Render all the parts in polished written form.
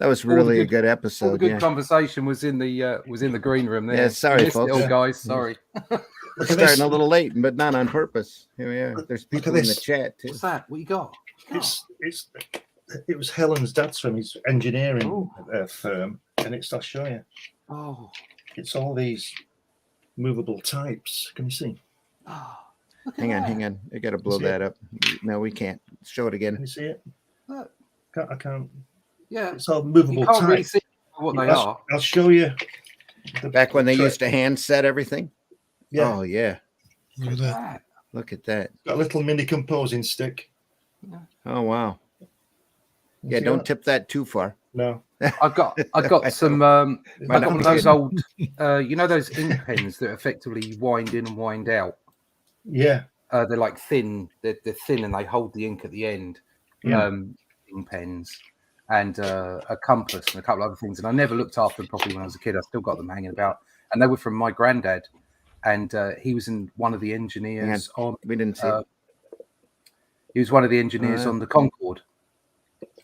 That was really a good All episode. the good conversation was in the green room there. Yeah, sorry, folks. Guys, sorry. We're starting a little late, but not on purpose. Here we are. There's people in the chat too. What's that? What you got? It was Helen's dad's from his engineering firm, and I'll show you. Oh, it's all these movable types. Can you see? Oh, hang on. I got to blow that up. No, we can't. Show it again. Can you see it? Look. I can't. Yeah, it's all movable you can't type. really see what they are. I'll show you. Back when they used to hand set everything. Yeah. Oh yeah. Look at that. Look at that. Got a little mini composing stick. Oh wow. Yeah, don't tip that too far. No. I've got some. I got one of those old, those ink pens that effectively wind in and wind out. Yeah. They're like thin. They're thin and they hold the ink at the end. Yeah. Ink pens and a compass and a couple of other things. And I never looked after them properly when I was a kid. I still got them hanging about. And they were from my granddad. And he was in one of the engineers on. We didn't see. He was one of the engineers on the Concorde.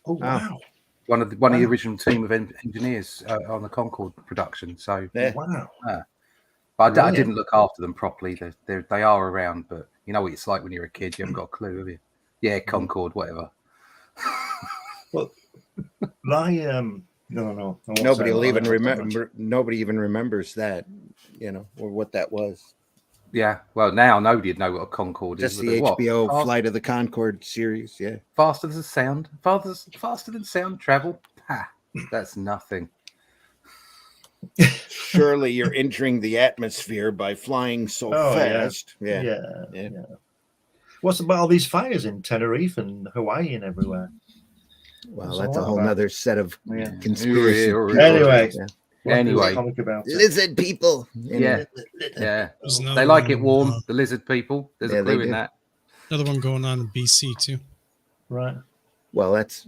Oh wow! One of the original team of engineers on the Concorde production. So wow! But I didn't look after them properly. They are around, but you know what it's like when you're a kid. You haven't got a clue, have you? Yeah, Concorde, whatever. Well, no. Nobody will even remember. Nobody even remembers that, or what that was. Yeah, well, now nobody'd know what a Concorde is. Just the HBO Flight of the Concorde series, yeah. Faster than sound, faster than sound travel. That's nothing. Surely you're entering the atmosphere by flying so fast. Yeah. What's about all these fires in Tenerife and Hawaii and everywhere? Well, that's a whole nother set of conspiracy. Anyway, lizard people. Yeah. They like it warm. The lizard people. There's a clue in that. Another one going on in BC too. Right. Well, that's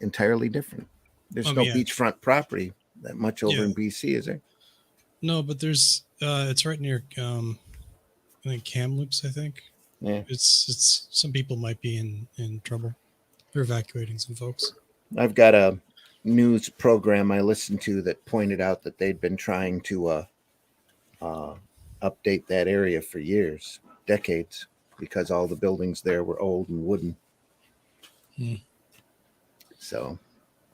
entirely different. There's no beachfront property that much over in BC, is there? No, but there's. It's right near. I think Kamloops. I think. Yeah. It's some people might be in trouble. They're evacuating some folks. I've got a news program I listened to that pointed out that they'd been trying to update that area for years, decades, because all the buildings there were old and wooden. So,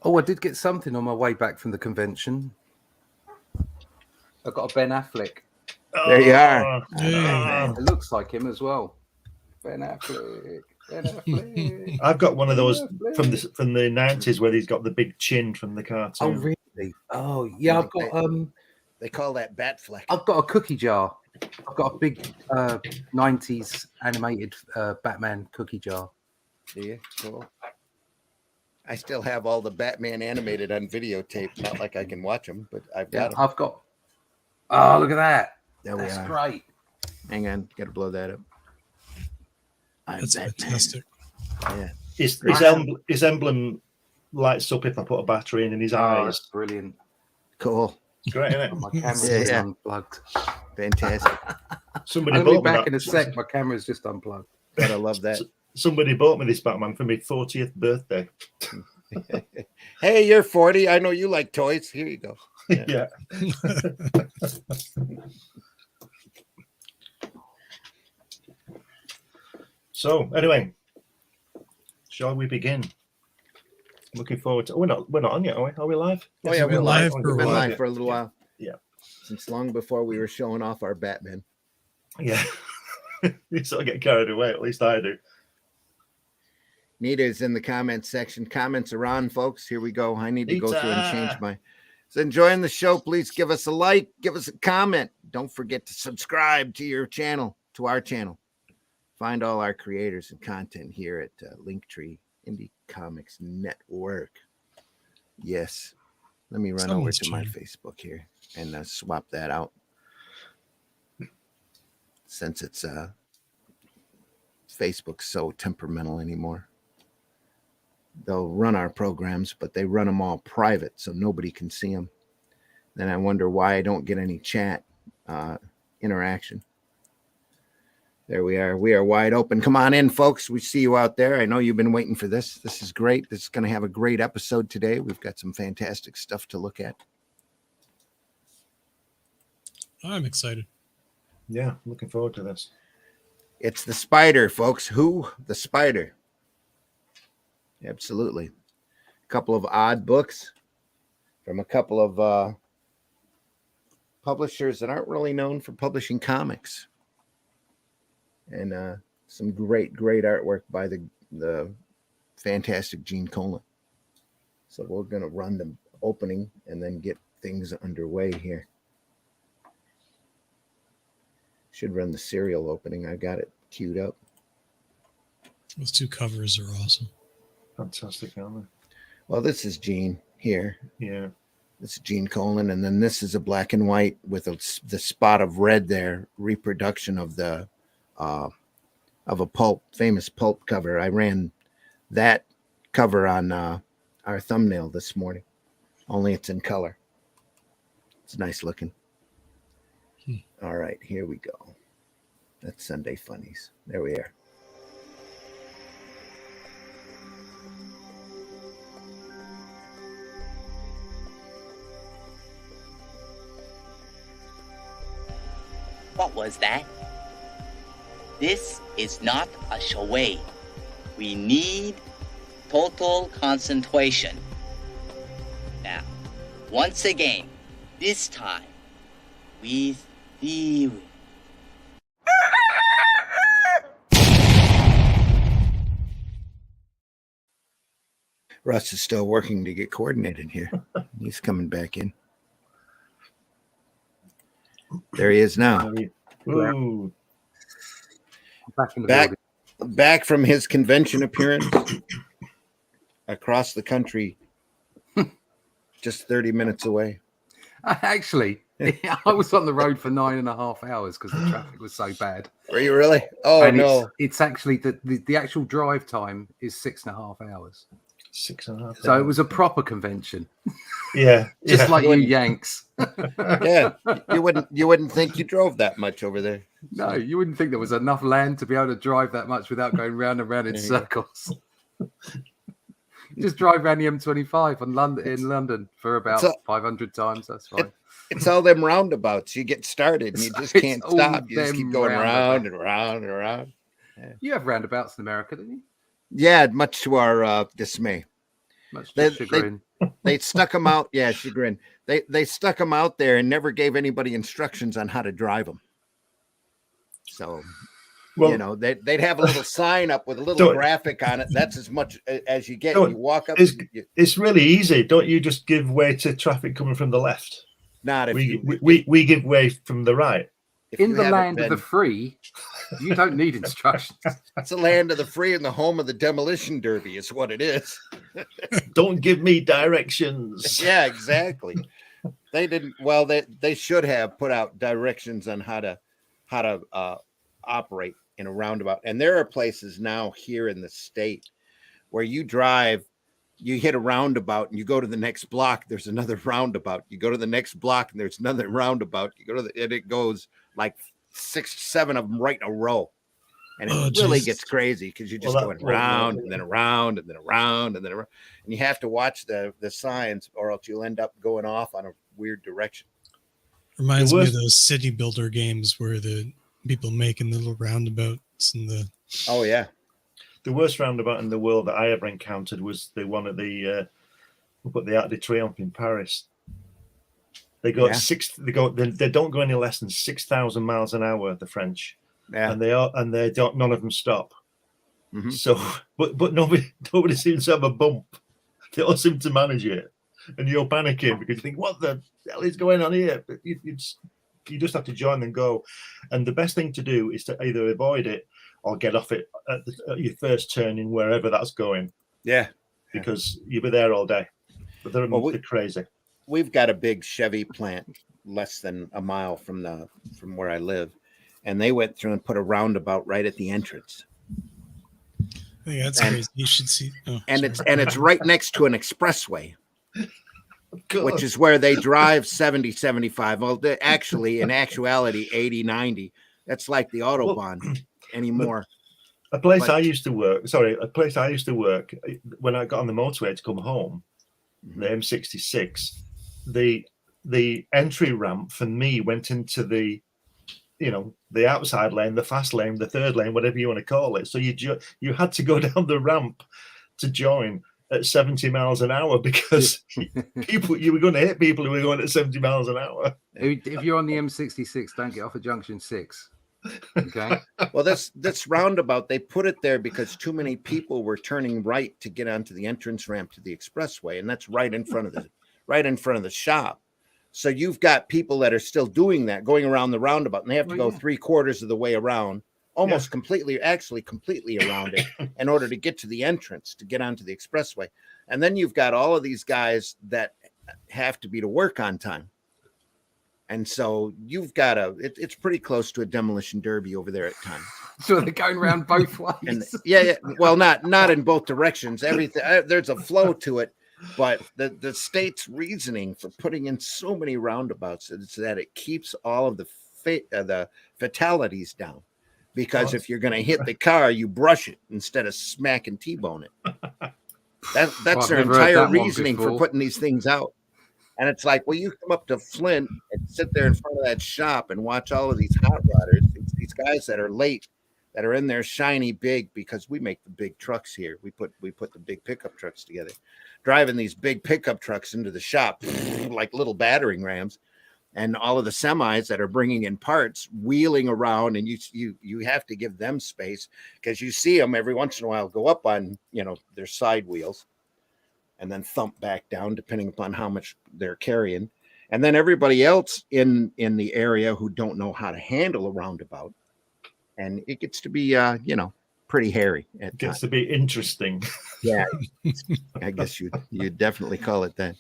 I did get something on my way back from the convention. I got a Ben Affleck. There you are. It looks like him as well. Ben Affleck. I've got one of those from the 90s where he's got the big chin from the cartoon. Oh really? Oh yeah, I've got they call that Batfleck. I've got a cookie jar. I've got a big 90s animated Batman cookie jar. Do you? Cool. I still have all the Batman animated on videotape. Not like I can watch them, but I've got them. I've got. Oh, look at that. That's great. Hang on, gotta blow that up. That's fantastic. Yeah. His emblem lights up if I put a battery in his eyes. That's brilliant. Cool. Great, isn't it? My camera's just unplugged. Fantastic. Somebody I'll bought be me back that. in a sec. My camera's just unplugged. Gotta love that. Somebody bought me this Batman for my 40th birthday. Hey, you're 40. I know you like toys. Here you go. Yeah. So anyway, shall we begin? Looking forward to. We're not on yet, are we? Are we live? Oh yeah, we're live. We've Been live for a little while. Yeah. Since long before we were showing off our Batman. Yeah. You sort of get carried away. At least I do. Nita's in the comments section. Comments are on, folks. Here we go. I need to go through and change my. So enjoying the show, please give us a like, give us a comment. Don't forget to subscribe to your channel, to our channel. Find all our creators and content here at Linktree Indie Comics Network. Yes. Let me run over to my Facebook here and swap that out. Since it's Facebook's so temperamental anymore. They'll run our programs, but they run them all private, so nobody can see them. Then I wonder why I don't get any chat interaction. There we are. We are wide open. Come on in, folks. We see you out there. I know you've been waiting for this. This is great. This is going to have a great episode today. We've got some fantastic stuff to look at. I'm excited. Yeah, looking forward to this. It's the spider, folks. Who? The spider. Absolutely. A couple of odd books from a couple of publishers that aren't really known for publishing comics. And some great artwork by the fantastic Gene Colan. So we're going to run the opening and then get things underway here. Should run the serial opening. I got it queued up. Those two covers are awesome. Fantastic, aren't Well, this is Gene here. they? Yeah. This is Gene Colan, and then this is a black and white with the spot of red there, reproduction of the of a pulp, famous pulp cover. I ran that cover on our thumbnail this morning, only it's in color. It's nice looking. All right, here we go. That's Sunday Funnies. There we are. What was that? This is not a charade. We need total concentration. Now, once again, this time, with theory. Russ is still working to get coordinated here. He's coming back in. There he is now. Ooh. Back in the building. Back from his convention appearance across the country, just 30 minutes away. Actually, I was on the road for 9.5 hours because the traffic was so bad. Were you really? Oh, and no. It's actually the actual drive time is 6.5 hours. 6.5. So it was a proper convention. Yeah. Just like you Yanks. Yeah. You wouldn't think you drove that much over there. No, you wouldn't think there was enough land to be able to drive that much without going round and round in circles. You just drive around the M25 in London for about 500 times. That's fine. It's all them roundabouts. You get started and you just can't stop. You just keep going round and round and round. Yeah. You have roundabouts in America, don't you? Yeah, much to our dismay. Much to chagrin. They stuck them out. Yeah, chagrin. They stuck them out there and never gave anybody instructions on how to drive them. So, well, they'd have a little sign up with a little graphic on it. That's as much as you get. You walk up. It's really easy. Don't you just give way to traffic coming from the left? Not if we give way from the right. In the land of the free, you don't need instructions. It's the land of the free and the home of the demolition derby is what it is. Don't give me directions. Yeah, exactly. They didn't. Well, they should have put out directions on how to operate in a roundabout. And there are places now here in the state where you drive, you hit a roundabout and you go to the next block. There's another roundabout. You go to the next block and there's another roundabout. You go to and it goes like 6, 7 of them right in a row. And it really gets crazy because you're just going round and then around and then around and then around. And you have to watch the signs or else you'll end up going off on a weird direction. Reminds me of those city builder games where the people making the little roundabouts and the. Oh, yeah. The worst roundabout in the world that I ever encountered was the one at the Arc de Triomphe in Paris. They go they don't go any less than 6,000 miles an hour, the French. Yeah. And they don't, none of them stop. Mm-hmm. So but nobody seems to have a bump. They all seem to manage it. And you're panicking because you think, what the hell is going on here? But you just have to join and go. And the best thing to do is to either avoid it or get off it at your first turn in wherever that's going. Yeah. Because you'll be there all day. But they're crazy. We've got a big Chevy plant less than a mile from where I live. And they went through and put a roundabout right at the entrance. I think that's crazy. You should see. Oh, it's right next to an expressway. Which is where they drive 70, 75. Well, actually, in actuality, 80, 90. That's like the Autobahn. anymore. A place I used to work when I got on the motorway to come home, the M66, the entry ramp for me went into the outside lane, the fast lane, the third lane, whatever you want to call it. So you had to go down the ramp to join at 70 miles an hour because you were going to hit people who were going at 70 miles an hour. If you're on the M66, don't get off at junction 6. Okay. Well, this roundabout, they put it there because too many people were turning right to get onto the entrance ramp to the expressway, and that's right in front of the shop. So you've got people that are still doing that, going around the roundabout, and they have to go 3/4 of the way around, almost completely around it in order to get to the entrance, to get onto the expressway. And then you've got all of these guys that have to be to work on time. And so you've got it's pretty close to a demolition derby over there at times. So they're going around both ways. And yeah. Well, not in both directions. Everything there's a flow to it, but the state's reasoning for putting in so many roundabouts is that it keeps all of the fatalities down. Because if you're going to hit the car, you brush it instead of smacking T-bone it. That's their entire reasoning for putting these things out. And it's like, well, you come up to Flint and sit there in front of that shop and watch all of these hot rodders, these guys that are late, that are in their shiny big, because we make the big trucks here. We put the big pickup trucks together, driving these big pickup trucks into the shop like little battering rams. And all of the semis that are bringing in parts, wheeling around, and you have to give them space because you see them every once in a while go up on their side wheels, and then thump back down depending upon how much they're carrying. And then everybody else in the area who don't know how to handle a roundabout, and it gets to be pretty hairy. It gets to be interesting. Yeah, I guess you definitely call it that.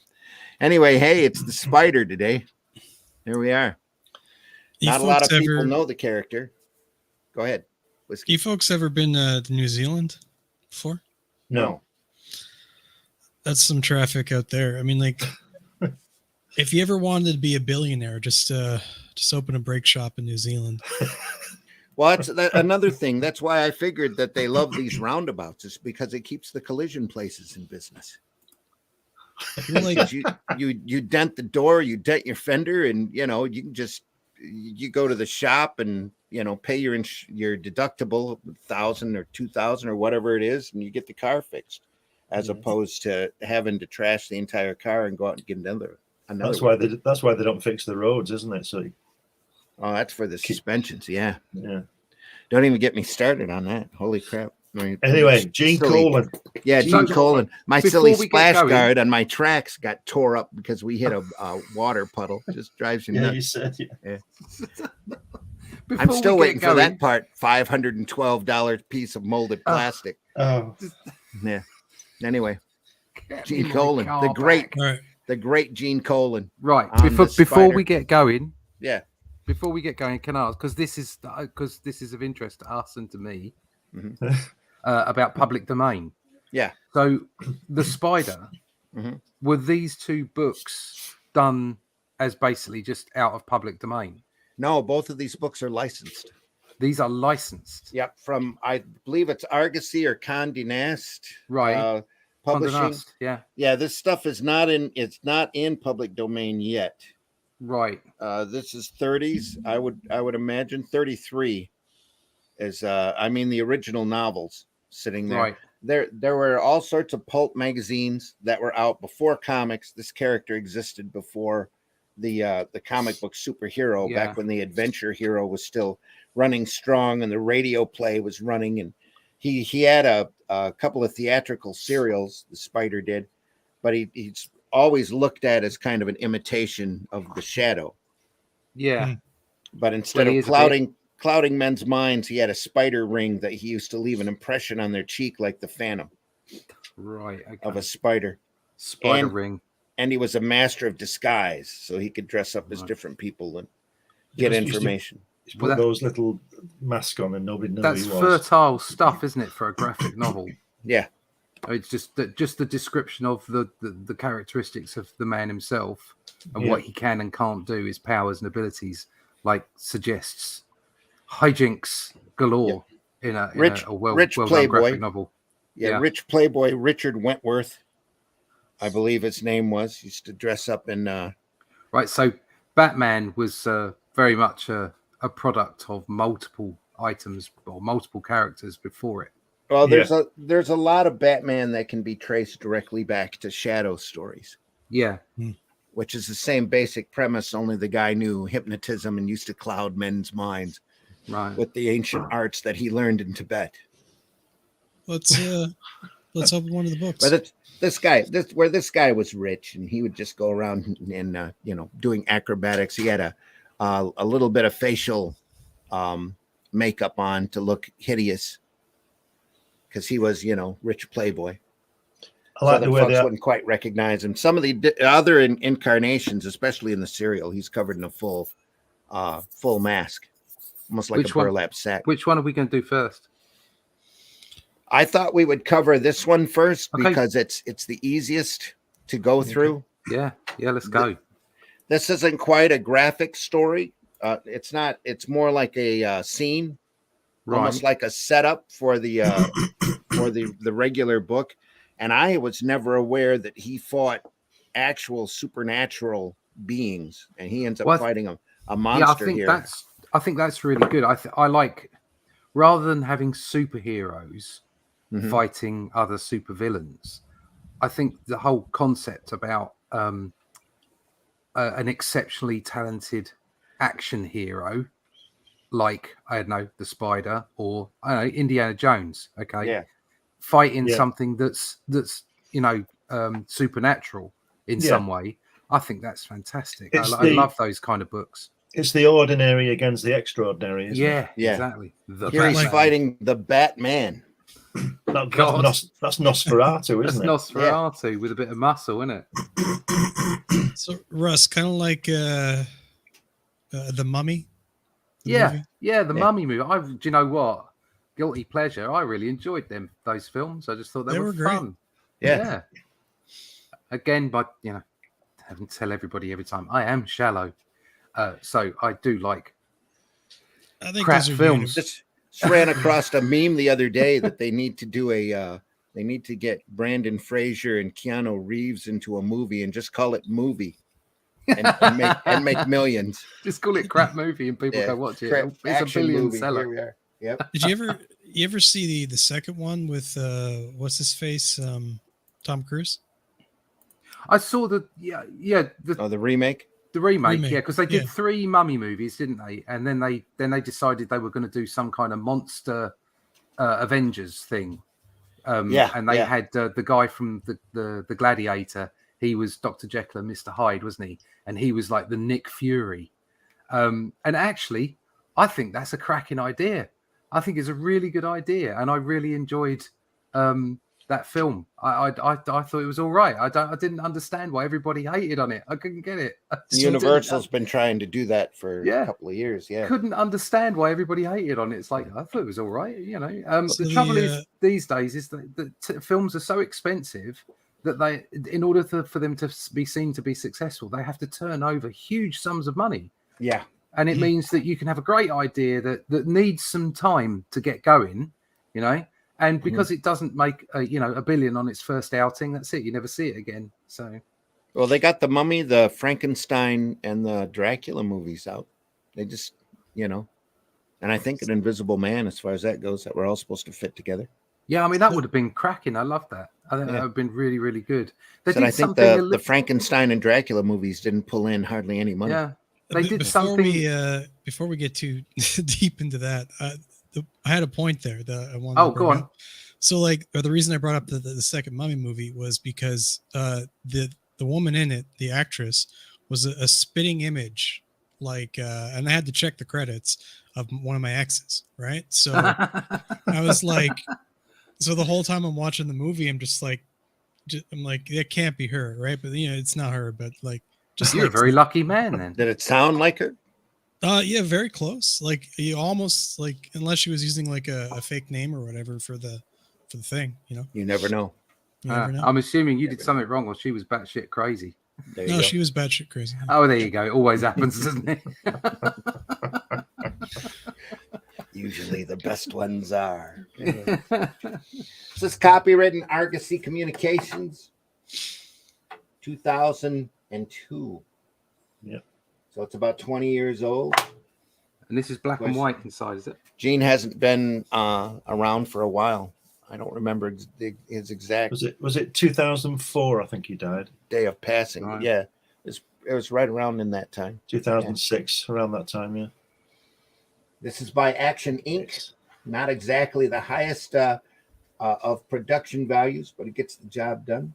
Anyway, hey, it's the Spider today. Here we are. Not a lot of people know the character. Go ahead. Whiskey. You folks ever been to New Zealand before? No. That's some traffic out there. I mean, like, if you ever wanted to be a billionaire, just open a brake shop in New Zealand. Well, that's another thing. That's why I figured that they love these roundabouts, is because it keeps the collision places in business. Like you dent the door, you dent your fender, and you can just go to the shop and pay your deductible, $1,000 or $2,000 or whatever it is, and you get the car fixed, as opposed to having to trash the entire car and go out and get another. That's why they don't fix the roads, isn't it? So that's for the suspensions. Yeah. Don't even get me started on that. Holy crap. Anyway, Gene Colan. Yeah, Gene Colan. My silly splash guard on my tracks got tore up because we hit a water puddle. Just drives you nuts. Yeah, you said. Yeah. I'm still waiting for that part. $512 piece of molded plastic. Oh. Yeah. Anyway, Gene Colan, the great Gene Colan. Right. Before we get going. Yeah. Before we get going, can I ask, because this is of interest to us and to me. Mm-hmm. About public domain. Yeah. So the Spider, were these two books done as basically just out of public domain? No, both of these books are licensed. These are licensed. Yep, from I believe it's Argosy or Condé Nast. Right. Publishing. Condé Nast, yeah. Yeah, this stuff is not in public domain yet. Right. This is 30s. I would imagine 33 is the original novels sitting there. Right. There were all sorts of pulp magazines that were out before comics. This character existed before the comic book superhero, back when the adventure hero was still running strong and the radio play was running, and he had a couple of theatrical serials, the Spider did, but he's always looked at as kind of an imitation of the Shadow. Yeah. But instead of clouding men's minds, he had a spider ring that he used to leave an impression on their cheek like the Phantom. Right. Okay. Of a spider. Ring. And he was a master of disguise, so he could dress up as different people and get information. Put those little masks on and nobody knew who he was. That's fertile stuff, isn't it, for a graphic novel? Yeah. It's just the description of the characteristics of the man himself and what he can and can't do, his powers and abilities, like suggests hijinks galore. in a Rich well-done Playboy. graphic novel. Yeah, Yeah. rich Playboy Richard Wentworth, I believe his name was. Used to dress up in. Right. So Batman was very much a product of multiple items or multiple characters before it. Well, Yeah. there's a lot of Batman that can be traced directly back to Shadow stories, Yeah. which is the same basic premise. Only the guy knew hypnotism and used to cloud men's minds Right. with the ancient arts that he learned in Tibet. Let's open one of the books. But this guy was rich, and he would just go around and doing acrobatics. He had a little bit of facial makeup on to look hideous because he was rich Playboy. I like the Southern way folks they wouldn't quite recognize him. Some of the other incarnations, especially in the serial, he's covered in a full mask, almost like a burlap sack. Which one are we going to do first? I thought we would cover this one first Okay. because it's the easiest to go through. Yeah, let's go. This isn't quite a graphic story. It's not. It's more like a scene, almost like a setup for the the regular book. And I was never aware that he fought actual supernatural beings, and he ends up fighting a monster here. I think that's really good. I like, rather than having superheroes fighting other supervillains, I think the whole concept about an exceptionally talented action hero, like, I don't know, the Spider, or I don't know, Indiana Jones, fighting something that's supernatural in some way. I think that's fantastic. I love those kind of books. It's the ordinary against the extraordinary, isn't it? Yeah, exactly. Here he's fighting the Batman. That's Nosferatu, isn't it? Nosferatu with a bit of muscle, isn't it? So, Russ, kind of like the Mummy. The Mummy movie. Do you know what? Guilty pleasure. I really enjoyed those films. I just thought they were fun. Yeah. Again, but having to tell everybody every time I am shallow. So I do like crap films. Just ran across a meme the other day that they need to do they need to get Brandon Fraser and Keanu Reeves into a movie and just call it Movie and make millions. Just call it Crap Movie and people go watch it. It's a billion seller. Here we are. Yep. Did you ever see the second one with what's his face, Tom Cruise? I saw the remake. The remake, yeah, because they did 3 Mummy movies, didn't they? And then they decided they were going to do some kind of monster Avengers thing. And they had the guy from the Gladiator. He was Dr. Jekyll and Mr. Hyde, wasn't he? And he was like the Nick Fury. And actually, I think that's a cracking idea. I think it's a really good idea, and I really enjoyed that film. I thought it was all right. I didn't understand why everybody hated on it. I couldn't get it. Universal's been trying to do that for a couple of years. Yeah, couldn't understand why everybody hated on it. It's like, I thought it was all right. The trouble is these days is that films are so expensive that they, in order for them to be seen to be successful, they have to turn over huge sums of money. Yeah, and it means that you can have a great idea that needs some time to get going. And because it doesn't make a billion on its first outing, that's it. You never see it again. So, well, they got the Mummy, the Frankenstein, and the Dracula movies out. They just, and I think an Invisible Man, as far as that goes, that we're all supposed to fit together. Yeah, I mean that would have been cracking. I love that. I think that would have been really, really good. I think the Frankenstein and Dracula movies didn't pull in hardly any money. Yeah, they did something. Before we get too deep into that. I had a point there that I wanted to go on. up. So, the reason I brought up the second Mummy movie was because the woman in it, the actress, was a spitting image, and I had to check the credits of one of my exes, right? So I was like, so the whole time I'm watching the movie, I'm like, it can't be her, right? But it's not her, but you're a very lucky man then. Did it sound like her? Yeah, very close. You almost unless she was using a fake name or whatever for the thing, You never know. You never know. I'm assuming you did something wrong, or she was batshit crazy. No, she was batshit crazy. Oh, there you go. It always happens, doesn't it? Usually the best ones are. This is copywritten Argosy Communications, 2002. Yep. So it's about 20 years old. And this is black and white inside, is it? Gene hasn't been around for a while. I don't remember his exact. Was it 2004? I think he died. Day of passing. Right. Yeah, it was right around in that time. 2006, around that time. Yeah. This is by Action Inc. Not exactly the highest of production values, but it gets the job done.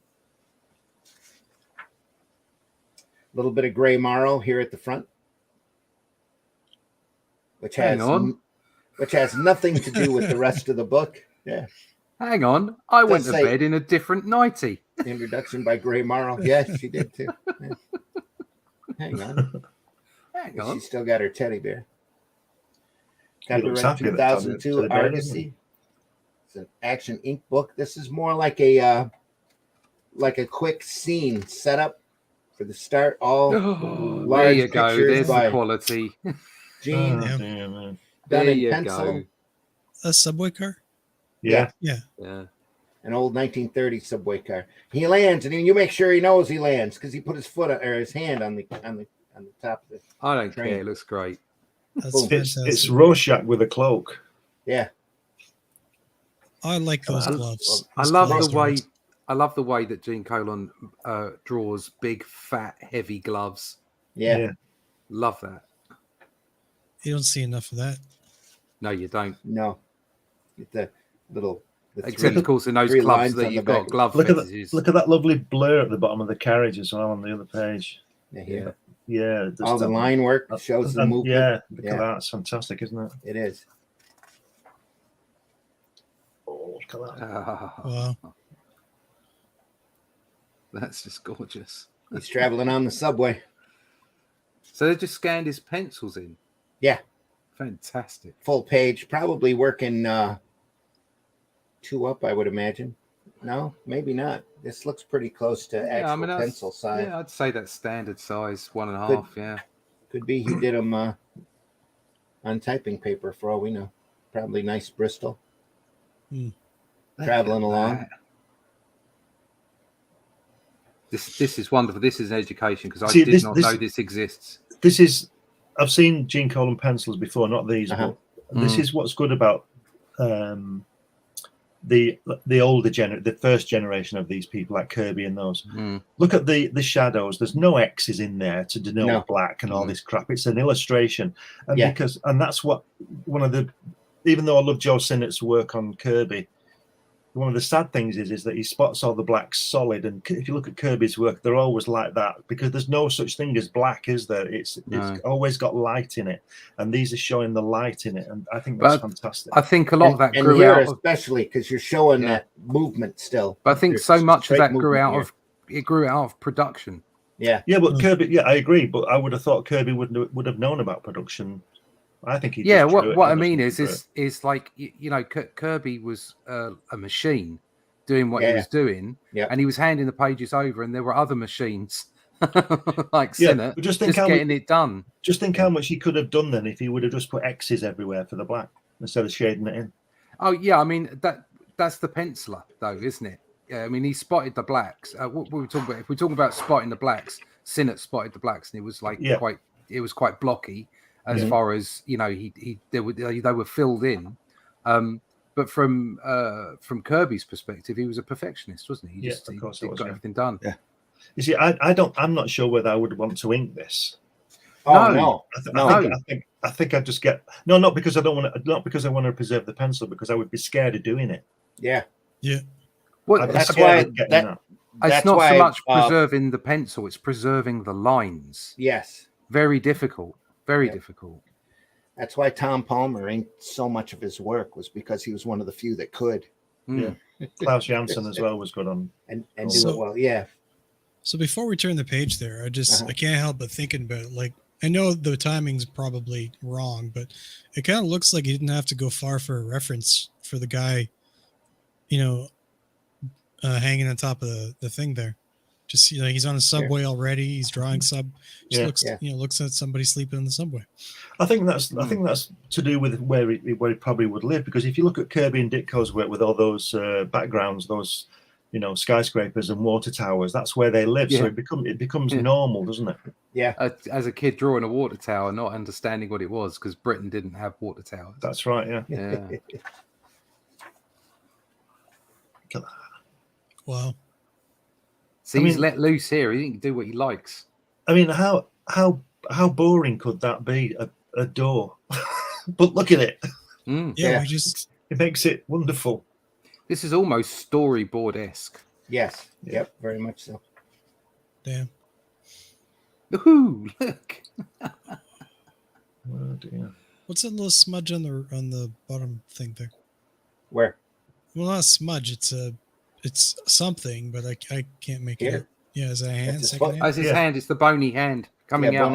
A little bit of gray marrow here at the front, which has nothing to do with the rest of the book. Yeah. Hang on, I went to bed in a different nightie. Introduction by Gray Morrow. Yes, she did too. Yeah. Hang on. She's still got her teddy bear. Copyright 2002 Argosy. It's an Action Inc. book. This is more like a quick scene setup for the start. All large there you go. pictures There's by the quality. Gene. Damn, Done in you pencil. go. A subway car? Yeah. An old 1930 subway car. He lands, and you make sure he knows he lands because he put his foot or his hand on the top of the I don't train. care. It looks great. That's fantastic. It's Rorschach with a cloak. Yeah. I like those gloves. I love the way that Gene Colan draws big, fat, heavy gloves. Yeah. Love that. You don't see enough of that. No, you don't. No. Get the little. Except, of course, in those clubs that you've got glove fetishes. Look at that lovely blur at the bottom of the carriage as well on the other page. Yeah. All the line work shows the movement. Yeah, look at that. It's fantastic, isn't it? It is. Oh, look at that. Wow. That's just gorgeous. He's traveling on the subway. So they just scanned his pencils in. Yeah. Fantastic. Full page. Probably working 2 up, I would imagine. No, maybe not. This looks pretty close to actual pencil size. Yeah, I'd say that's standard size, 1.5. Yeah. Could be he did them on typing paper for all we know. Probably nice Bristol. Traveling along. This is wonderful. This is an education because I did not know this exists. I've seen Gene Colan pencils before, not these, but this is what's good about the older the first generation of these people like Kirby and those. Look at the shadows. There's no X's in there to denote black and all this crap. It's an illustration, and that's what one of the. Even though I love Joe Sinnott's work on Kirby, one of the sad things is that he spots all the blacks solid. And if you look at Kirby's work, they're always like that because there's no such thing as black, is there? It's always got light in it, and these are showing the light in it, and I think that's fantastic. I think a lot of that grew here out, especially because you're showing that movement still. But I think so much of that grew out of production. Yeah, but Kirby, I agree. But I would have thought Kirby would have known about production. I think he. Yeah, what I mean is like Kirby was a machine doing what he was doing, and he was handing the pages over, and there were other machines like Sinnott just getting it done. Just think how much he could have done then if he would have just put X's everywhere for the black instead of shading it in. Oh yeah, I mean that's the penciler though, isn't it? Yeah, I mean he spotted the blacks. What we were talking about, if we're talking about spotting the blacks, Sinnott spotted the blacks, and it was like quite blocky. As far as they were filled in, but from Kirby's perspective, he was a perfectionist, wasn't he? He got everything done. Yeah. You see, I'm not sure whether I would want to ink this. Oh I think I'd just get not because I want to preserve the pencil, because I would be scared of doing it. Yeah. Well, that's why it's not so much preserving the pencil; it's preserving the lines. Yes. Very difficult. Very difficult. That's why Tom Palmer inked so much of his work, was because he was one of the few that could. Yeah. Klaus Janson as well was good on and do it well. Yeah. So before we turn the page there, I can't help but thinking about it. Like, I know the timing's probably wrong, but it kind of looks like he didn't have to go far for a reference for the guy, hanging on top of the thing there. Just he's on the subway already. He's drawing sub. Just looks at somebody sleeping in the subway. I think that's to do with where he probably would live, because if you look at Kirby and Ditko's work with all those backgrounds, those skyscrapers and water towers, that's where they live. So it becomes normal, doesn't it? Yeah. As a kid drawing a water tower, not understanding what it was because Britain didn't have water towers. That's right. Yeah. Yeah. Wow. See, he's let loose here. He can do what he likes. I mean, how boring could that be? A door, but look at it. It makes it wonderful. This is almost storyboard-esque. Yes. Yep. Very much so. Damn. Ooh, look. Oh dear. What's that little smudge on the bottom thing there? Where? Well, not a smudge. It's something, but I can't make it out. Yeah, is that a hand? As his hand, it's the bony hand coming out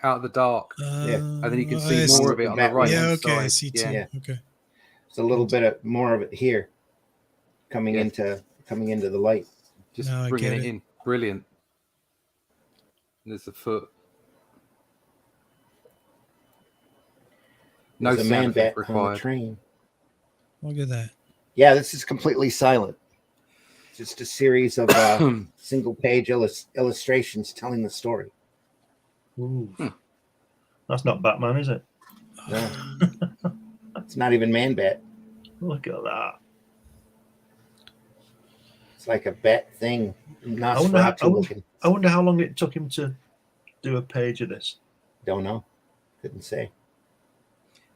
of the dark. And then you can see more of it on the right hand side. I see too. Okay. It's a little bit more of it here, coming into the light. Just bringing it in. Brilliant. There's the foot. No sound effect required. On the train. Look at that. Yeah, this is completely silent. Just a series of single-page illustrations telling the story. Ooh. That's not Batman, is it? No. It's not even Man-Bat. Look at that. It's like a bat thing. I wonder how long it took him to do a page of this. Don't know. Couldn't say.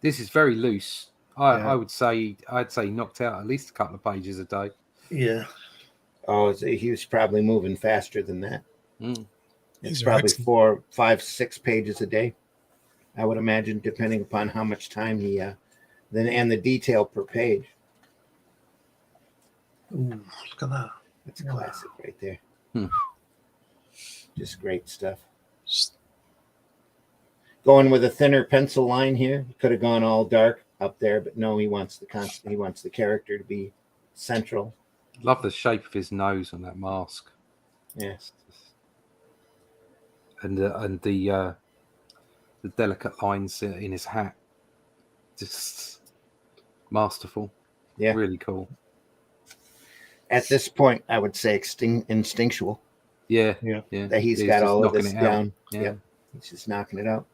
This is very loose. I'd say he knocked out at least a couple of pages a day. Yeah. Oh, he was probably moving faster than that. It's probably excellent. 4, 5, 6 pages a day, I would imagine, depending upon how much time he and the detail per page. Ooh, look at that. That's a classic right there. Just great stuff. Going with a thinner pencil line here. Could have gone all dark up there, but no, he wants the character to be central. Love the shape of his nose on that mask. Yes. And the delicate lines in his hat. Just masterful. Yeah. Really cool. At this point, I would say instinctual. Yeah. That he's got all of this down. Yeah. He's just knocking it out.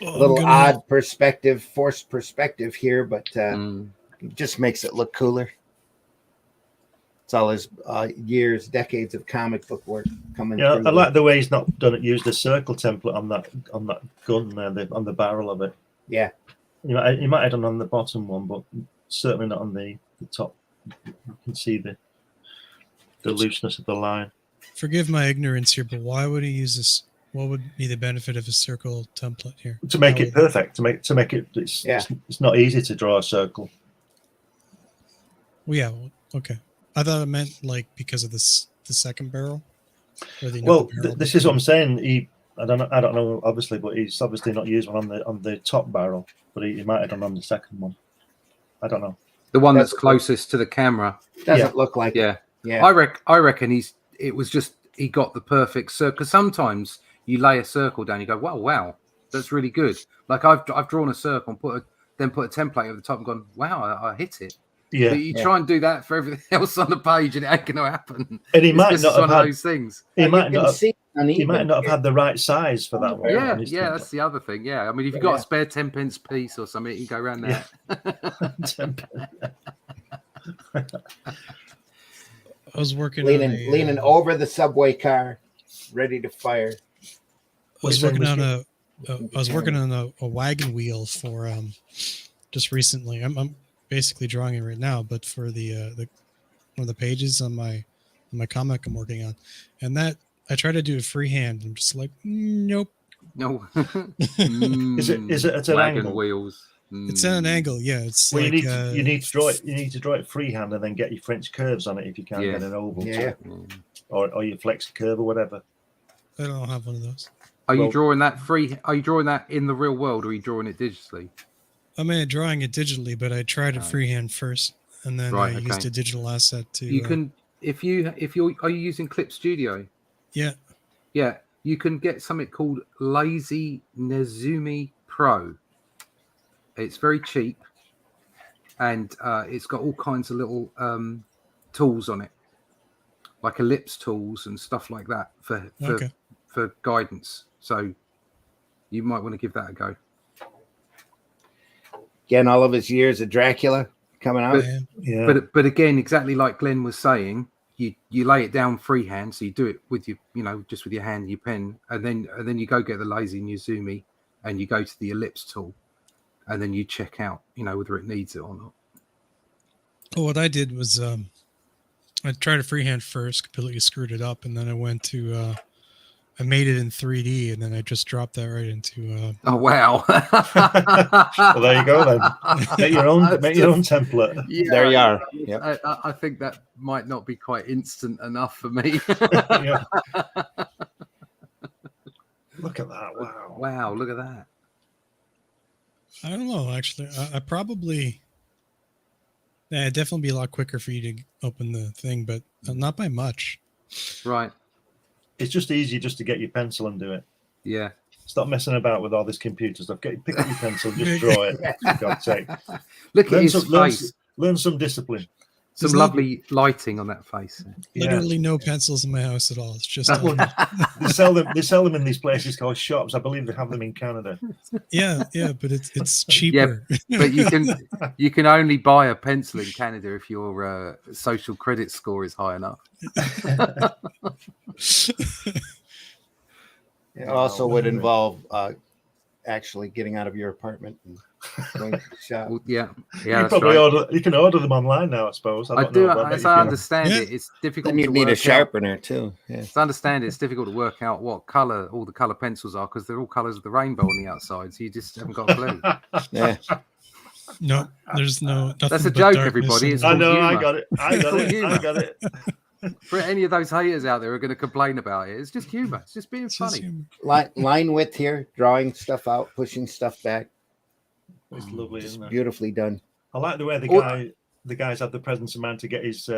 A little odd perspective, forced perspective here, but it just makes it look cooler. It's all his decades of comic book work coming through. I like the way he's not used a circle template on that gun there, on the barrel of it. Yeah. He might have done on the bottom one, but certainly not on the top. You can see the looseness of the line. Forgive my ignorance here, but why would he use this? What would be the benefit of a circle template here? To make it perfect, to make it, it's not easy to draw a circle. Well, yeah, okay. I thought it meant like because of the second barrel. This is what I'm saying. I don't know, obviously, but he's obviously not used one on the top barrel, but he might have done on the second one. I don't know. The one that's closest to the camera doesn't look like it. Yeah. I reckon it was just he got the perfect circle. Because sometimes you lay a circle down, you go, wow, that's really good. Like I've drawn a circle and then put a template over the top and gone, wow, I hit it. Yeah, but you try and do that for everything else on the page, and it ain't going to happen. And he might not have one of those things. He might not have had the right size for that one. Yeah, that's the other thing. Yeah, I mean, if you've got a spare 10p piece or something, you can go around that. I was working leaning over the subway car, ready to fire. I was working on a wagon wheel for just recently. I'm basically drawing it right now, but for the one of the pages on my comic I'm working on, and that I try to do it freehand. I'm just like, nope. No. Is it at an wagon angle? Wheels. It's at an angle, yeah. It's well, like, you need to draw it. You need to draw it freehand and then get your French curves on it if you can't get an oval. Yeah. Or your flex curve or whatever. I don't have one of those. Are you drawing that free? Are you drawing that in the real world, or are you drawing it digitally? I mean, drawing it digitally, but I tried it freehand first, and then I used a digital asset to. You can If you're are you using Clip Studio? Yeah. Yeah, you can get something called Lazy Nezumi Pro. It's very cheap, and it's got all kinds of little tools on it, like ellipse tools and stuff like that for guidance. So you might want to give that a go. Again, all of his years of Dracula coming out. But again, exactly like Glenn was saying, you lay it down freehand, so you do it with your, just with your hand and your pen, and then you go get the Lazy Nezumi and you go to the ellipse tool, and then you check out, whether it needs it or not. Well, what I did was I tried a freehand first, completely screwed it up, and then I went to I made it in 3D, and then I just dropped that right into. Oh wow! Well, there you go then. Make your own template. Yeah, there you are. Yep. I think that might not be quite instant enough for me. Yeah. Look at that! Wow! Wow! Look at that! I don't know. Actually, I probably. Yeah, it'd definitely be a lot quicker for you to open the thing, but not by much. Right. It's just easy just to get your pencil and do it. Yeah. Stop messing about with all this computer stuff. Pick up your pencil, just draw it. For God's sake. Look at his face. Learn some discipline. Some lovely lighting on that face. Literally no pencils in my house at all. It's just they sell them in these places called shops. I believe they have them in Canada. Yeah, but it's cheaper. Yeah, but you can only buy a pencil in Canada if your social credit score is high enough. It also would involve actually getting out of your apartment and going to the shop. Well, yeah, you can order them online now, I suppose. I understand it, it's difficult. Then you need a sharpener too. Yeah. As I understand it, it's difficult to work out what color all the color pencils are because they're all colors of the rainbow on the outside, so you just haven't got a clue. Yeah. No, there's no. That's a joke, everybody. I know. I got it. I got it. For any of those haters out there who are going to complain about it, it's just humor. It's just being funny. Line width here, drawing stuff out, pushing stuff back. It's lovely, isn't it? Beautifully done. I like the way the guys had the presence of mind to get his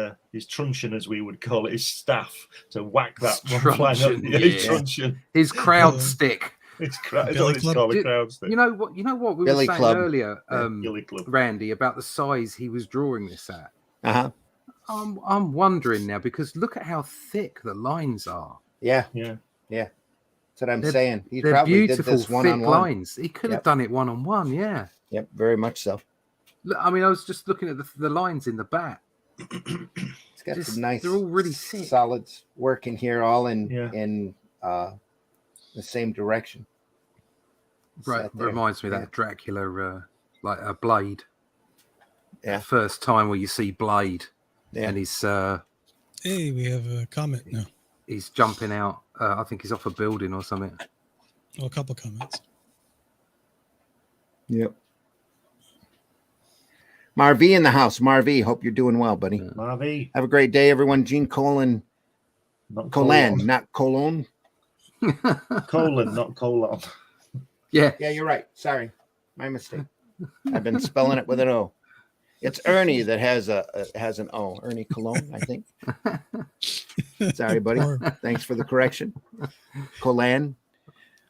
truncheon, as we would call it, his staff, to whack that one flying up. His truncheon. His crowd stick. It's crowd stick. You know what we Billy were saying Club. earlier, Billy Club. Randy, about the size he was drawing this at. Uh-huh. I'm wondering now because look at how thick the lines are. Yeah. That's what I'm saying. He probably did this one-on-one. Lines. He could have done it one-on-one. Yeah. Yep. Very much so. Look, I mean, I was just looking at the lines in the back. It's got some nice. They're all really thick. Solids working here, all in the same direction. Right. Reminds me of that Dracula, like a Blade. Yeah. First time where you see Blade. Yeah. And he's hey, we have a comment now. He's jumping out. I think he's off a building or something. Well, a couple comments. Yep. Marv in the house. Marv, hope you're doing well, buddy. Marv. Have a great day, everyone. Gene Colan. Colan, not Colon. Colon, not colon. Yeah. Yeah, you're right. Sorry. My mistake. I've been spelling it with an O. It's Ernie that has an O. Ernie Cologne, I think. Sorry, buddy. Thanks for the correction. Colan.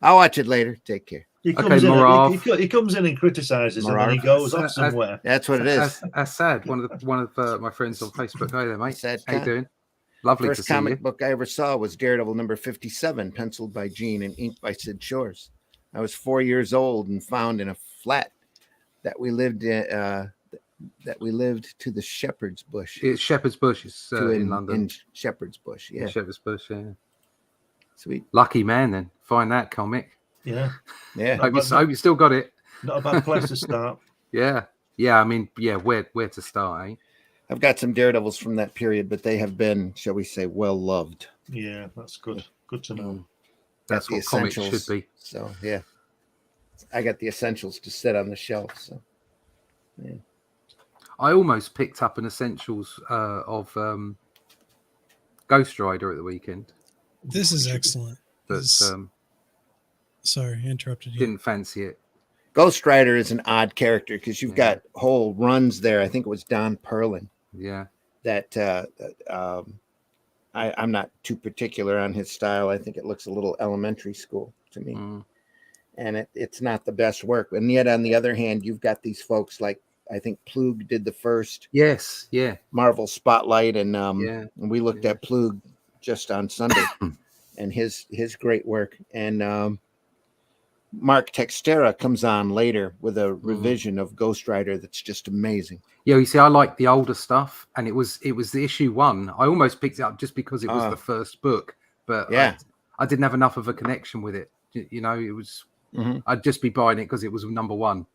I'll watch it later. Take care. He comes in and criticizes, and then he goes off somewhere. That's what it is. That's sad. One of my friends on Facebook. Hey there, mate. Sad How you doing? Lovely to see you. First comic book I ever saw was Daredevil number 57, penciled by Gene and inked by Sid Shores. I was 4 years old and found in a flat that we lived in. That we lived to the Shepherd's Bush. It's Shepherd's Bush. It's in London. In Shepherd's Bush, yeah. Shepherd's Bush, yeah. Sweet. Lucky man, then. Find that comic. Yeah. Hope you still got it. Not a bad place to start. Yeah. I mean, where to start, eh? I've got some Daredevils from that period, but they have been, shall we say, well loved. Yeah, that's good. Good to know. That's what comics should be. So, yeah. I got the essentials to sit on the shelf, so, yeah. I almost picked up an Essentials of Ghost Rider at the weekend. This is excellent. But sorry, I interrupted you. Didn't fancy it. Ghost Rider is an odd character because you've got whole runs there. I think it was Don Perlin. Yeah. That I'm not too particular on his style. I think it looks a little elementary school to me. And it's not the best work. And yet, on the other hand, you've got these folks like, I think Plug did the first Marvel Spotlight, and we looked at Plug just on Sunday and his great work. And Mark Texeira comes on later with a revision of Ghost Rider that's just amazing. Yeah, you see, I like the older stuff, and it was the issue 1. I almost picked it up just because it was the first book, but I didn't have enough of a connection with it. You know, it was I'd just be buying it because it was number 1,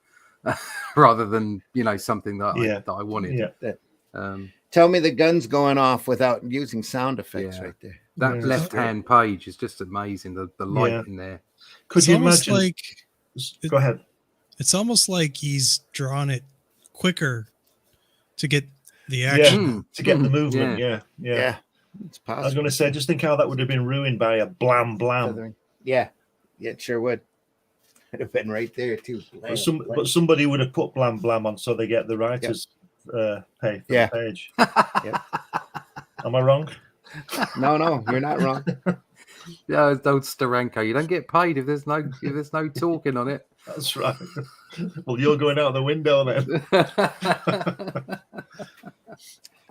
rather than something that I wanted. Yeah. Tell me the gun's going off without using sound effects right there. That left-hand page is just amazing. The light in there. Could you imagine? Go ahead. It's almost like he's drawn it quicker to get the action, to get the movement. Yeah. It's possible. I was going to say, just think how that would have been ruined by a blam blam. Yeah, it sure would. It'd have been right there too. But somebody would have put blam blam on so they get the writers pay for the page. Am I wrong? No, you're not wrong. Yeah, don't Steranko. You don't get paid if there's no talking on it. That's right. Well, you're going out the window then.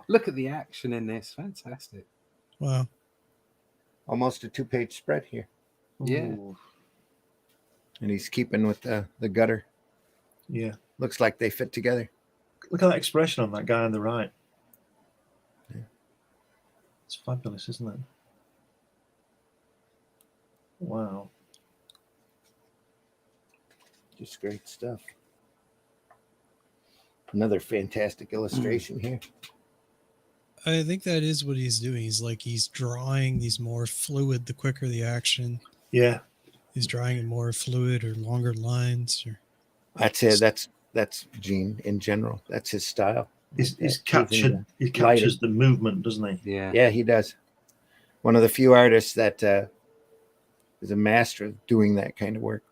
Look at the action in this. Fantastic. Wow. Almost a 2-page spread here. Yeah. Ooh. And he's keeping with the gutter. Yeah. Looks like they fit together. Look at that expression on that guy on the right. Yeah. It's fabulous, isn't it? Wow. Just great stuff. Another fantastic illustration here. I think that is what he's doing. He's drawing these more fluid the quicker the action. Yeah. He's drawing it more fluid or longer lines. That's it. That's Gene in general. That's his style. He captures the movement, doesn't he? Yeah, he does. One of the few artists that is a master of doing that kind of work.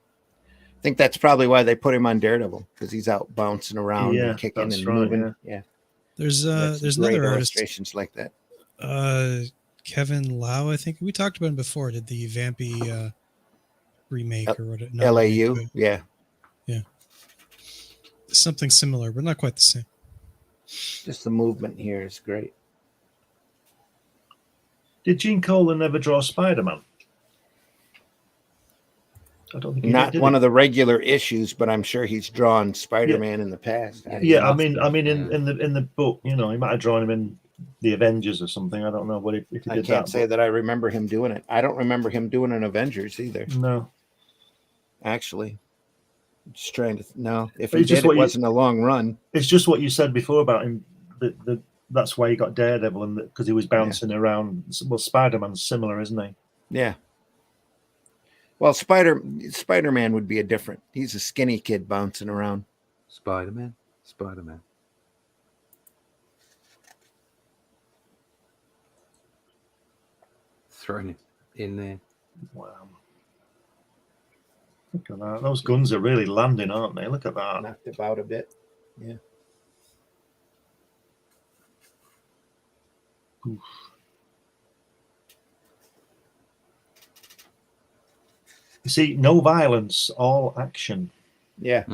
I think that's probably why they put him on Daredevil, because he's out bouncing around and kicking and moving. Yeah. There's another artist illustrations like that. Kevin Lau, I think we talked about him before. Did the Vampy remake or what? LAU, yeah. Something similar, but not quite the same. Just the movement here is great. Did Gene Colan ever draw Spider-Man? I don't think he not did one of the regular issues, but I'm sure he's drawn Spider-Man in the past. Yeah, I mean, in the book, he might have drawn him in the Avengers or something. I don't know what if he did. I can't say that I remember him doing it. I don't remember him doing an Avengers either. No, actually, I'm just trying to know if he did. It wasn't a long run. It's just what you said before about him. That's why he got Daredevil, and because he was bouncing around. Well, Spider-Man's similar, isn't he? Yeah. Well, Spider-Man would be a different. He's a skinny kid bouncing around. Spider-Man. Throwing it in there. Wow. Look at that. Those guns are really landing, aren't they? Look at that. Knocked about a bit. Yeah. Oof. You see, no violence, all action. Yeah.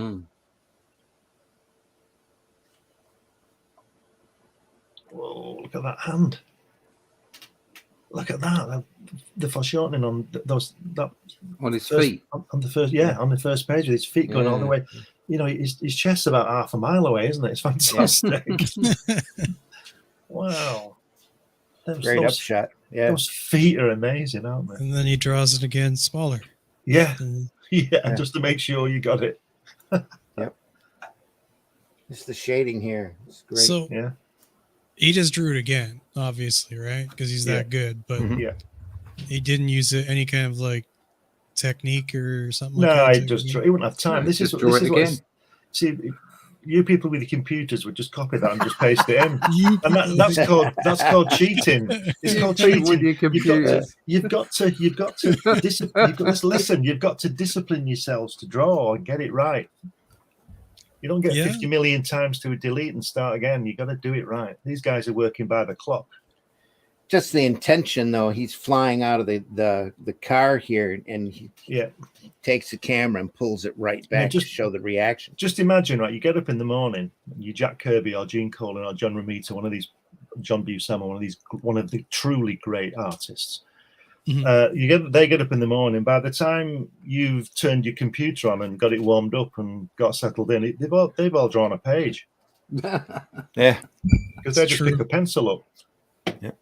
Whoa, look at that hand. Look at that. The foreshortening on those on his feet. On the first page with his feet going all the way. His chest's about half a mile away, isn't it? It's fantastic. Wow. Great upshot. Yeah. Those feet are amazing, aren't they? And then he draws it again smaller. Yeah. Yeah, just to make sure you got it. Yep. Just the shading here. It's great. So yeah. He just drew it again, obviously, right? Because he's that good. But he didn't use any kind of like technique or something. No, like he wouldn't have time. This is again. See, you people with the computers would just copy that and just paste it in, and that's called cheating. It's called cheating. With your computers. You've got to listen. You've got to discipline yourselves to draw and get it right. You don't get 50 million times to delete and start again. You got to do it right. These guys are working by the clock. just the intention, though. He's flying out of the car here, and he takes the camera and pulls it right back to show the reaction. Just imagine, right? You get up in the morning, you Jack Kirby or Gene Colan or John Romita, one of these, John Buscema, one of the truly great artists. They get up in the morning. By the time you've turned your computer on and got it warmed up and got settled in, they've all drawn a page. Yeah, because they just pick a pencil up. Yeah.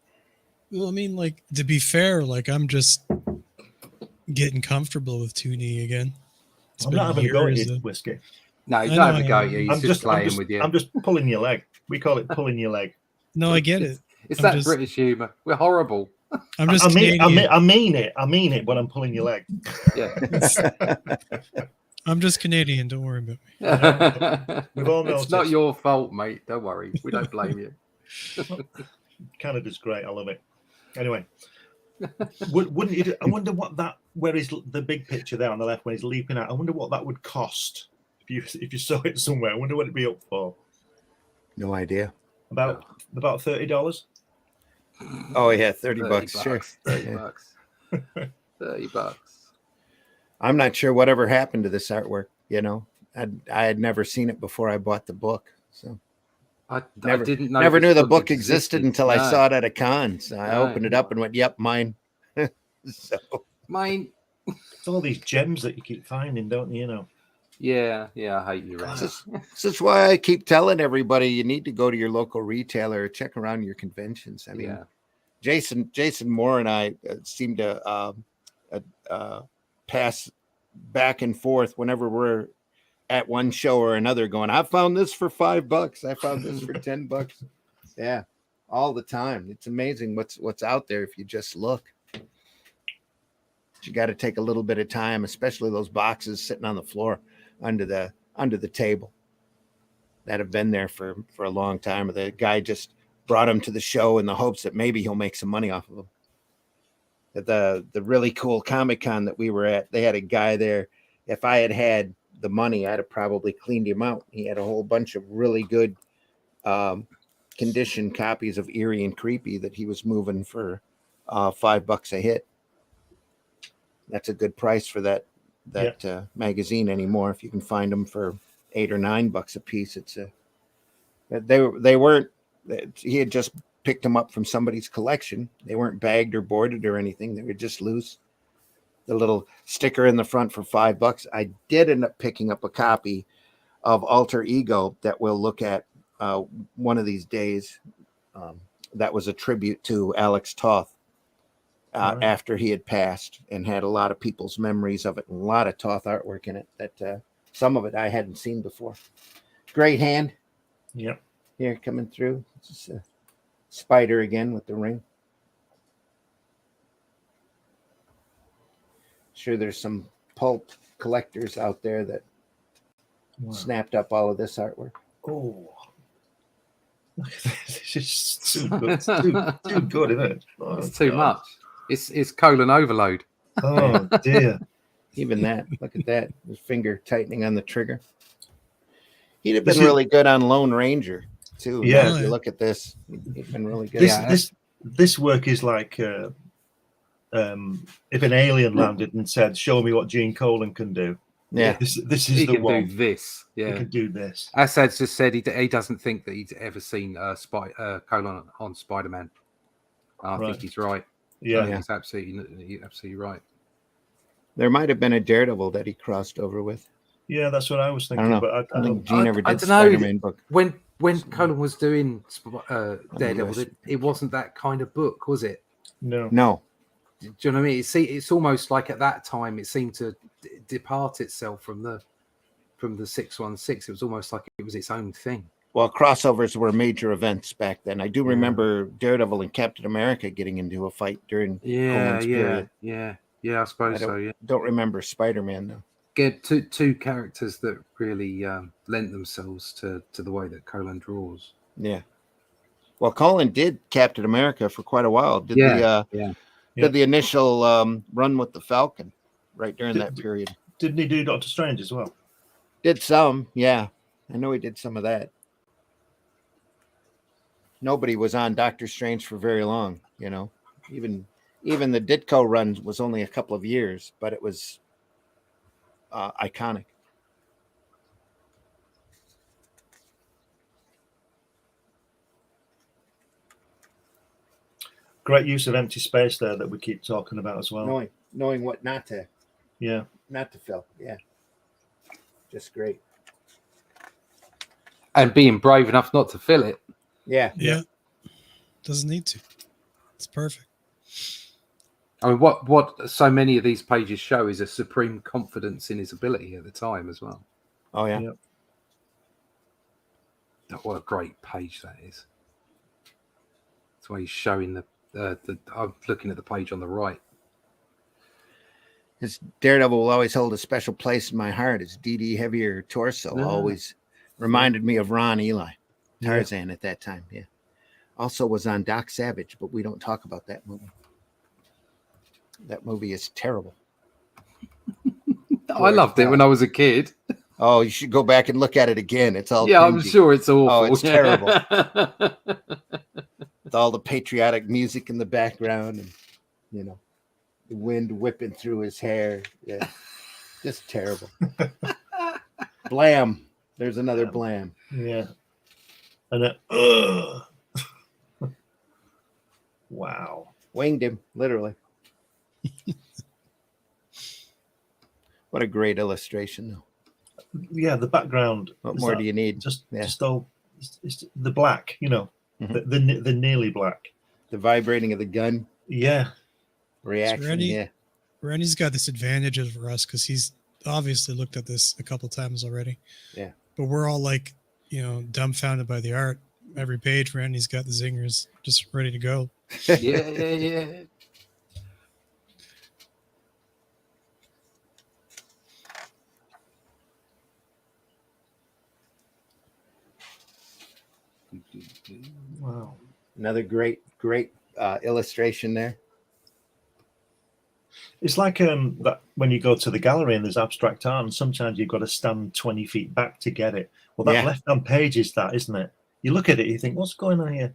Well, I mean, like, to be fair, like, I'm just getting comfortable with 2D again. I'm not having a go at you, Whiskey. No, he's not having a go at you. He's just playing with you. I'm just pulling your leg. We call it pulling your leg. No, I get it. It's that British humour. We're horrible. I'm just. I mean it when I'm pulling your leg. Yeah. I'm just Canadian. Don't worry about me. We've all noticed. It's not your fault, mate. Don't worry. We don't blame you. Canada's great. I love it. Anyway, wouldn't you? I wonder what that. Where is the big picture there on the left when he's leaping out? I wonder what that would cost if you saw it somewhere. I wonder what it'd be up for. No idea. About $30. Oh yeah, $30. Sure, $30. $30. I'm not sure whatever happened to this artwork. You know, I had never seen it before I bought the book, so I didn't know. Never knew the book existed until I saw it at a con. So I opened it up and went, "Yep, mine." So mine. It's all these gems that you keep finding, don't you? You know. Yeah, I hate you, right? This is why I keep telling everybody you need to go to your local retailer or check around your conventions. I mean, Jason Moore and I seem to pass back and forth whenever we're at one show or another going, I found this for $5. I found this for $10. Yeah, all the time. It's amazing what's out there if you just look. But you got to take a little bit of time, especially those boxes sitting on the floor under the table that have been there for a long time. The guy just brought them to the show in the hopes that maybe he'll make some money off of them. At the really cool Comic-Con that we were at, they had a guy there. If I had the money, I'd have probably cleaned him out. He had a whole bunch of really good condition copies of Eerie and Creepy that he was moving for $5 a hit. That's a good price for that magazine anymore. If you can find them for $8 or $9 a piece, they weren't. He had just picked them up from somebody's collection. They weren't bagged or boarded or anything. They were just loose. The little sticker in the front for $5. I did end up picking up a copy of Alter Ego that we'll look at one of these days. That was a tribute to Alex Toth. After he had passed, and had a lot of people's memories of it, and a lot of Toth artwork in it that some of it I hadn't seen before. Great hand. Yep. Here coming through. It's a spider again with the ring. Sure, there's some pulp collectors out there that snapped up all of this artwork. Oh. It's just too good. It's too good, isn't it? Oh, it's too much. It's colon overload. Oh dear. Even that. Look at that. His finger tightening on the trigger. He'd have been really good on Lone Ranger too. Yeah. If you look at this, he'd been really good. This work is like if an alien landed and said, "Show me what Gene Colan can do." Yeah. This is the one. Do this. Yeah. He can do this. Assad's just said he doesn't think that he's ever seen Colan on Spider-Man. I think he's right. Yeah, he's absolutely right. There might have been a Daredevil that he crossed over with. Yeah, that's what I was thinking. I don't know. But I think Gene never did Spider-Man book. When Colan was doing Daredevil, it wasn't that kind of book, was it? No. Do you know what I mean? It's almost like at that time it seemed to depart itself from the 616. It was almost like it was its own thing. Well, crossovers were major events back then. I do remember Daredevil and Captain America getting into a fight during Colan's period. Yeah, I suppose so. Yeah, don't remember Spider-Man though. Get two characters that really lent themselves to the way that Colan draws. Yeah. Well, Colan did Captain America for quite a while. Did the initial run with the Falcon right during that period. Didn't he do Doctor Strange as well? Did some, yeah. I know he did some of that. Nobody was on Doctor Strange for very long. You know, even the Ditko run was only a couple of years, but it was iconic. Great use of empty space there that we keep talking about as well. Knowing what not to fill. Yeah, just great. And being brave enough not to fill it. Yeah. Doesn't need to. It's perfect. I mean, what so many of these pages show is a supreme confidence in his ability at the time as well. Oh yeah. Yep. What a great page that is. That's why he's showing the I'm looking at the page on the right. His Daredevil will always hold a special place in my heart. His DD heavier torso always reminded me of Ron Eli, Tarzan at that time. Yeah. Also was on Doc Savage, but we don't talk about that movie. That movie is terrible. I loved it when I was a kid. Oh, you should go back and look at it again. It's all I'm cringy. sure it's awful. Oh, it's terrible. With all the patriotic music in the background and, you know, the wind whipping through his hair. Yeah. Just terrible. Blam. There's another blam. Yeah. And wow. Winged him, literally. What a great illustration, though. Yeah, the background. What more do you need? Just all it's the black, you know, the nearly black. The vibrating of the gun. Yeah. Reaction. So Randy's got this advantage over us because he's obviously looked at this a couple times already. Yeah. But we're all like, you know, dumbfounded by the art. Every page, Randy's got the zingers just ready to go. Yeah. Wow. Another great illustration there. It's like that when you go to the gallery and there's abstract art, and sometimes you've got to stand 20 feet back to get it. Well, that left-hand page is that, isn't it? You look at it, you think, what's going on here?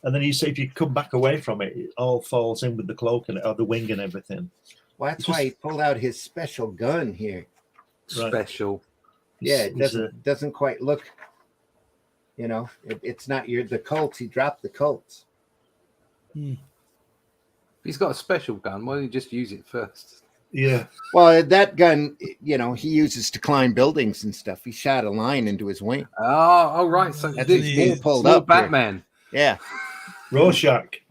And then you see if you come back away from it, it all falls in with the cloak and or the wing and everything. Well, that's why he pulled out his special gun here. Right. Special. Yeah, it doesn't quite look. You know, it's not the Colts. He dropped the Colts. He's got a special gun. Why don't you just use it first? Yeah. Well, that gun, you know, he uses to climb buildings and stuff. He shot a line into his wing. Oh, right. So That's this his pulled up. Batman. Here. Yeah. Rorschach.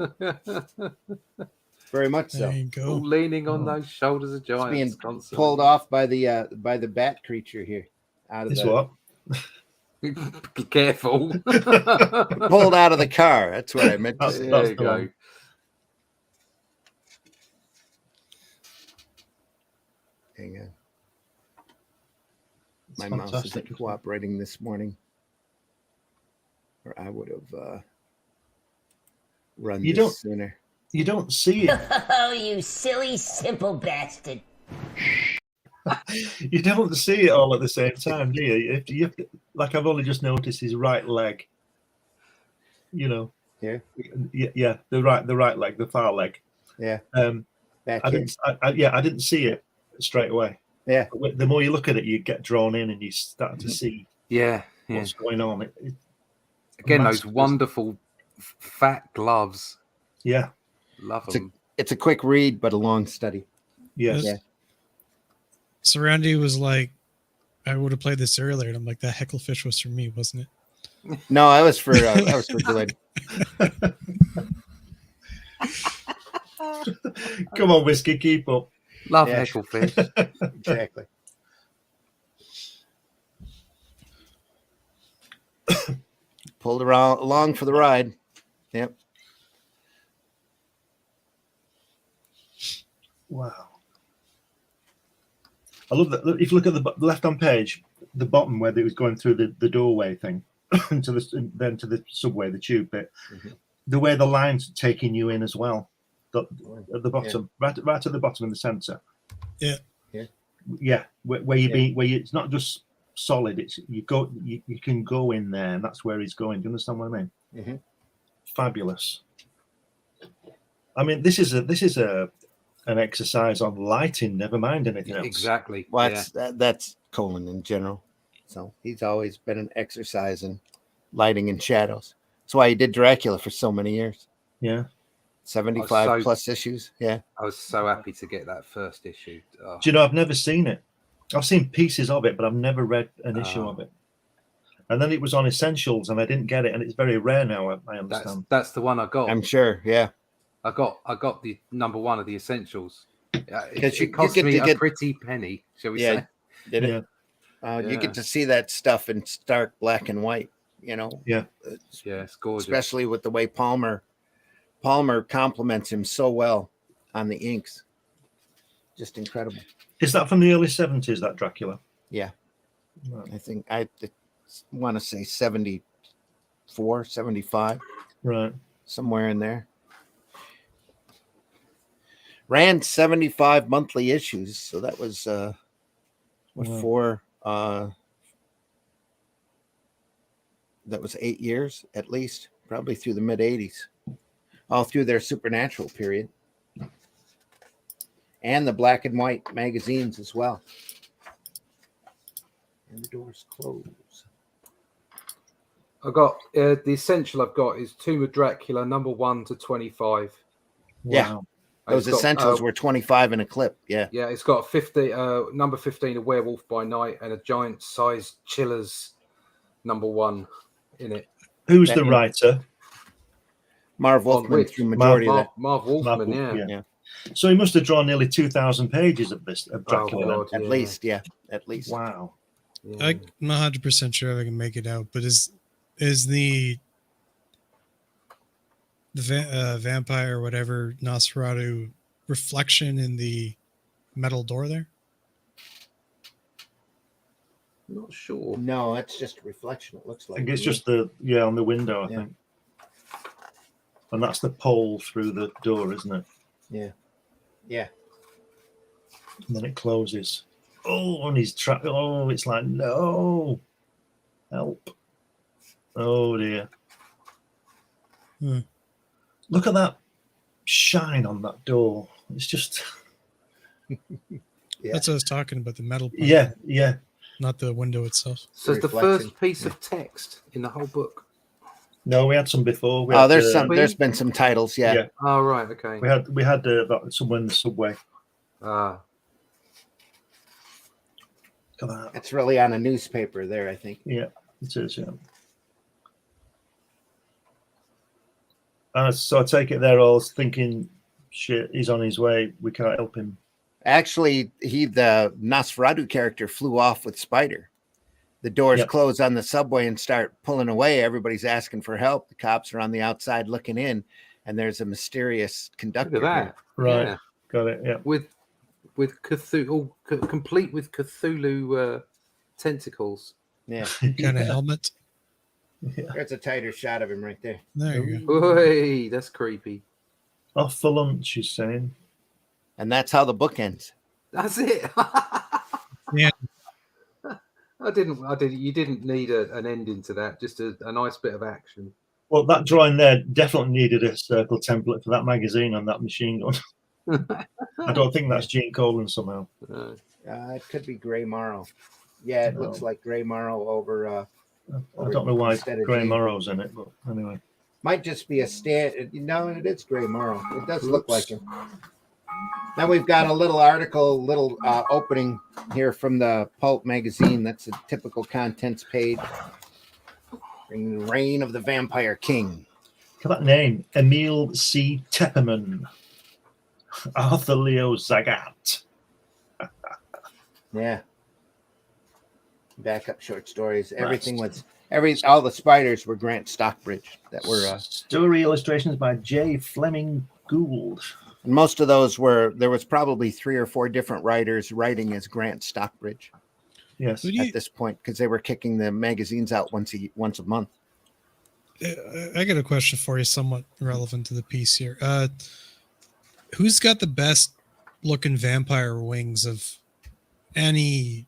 Very much There so. you go. All leaning on those shoulders of giants. Being constantly. pulled off by the bat creature here. Out of It's the, what? Be careful. pulled out of the car. That's what I meant to say. There That's you the go. one. Hang on. It's My mouse fantastic, isn't isn't it? cooperating this morning, or I would have run You this don't- sooner. You don't see it. Oh, you silly, simple bastard. You don't see it all at the same time, do you? You have to, like I've only just noticed his right leg. You know. Here? Yeah, the right leg, the far leg. Yeah. Back I here. didn't see it straight away. Yeah. But the more you look at it, you get drawn in and you start to see Yeah. what's going on. Again, those massive. wonderful fat gloves. Yeah, Love It's a- them. It's a quick read, but a long study. yes. Yeah. So Randy was like, I would have played this earlier. And I'm like, that hecklefish was for me, wasn't it? No, I was for Glenn. Come on, Whiskey, keep up. Love Yeah. hecklefish. Exactly. Pulled around along for the ride. Yep. Wow. I love that. If you look at the left-hand page, the bottom where it was going through the doorway thing, then to the subway, the tube bit, the way the line's taking you in as well. At the bottom, right at the bottom in the center. Yeah. Yeah, where it's not just solid. It's you can go in there, and that's where he's going. Do you understand what I mean? Mm-hmm. Fabulous. I mean, this is an exercise on lighting. Never mind anything else. Exactly. Well, Yeah. that's Colan in general. So he's always been an exercise in lighting and shadows. That's why he did Dracula for so many years. Yeah. 75 plus issues. Yeah. I was so happy to get that first issue. Oh. Do you know, I've never seen it. I've seen pieces of it, but I've never read an issue of it. And then it was on Essentials, and I didn't get it, and it's very rare now. I understand. That's the one I got. I'm sure. Yeah. I got the number one of the Essentials. It you cost get me to a get- pretty penny, shall we say? Did it? Yeah. You get to see that stuff in stark black and white. You know. Yeah. It's gorgeous. Especially with the way Palmer compliments him so well on the inks. Just incredible. Is that from the early 70s, that Dracula? Yeah. Right. I think I want to say 74, 75. Right. Somewhere in there. Ran 75 monthly issues. So that was that was 8 years at least, probably through the mid 80s. All through their Supernatural period. And the black and white magazines as well. And the doors close. I got the Essential I've got is Tomb of Dracula number 1 to 25. Yeah. Wow. Those Essentials were 25 in a clip. Yeah. Yeah, it's got 50 number 15, A Werewolf by Night, and a giant sized Chillers number 1 in it. Who's the writer? Marv Wolfman through majority of that. Marv Wolfman, yeah. So he must have drawn nearly 2,000 pages of Dracula. Oh, God, at least. Wow. Yeah. I'm not 100% sure if I can make it out, but is the vampire or whatever Nosferatu reflection in the metal door there? I'm not sure. No, it's just a reflection. It looks I like. think it's just on the window, I think. And that's the pole through the door, isn't it? Yeah. Yeah. And then it closes. Oh, and he's trapped. Oh, it's like, no. Help. Oh, dear. Hmm. Look at that shine on that door. It's just... Yeah. That's what I was talking about, the metal part. Yeah. Not the window itself. So it's the first piece of text in the whole book. No, we had some before. There's been some titles, yeah. Oh, right, okay. We had somewhere in the subway. Ah. Look at that. It's really on a newspaper there, I think. Yeah, it is, yeah. So I take it they're all thinking, shit, he's on his way. We can't help him. Actually, the Nosferatu character flew off with Spider. The doors close on the subway and start pulling away. Everybody's asking for help. The cops are on the outside looking in, and there's a mysterious conductor. Look at that. Right. Yeah. Got it, yeah. With Cthulhu, complete with Cthulhu tentacles. Yeah. Kind of helmet. Yeah. There's a tighter shot of him right there. There you go. Oi, that's creepy. Off for lunch, she's saying. And that's how the book ends. That's it. Yeah. I didn't. You didn't need an ending to that. Just a nice bit of action. Well, that drawing there definitely needed a circle template for that magazine on that machine gun. I don't think that's Gene Colan somehow. It could be Gray Morrow. Yeah, it looks like Gray Morrow over. I don't know why instead of Grey Gene. Morrow's in it, but anyway. Might just be a stand. No, it is Gray Morrow. It does look like him. Now we've got a little opening here from the Pulp magazine. That's a typical contents page. Reign of the Vampire King. Look at that name, Emil C. Tepperman. Arthur Leo Zagat. Yeah. Backup short stories. Everything was all the spiders were Grant Stockbridge that were story illustrations by J. Fleming Gould. And most of those there was probably 3 or 4 different writers writing as Grant Stockbridge. Yes. At this point, because they were kicking the magazines out once a month. I got a question for you, somewhat relevant to the piece here. Who's got the best looking vampire wings of any,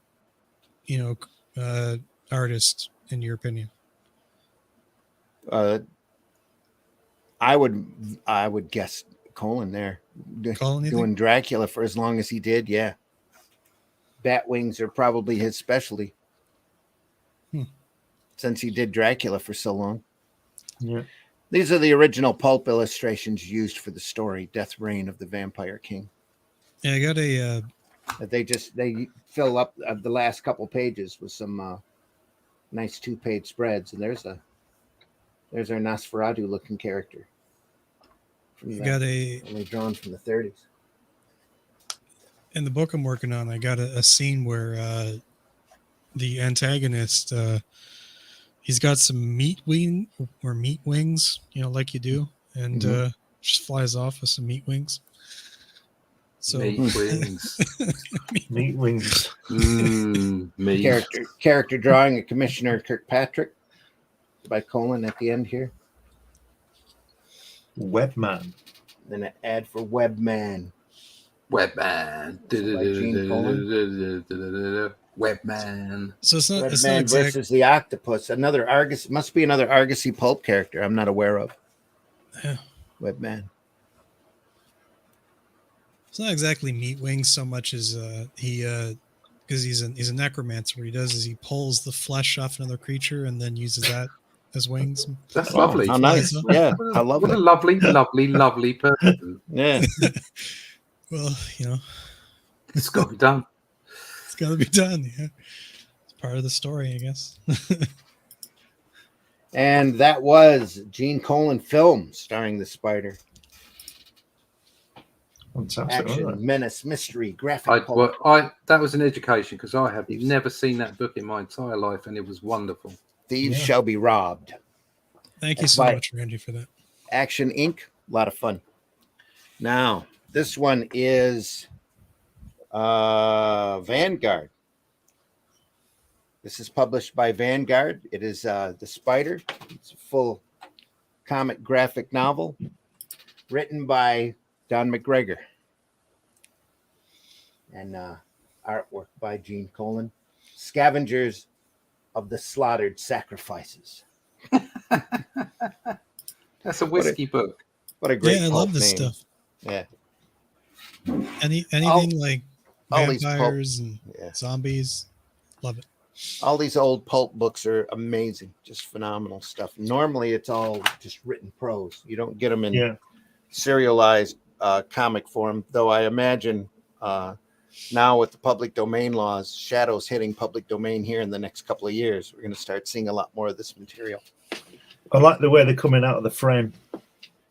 artist, in your opinion? I would guess Colan there, Colan, you doing think? Dracula for as long as he did. Yeah, bat wings are probably his specialty. Since he did Dracula for so long. Yeah. These are the original pulp illustrations used for the story Death Reign of the Vampire King. Yeah, I got a They fill up the last couple pages with some nice 2-page spreads, and there's our Nosferatu looking character. Only drawn from the 30s. In the book I'm working on, I got a scene where the antagonist he's got some meat wings, like you do, and just flies off with some meat wings. So Meat wings. Meat wings. Meat. Character drawing of Commissioner Kirkpatrick by Colan at the end here. Webman. Then an ad for Webman. Webman. Webman. So it's not Webman versus the Octopus. Must be another Argosy pulp character I'm not aware of. Yeah. Webman. It's not exactly meat wings so much as he because he's a necromancer. What he does is he pulls the flesh off another creature and then uses that as wings. That's lovely. How nice. Yeah, I love what it. a lovely person. Yeah. Well, It's got to be done. It's got to be done. Yeah, it's part of the story, I guess. And that was Gene Colan film starring the Spider. Fantastic. Action, menace, mystery, graphic pulp. That was an education because I have never seen that book in my entire life, and it was wonderful. Thieves shall be robbed. Thank you so much, Randy, for that. Action Inc. A lot of fun. Now, this one is Vanguard. This is published by Vanguard. It is The Spider. It's a full comic graphic novel written by Don McGregor and artwork by Gene Colan. Scavengers of the Slaughtered Sacrifices. That's a whiskey book. What a great I love this name. stuff. Yeah. Anything like all these vampires and zombies, love it. All these old pulp books are amazing, just phenomenal stuff. Normally, it's all just written prose. You don't get them in serialized comic form, though I imagine now with the public domain laws, shadows hitting public domain here in the next couple of years, we're going to start seeing a lot more of this material. I like the way they're coming out of the frame.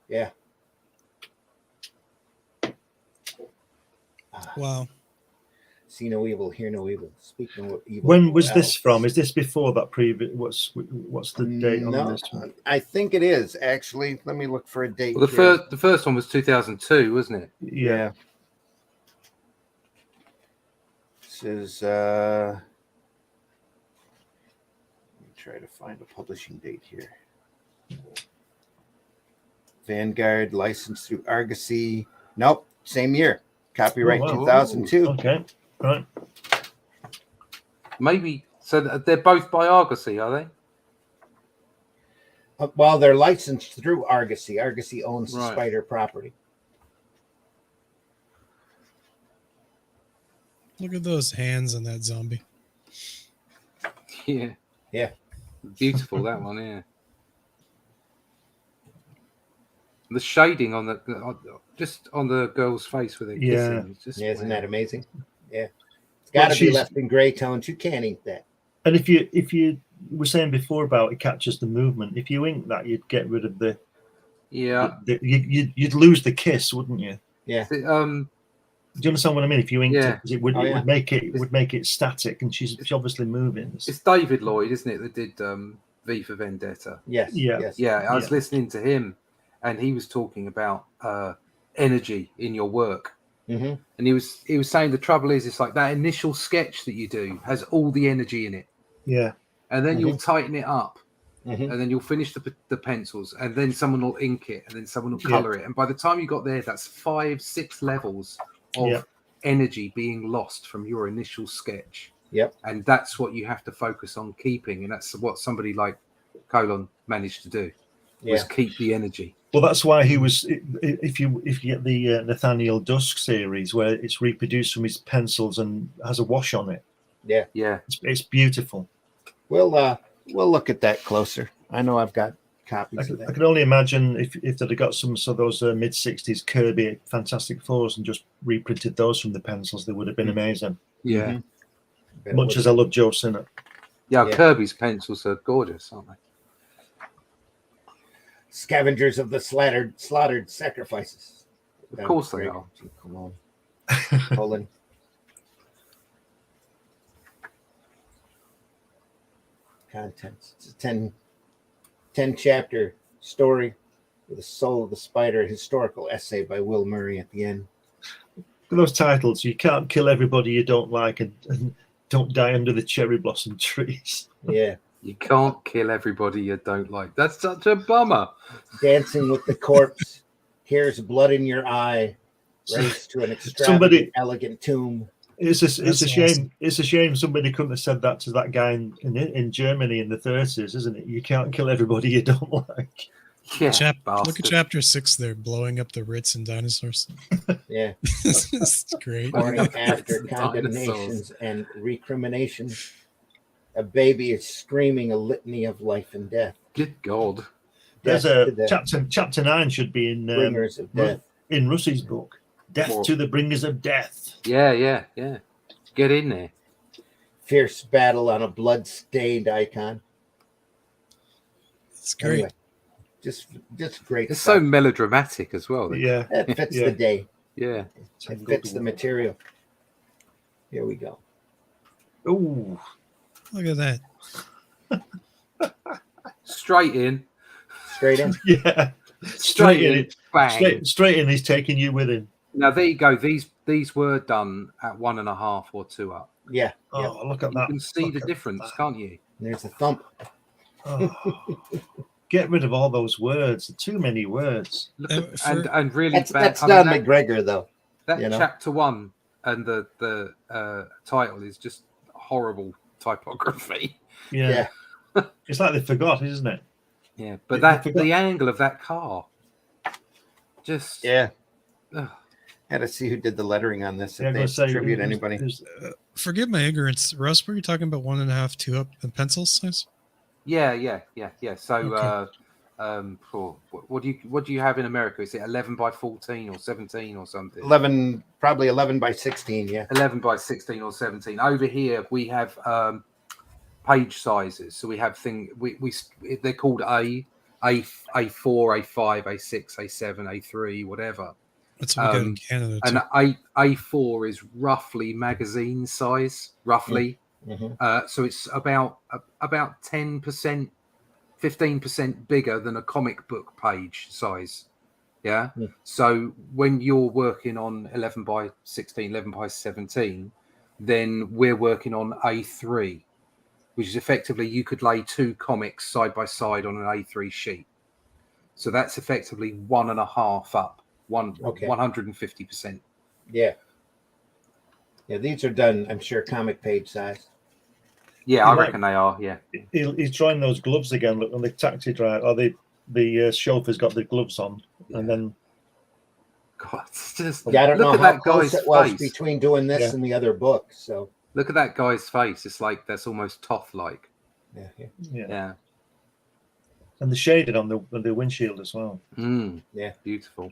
Yeah. Wow. See no evil, hear no evil, speak no evil. When was this from? Is this before that previous? What's the date on this one? I think it is actually. Let me look for a date. Well, the first one was 2002, wasn't it? Yeah. This is. Let me try to find a publishing date here. Vanguard, licensed through Argosy. Nope, same year. Copyright 2002. Okay, right. Maybe so. They're both by Argosy, are they? Well, they're licensed through Argosy. Argosy owns the Spider property. Look at those hands on that zombie. Yeah. Yeah. Beautiful, that one, yeah. The shading on just on the girl's face with it kissing. Isn't that amazing? Yeah. It's got to be left in gray tones. You can't ink that. And if you were saying before about it captures the movement, if you ink that, you'd get rid of you'd lose the kiss, wouldn't you? Yeah. Do you understand what I mean? If you inked it, it would make it static, and she's obviously moving. It's David Lloyd, isn't it, that did V for Vendetta? Yes. Yeah. I was listening to him, and he was talking about energy in your work. Mm-hmm. And he was saying the trouble is, it's like that initial sketch that you do has all the energy in it. Yeah. And then you'll tighten it up. Mm-hmm. And then you'll finish the pencils, and then someone will ink it, and then someone will color it. And by the time you got there, that's 5-6 levels of energy being lost from your initial sketch. Yep. And that's what you have to focus on keeping. And that's what somebody like Colan managed to do. was keep the energy. Well, that's why he was. If you get the Nathaniel Dusk series, where it's reproduced from his pencils and has a wash on it, Yeah. it's beautiful. We'll look at that closer. I know I've got copies of that. I can only imagine if they'd have got some of those mid '60s Kirby Fantastic Fours and just reprinted those from the pencils, they would have been amazing. Yeah. Much as I love Joe Sinnott. Yeah, Kirby's pencils are gorgeous, aren't they? Scavengers of the slaughtered sacrifices. Of course they are. Colan. Contents. It's a 10 chapter story with the soul of the spider, a historical essay by Will Murray at the end. Look at those titles. You can't kill everybody you don't like and don't die under the cherry blossom trees. Yeah. You can't kill everybody you don't like. That's such a bummer. Dancing with the corpse. Here's blood in your eye. Race to an extravagant, elegant tomb. It's a shame. It's a shame somebody couldn't have said that to that guy in Germany in the 30s, isn't it? You can't kill everybody you don't like. Yeah. Look at chapter 6 there, blowing up the Ritz and dinosaurs. Yeah. It's great. Morning after condemnations and recriminations. A baby is screaming a litany of life and death. Good God. There's a chapter 9 should be in Bringers of Death. In Russie's book. Death to the Bringers of Death. Yeah. Get in there. Fierce battle on a blood-stained icon. It's great. Anyway, just great. It's stuff. so melodramatic as well. Yeah. It fits the day. Yeah. It fits the material. Here we go. Ooh. Look at that. Straight in. Straight in. Yeah. Straight in. Bang. Straight in. He's taking you with him. Now there you go. These were done at 1.5 or 2 up. Yeah. Oh, look at that. You can see the difference, can't you? There's a thump. Oh. Get rid of all those words. Too many words. Look at, and really that's bad. Don McGregor though. That chapter 1 and the title is just horrible typography. Yeah. It's like they forgot, isn't it? Yeah, but the angle of that car, just had to see who did the lettering on this. If they attribute anybody. Forgive my ignorance, Russ. Were you talking about 1.5, 2 up in pencil size? Yeah. So, what do you have in America? Is it 11 by 14 or 17 or something? 11, probably 11 by 16. Yeah, 11 by 16 or 17. Over here we have page sizes. So we have they're called A4, A5, A6, A7, A3, whatever. That's what we got in Canada too. And A4 is roughly magazine size, roughly. Mm-hmm. So it's about 10%, 15% bigger than a comic book page size. Yeah. Mm. So when you're working on 11 by 16, 11 by 17, then we're working on A3, which is effectively you could lay 2 comics side by side on an A3 sheet. So that's effectively 1.5 up, 150%. Yeah. Yeah, these are done, I'm sure, comic page size. Yeah, I reckon they are. Yeah, he's trying those gloves again. Look, on the taxi driver, or the chauffeur's got the gloves on, and then. God, it's just I don't know how close it was face. Between doing this and the other book. So look at that guy's face. It's like that's almost Toth-like. Yeah. And the shaded on the windshield as well. Yeah, beautiful.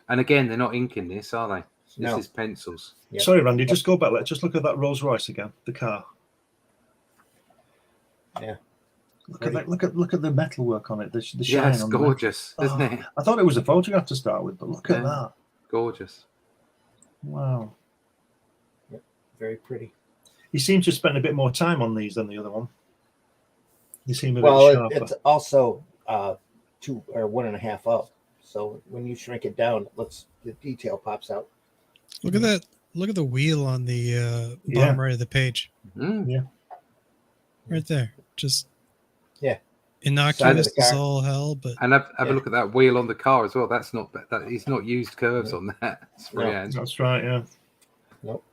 And again, they're not inking this, are they? This is pencils. Yep. Sorry, Randy. Just go back. Let's just look at that Rolls Royce again. The car. Yeah. Look at the metalwork on it. The shine. It's gorgeous, isn't it? I thought it was a photograph to start with, but look at that. Gorgeous. Wow. Yep. Very pretty. He seems to spend a bit more time on these than the other one. You seem a bit sharper. It's also 2 or 1.5 up. So when you shrink it down, the detail pops out. Look at that. Look at the wheel on the bottom right of the page. Yeah. Right there. Just Yeah. Innocuous as all hell, but and have a look at that wheel on the car as well. That's not that. He's not used curves on that. It's freehand. That's right. Yeah. Nope.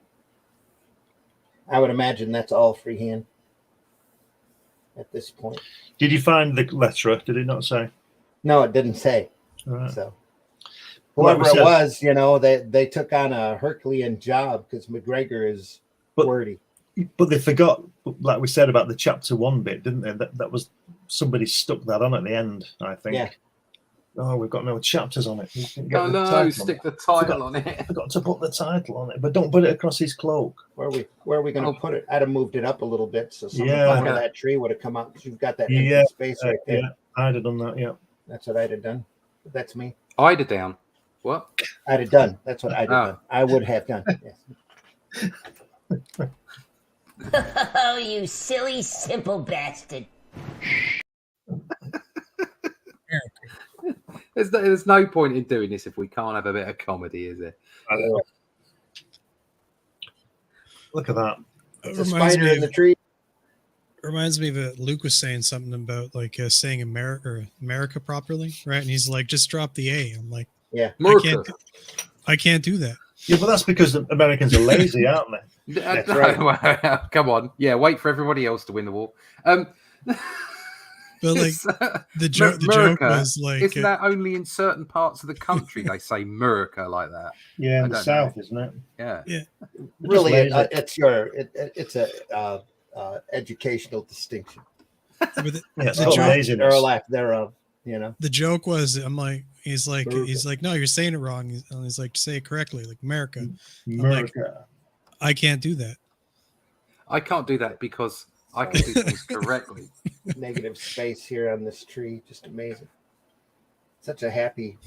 I would imagine that's all freehand. at this point. Did you find the letter? Did it not say? No, it didn't say. Right. So Well, whoever it was, they took on a Herculean job because McGregor is wordy. But they forgot, like we said, about the chapter 1 bit, didn't they? That was somebody stuck that on at the end, I think. Yeah. Oh, we've got no chapters on it. Oh no! Stick the title on it. I forgot to put the title on it, but don't put it across his cloak. Where are we going to put it? I'd have moved it up a little bit so some of that tree would have come out because you've got that empty space right there. Yeah, I'd have done that. Yeah, that's what I'd have done. That's me. I'd have down. What? I'd have done. That's what I'd have done. I would have done. Yes. Oh, you silly, simple bastard. There's no point in doing this if we can't have a bit of comedy, is there? I know. Look at that. It's a spider in the tree. Reminds me of Luke was saying something about like saying America properly, right? And he's like, just drop the A. I'm like, yeah, I can't do that. Yeah, but that's because the Americans are lazy, aren't they? That's right. Come on, yeah, wait for everybody else to win the war. But like the joke was like, isn't that only in certain parts of the country they say America like that? Yeah, in the South, isn't it? Yeah, yeah. Really, it's a educational distinction. Or a lack thereof. The joke was, I'm like, he's like, no, you're saying it wrong. He's like, say it correctly, like America. America. Like, I can't do that. I can't do that because I can do things correctly. Negative space here on this tree, just amazing. Such a happy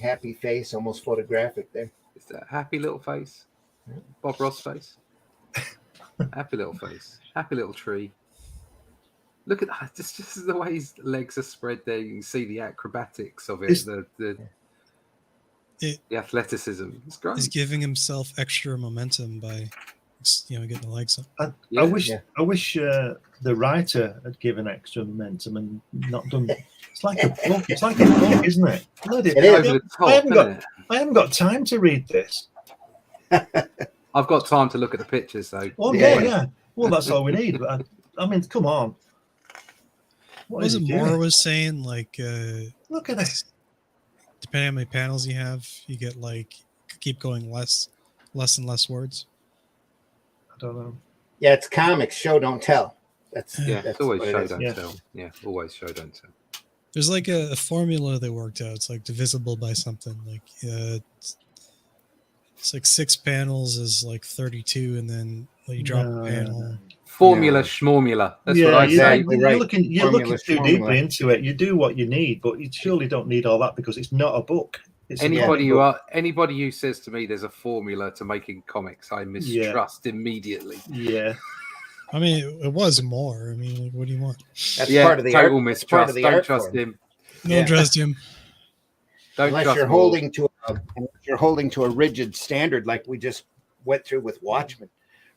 face, almost photographic there. Is that a happy little face? Bob Ross face. Happy little face. Happy little tree. Look at that. Just the way his legs are spread there. You can see the acrobatics of it. The athleticism. It's great. He's giving himself extra momentum by getting the legs up. I wish the writer had given extra momentum and not done. It's like a book. It's like a book, isn't it? I haven't got time to read this. I've got time to look at the pictures, though. Oh yeah. Well, that's all we need. But I mean, come on. Wasn't Moore was saying like, look at this. Depending on how many panels you have, you get like keep going less and less words. I don't know. Yeah, it's comics. Show don't tell. That's always show don't tell. Yeah, always show don't tell. There's like a formula they worked out. It's like divisible by something. Like it's like 6 panels is like 32, and then you drop a panel. Formula schmormula. That's what I say. You're looking too deeply into it. You do what you need, but you surely don't need all that because it's not a book. Anybody who says to me there's a formula to making comics, I mistrust immediately. Yeah. I mean, it was more. I mean, like, what do you want? That's part of the total art. mistrust. Don't trust him. Don't trust him. Unless you're holding to a rigid standard like we just went through with Watchmen,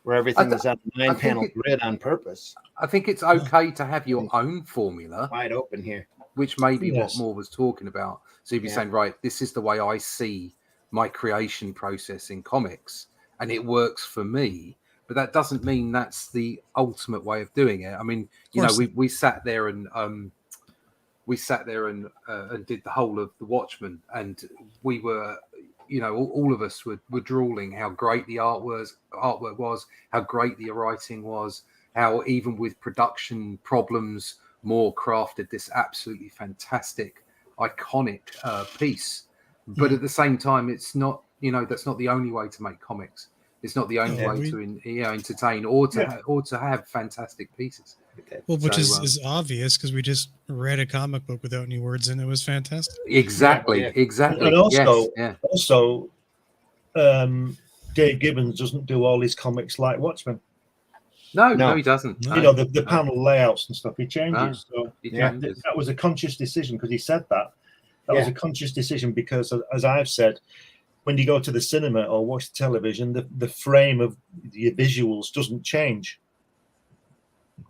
where everything is on a 9-panel grid on purpose. I think it's okay to have your own formula. Wide open here. Which may be what Moore was talking about. So you'd be saying, right, this is the way I see my creation process in comics, and it works for me. But that doesn't mean that's the ultimate way of doing it. I mean, we sat there and did the whole of the Watchmen, and we were, all of us were drooling how great the artwork was, how great the writing was, how even with production problems, Moore crafted this absolutely fantastic, iconic piece. But at the same time, it's not, that's not the only way to make comics. It's not the only way to entertain or to have fantastic pieces. Well, which is obvious because we just read a comic book without any words in it. It was fantastic. Exactly. And also, Dave Gibbons doesn't do all his comics like Watchmen. No, he doesn't. No. The panel layouts and stuff he changes. That was a conscious decision because he said that. That was a conscious decision because, as I've said, when you go to the cinema or watch television, the frame of your visuals doesn't change.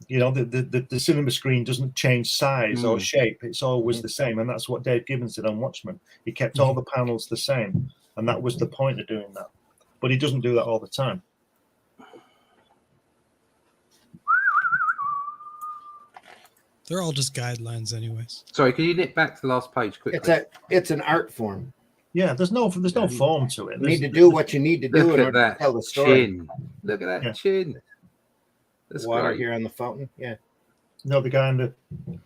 The cinema screen doesn't change size or shape. It's always the same. And that's what Dave Gibbons did on Watchmen. He kept all the panels the same. And that was the point of doing that. But he doesn't do that all the time. They're all just guidelines, anyways. Sorry, can you nip back to the last page quickly? It's an art form. Yeah, there's no form to it. You need to do what you need to do Look in at order that to tell the story. chin. Look at that Yeah. chin. That's Water great. here on the fountain. Yeah. No, the guy in the Yeah,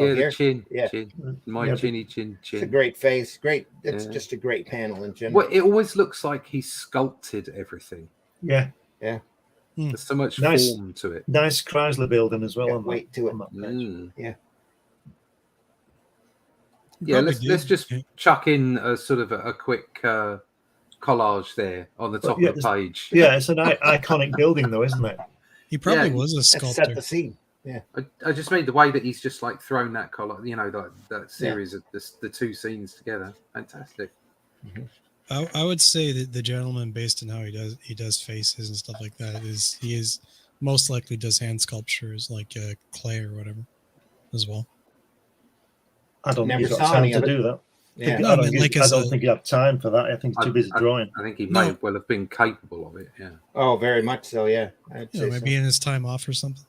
the here? chin. Yeah. Chin. My Yeah, chin, chin. It's a great face. Great. It's Yeah. just a great panel in general. Well, it always looks like he sculpted everything. yeah, There's so much Nice. form to it. nice Chrysler building as well. Got On weight to it. on that page. Mm. Yeah. Yeah, Probably let's did. just chuck in a sort of a quick collage there on the top yeah, of the page. Yeah, it's an iconic building, though, isn't it? He probably Yeah, was a Let's set sculptor. the scene. I just made the way that he's just like thrown that collar, that series of the two scenes together. Fantastic. I would say that the gentleman, based on how he does faces and stuff like that, he is most likely does hand sculptures like clay or whatever as well. I don't think Never he's got saw time any to of it. do that. Yeah. No, I I don't, mean, think, like I as don't a- think you have time for that. I think he's too busy drawing. I think he No. may well have been capable of it. Yeah. Oh, very much so. Yeah. I'd You know, say maybe so. in his time off or something.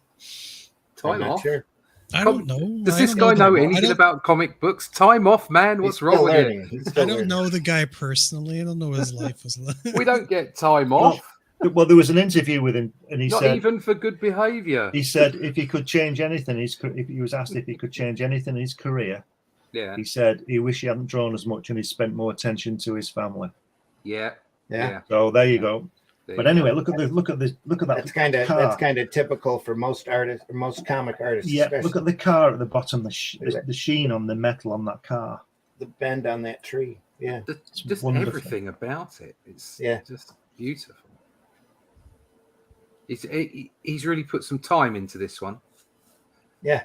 I'm Time not off. sure. I don't know. Does I this don't guy know the- I anything don't- about comic books? Time off, man. What's He's wrong still with learning. He's I still don't learning. know the guy personally. I don't know what his life was like. it? We don't get time off. Well, there was an interview with him, and he Not said even for good behaviour. he said if he could change anything, if he was asked if he could change anything in his career, Yeah. he said he wished he hadn't drawn as much and he spent more attention to his family. Yeah. Yeah. So there you go. There But you anyway, go. look at that. That's kind of car. typical for most artists, or most comic artists. Yeah, especially. look at the car at the bottom. The sheen on the metal on that car. the bend on that tree. Yeah. Just wonderful. everything about it. It's Yeah. just beautiful. He's really put some time into this one. Yeah.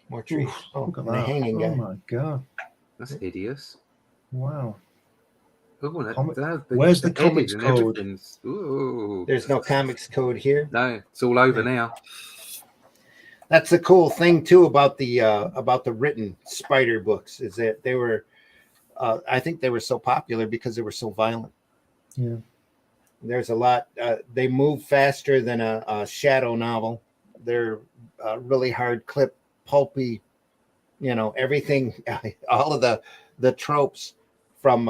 More trees. Oof, Oh, look at and a that. hanging Oh guy. my god! That's hideous. Wow. Oh, that, Comic- that- Where's the head comics and code? everything's- Ooh. There's no comics code here. No, it's all over now. That's the cool thing too about the written Spider books is that they were, I think they were so popular because they were so violent. Yeah. There's a lot. They move faster than a shadow novel. They're really hard clip, pulpy. You know, everything. All of the tropes from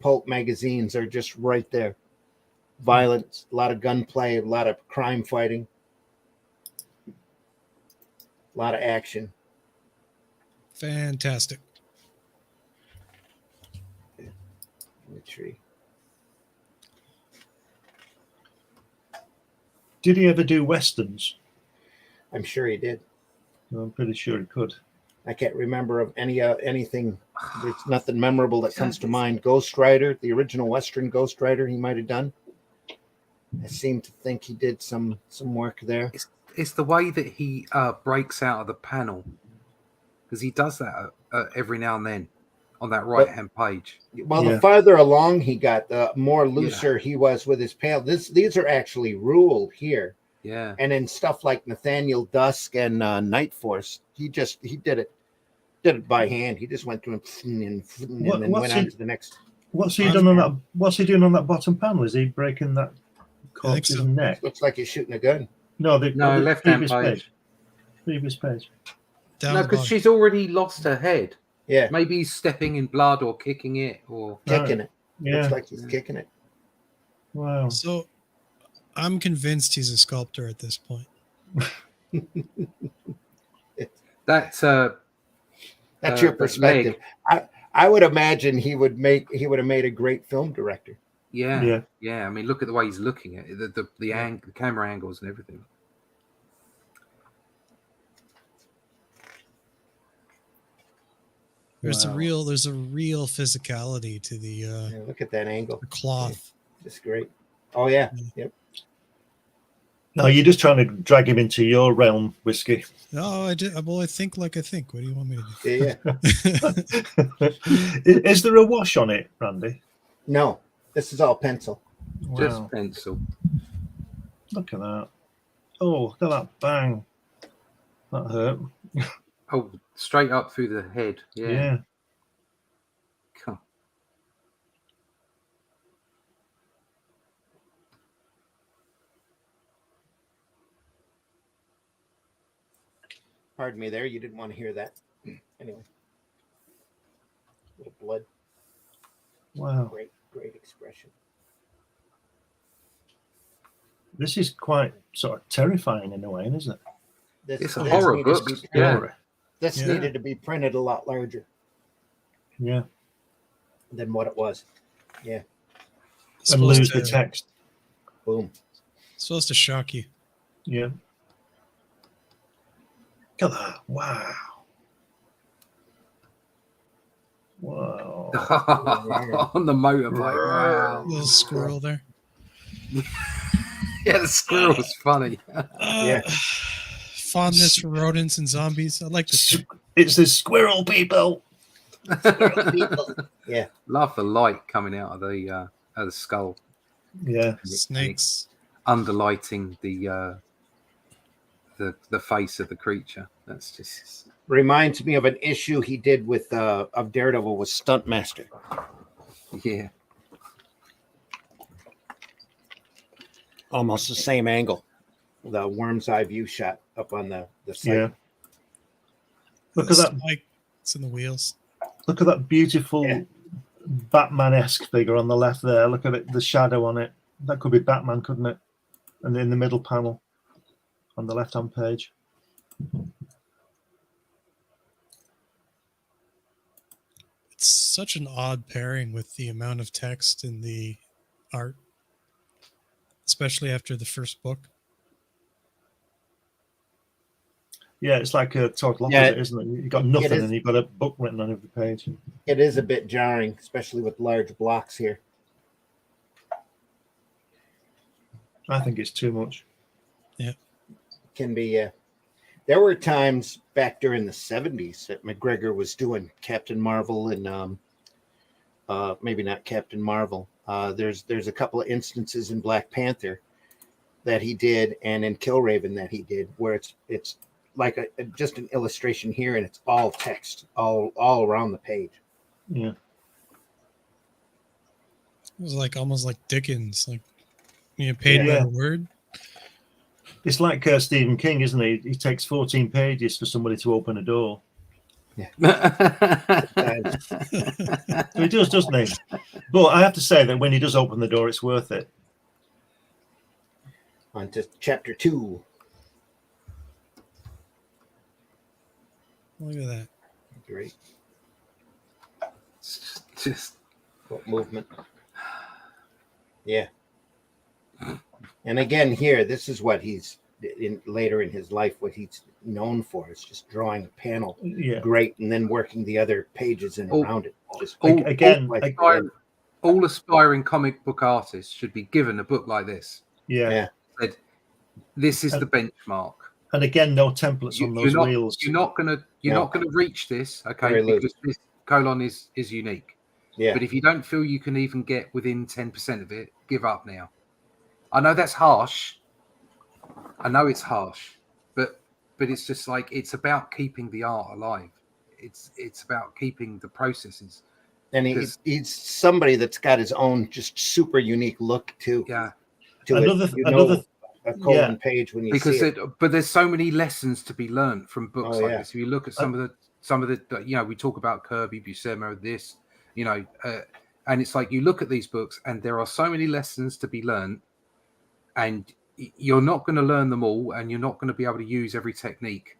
pulp magazines are just right there. Violence, a lot of gunplay, a lot of crime fighting, a lot of action. Fantastic. In the tree. Did he ever do westerns? I'm sure he did. I'm pretty sure he could. I can't remember of anything. There's nothing memorable that comes to mind. Ghost Rider, the original Western Ghost Rider, he might have done. I seem to think he did some work there. It's the way that he breaks out of the panel, because he does that every now and then on that right hand page. Well, Yeah. the farther along he got, the more looser he was with his panel. These are actually ruled here, Yeah. and in stuff like Nathaniel Dusk and Night Force, he did it by hand. He just went through and then went on to the next. What's he done on that? What's he doing on that bottom panel? Is he breaking that corpse's so. neck? Looks like he's shooting a gun. No, No, the left-hand previous page. Previous page. Down No, the because bottom. she's already lost her head. Yeah, Maybe he's stepping in blood or kicking it, or kicking it. Yeah. Looks like he's kicking it. Wow. So I'm convinced he's a sculptor at this point. that's That's your the perspective. I would imagine he would have made a great film director. yeah. Yeah. I mean, look at the way he's looking at it, the camera angles and everything. There's Wow. a real physicality to the Yeah, look at that angle. cloth. Just great. Oh yeah. Yep. No, you're just trying to drag him into your realm, Whiskey. No, I did. Well, I think like I think. What do you want me to Yeah. do? Is there a wash on it, Randy? No, this is all pencil. Just Wow. pencil. Look at that. Oh, look at that bang. That hurt. Oh, straight up through the head. Yeah. Yeah. Come- Pardon me there. You didn't want to hear that. Anyway. Little blood. Wow. Great expression. This is quite sort of terrifying in a way, isn't it? It's a horror needed to book. be printed- Yeah. This Yeah. needed to be printed a lot larger Yeah. than what it was. Yeah. It's And supposed lose the to- text. Boom. it's supposed to shock you. Yeah. Look at that. Wow. Wow. On the motorbike. Wow. Little squirrel there. Yeah, the squirrel was funny. Yeah. Fondness for rodents and zombies. I like this. It's the squirrel people. Yeah. Love the light coming out of the skull, Yeah. Snakes. underlighting the face of the creature. That's just Reminds me of an issue he did with of Daredevil with Stuntmaster. yeah. Almost the same angle. The worm's eye view shot up on the side. Yeah. Look at that. Spikes in the wheels. Look at that beautiful Yeah. Batman-esque figure on the left there. Look at it, the shadow on it. That could be Batman, couldn't it? And in the middle panel on the left-hand page. It's such an odd pairing with the amount of text in the art, especially after the first book. Yeah, it's like a total opposite, Yeah, isn't it? You've got nothing is. and you've got a book written on every page. It is a bit jarring, especially with large blocks here. I think it's too much. Can be. There were times back during the 70s that McGregor was doing Captain Marvel and maybe not Captain Marvel. There's a couple of instances in Black Panther that he did, and in Killraven that he did, where it's like just an illustration here, and it's all text all around the page. Yeah. It was like almost like Dickens, like paid Yeah. by the word. It's like Stephen King, isn't he? He takes 14 pages for somebody to open a door. So he does, doesn't he? But I have to say that when he does open the door, it's worth it. On to chapter 2. Look at that. Great. Just What movement. Yeah. And again, here, this is what he's later in his life, what he's known for is just drawing a panel Yeah. great and then working the other pages in Oh, around it. Just Again, all aspiring comic book artists should be given a book like this. yeah. Said, this is the benchmark. And again, no templates on those wheels. You're not gonna reach this, okay? Very loose. Because this colon is unique. Yeah. But if you don't feel you can even get within 10% of it, give up now. I know that's harsh. I know it's harsh, but it's just like it's about keeping the art alive. It's about keeping the processes. And he's somebody that's got his own just super unique look too. Yeah. To Another a Colan page when you Because see it. but there's so many lessons to be learned from books Oh, like yeah. this. If you look at some of the we talk about Kirby, Buscema, this, and it's like you look at these books and there are so many lessons to be learned, and you're not going to learn them all, and you're not going to be able to use every technique.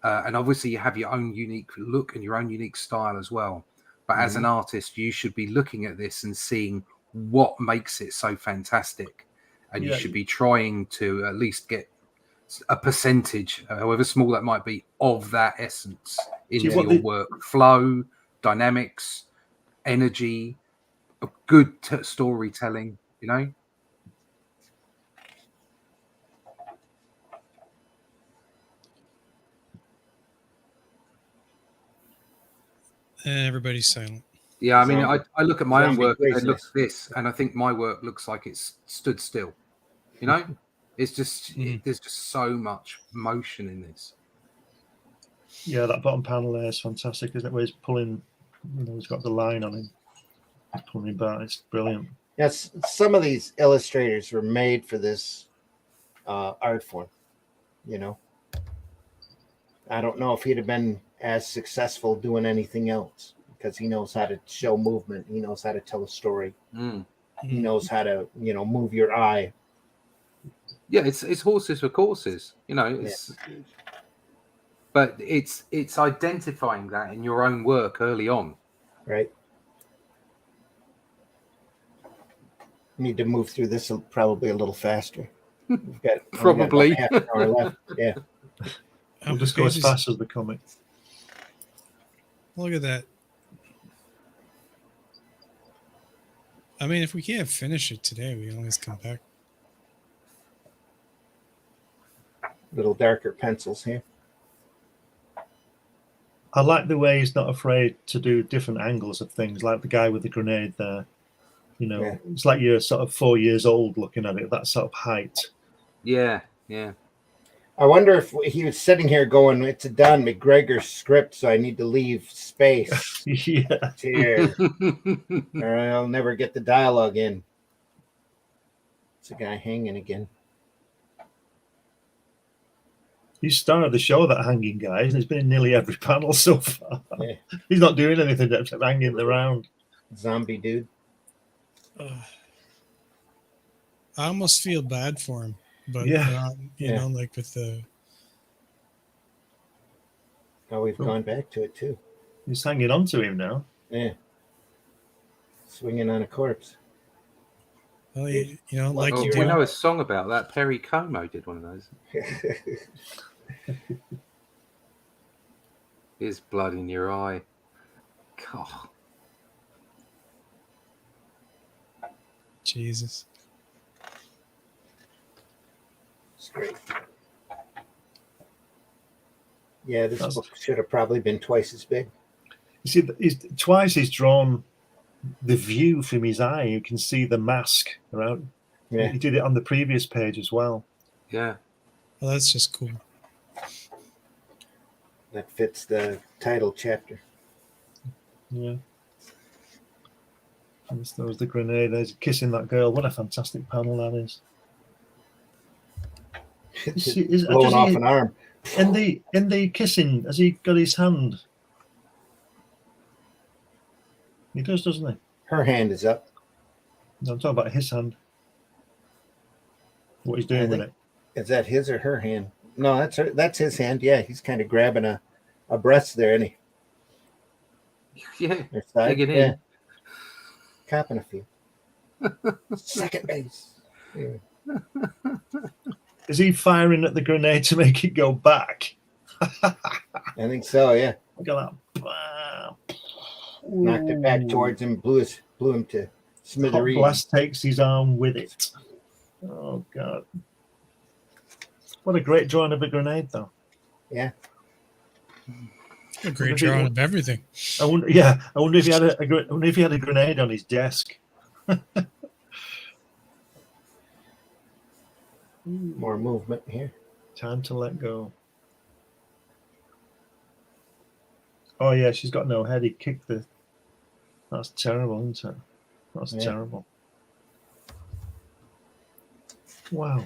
And obviously you have your own unique look and your own unique style as well. But as an artist, you should be looking at this and seeing what makes it so fantastic. And you should be trying to at least get a percentage, however small that might be, of that essence into your work. Flow, dynamics, energy, a good storytelling, And everybody's silent. Yeah, I mean, I look at my own Zombie work and I craziness. look at this, and I think my work looks like it's stood still. It's just there's just so much motion in this. Yeah, that bottom panel there is fantastic, isn't it? Where he's pulling, he's got the line on him, pulling him back. It's brilliant. Yes, some of these illustrators were made for this art form, I don't know if he'd have been as successful doing anything else, because he knows how to show movement. He knows how to tell a story. He knows how to, move your eye. Yeah, it's horses for courses, but it's identifying that in your own work early on. Right. Need to move through this probably a little faster. We've got Probably. about half an hour left. Yeah. We'll just go as fast as the comic. Look at that. I mean, if we can't finish it today, we can always come back. Little darker pencils here. I like the way he's not afraid to do different angles of things, like the guy with the grenade there. It's like you're sort of 4 years old looking at it, that sort of height. Yeah. I wonder if he was sitting here going, it's a Don McGregor script, so I need to leave space Yeah. here, or I'll never get the dialogue in. It's a guy hanging again. He's star of the show, that hanging guy, and he's been in nearly every panel so far. Yeah. He's not doing anything except hanging around. Zombie dude. I almost feel bad for him, but you know, like with the. Oh, we've gone back to it too. He's hanging on to him now. Yeah. Swinging on a corpse. Well, you know, like we you do. know a song about that. Perry Como did one of those. There's blood in your eye. God. Jesus. It's great. Yeah, this book should have probably been twice as big. You see, twice he's drawn the view from his eye. You can see the mask around. Yeah. He did it on the previous page as well. Yeah. Well, that's just cool. That fits the title chapter. Yeah. And there was the grenade. There's kissing that girl. What a fantastic panel that is. Blowing off an arm. In the kissing, has he got his hand? He does, doesn't he? Her hand is up. No, I'm talking about his hand. What he's doing with it. Is that his or her hand? No, that's his hand. Yeah, he's kind of grabbing a breast there, isn't he? Yeah. Take it in. Copping a few. Second base. Yeah. Is he firing at the grenade to make it go back? I think so, yeah. Look at that. Knocked it back towards him, blew him to smithereens. Blast takes his arm with it. Oh, God. What a great drawing of a grenade, though. Yeah. A great drawing of everything. I wonder if he had a grenade on his desk. More movement here. Time to let go. Oh yeah, she's got no head. He kicked the. That's terrible, isn't it? That's terrible. Wow.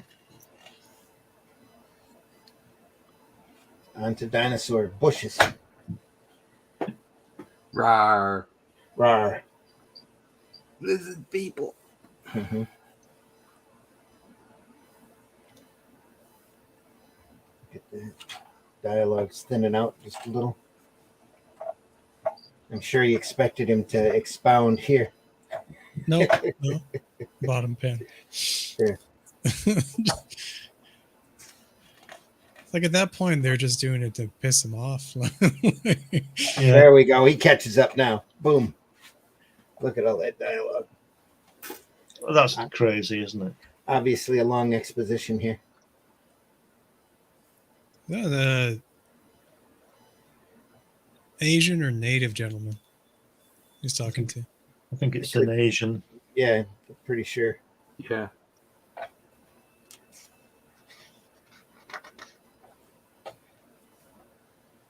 Onto dinosaur bushes. Rawr. Rawr. Lizard people. Mm-hmm. Get the dialogue's thinning out just a little. I'm sure you expected him to expound here. No. Bottom pen. Yeah. Like at that point, they're just doing it to piss him off. There we go. He catches up now. Boom. Look at all that dialogue. Well, that's crazy, isn't it? Obviously a long exposition here. The Asian or native gentleman he's talking to. I think it's an Asian. Yeah, I'm pretty sure. Yeah.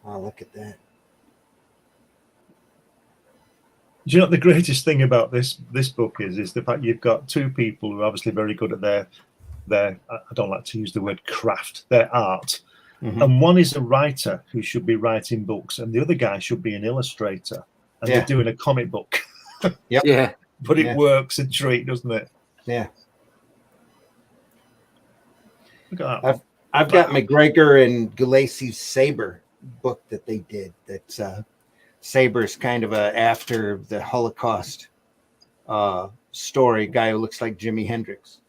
Oh, look at that. Do you know what the greatest thing about this book is the fact you've got two people who are obviously very good at their I don't like to use the word craft, their art, And one is a writer who should be writing books, and the other guy should be an illustrator, and they're doing a comic book. Yep. Yeah. But it works a treat, doesn't it? Yeah. Look at that. I've got McGregor and Gulacy's Saber book that they did. That's Saber's kind of a after the Holocaust story, guy who looks like Jimi Hendrix.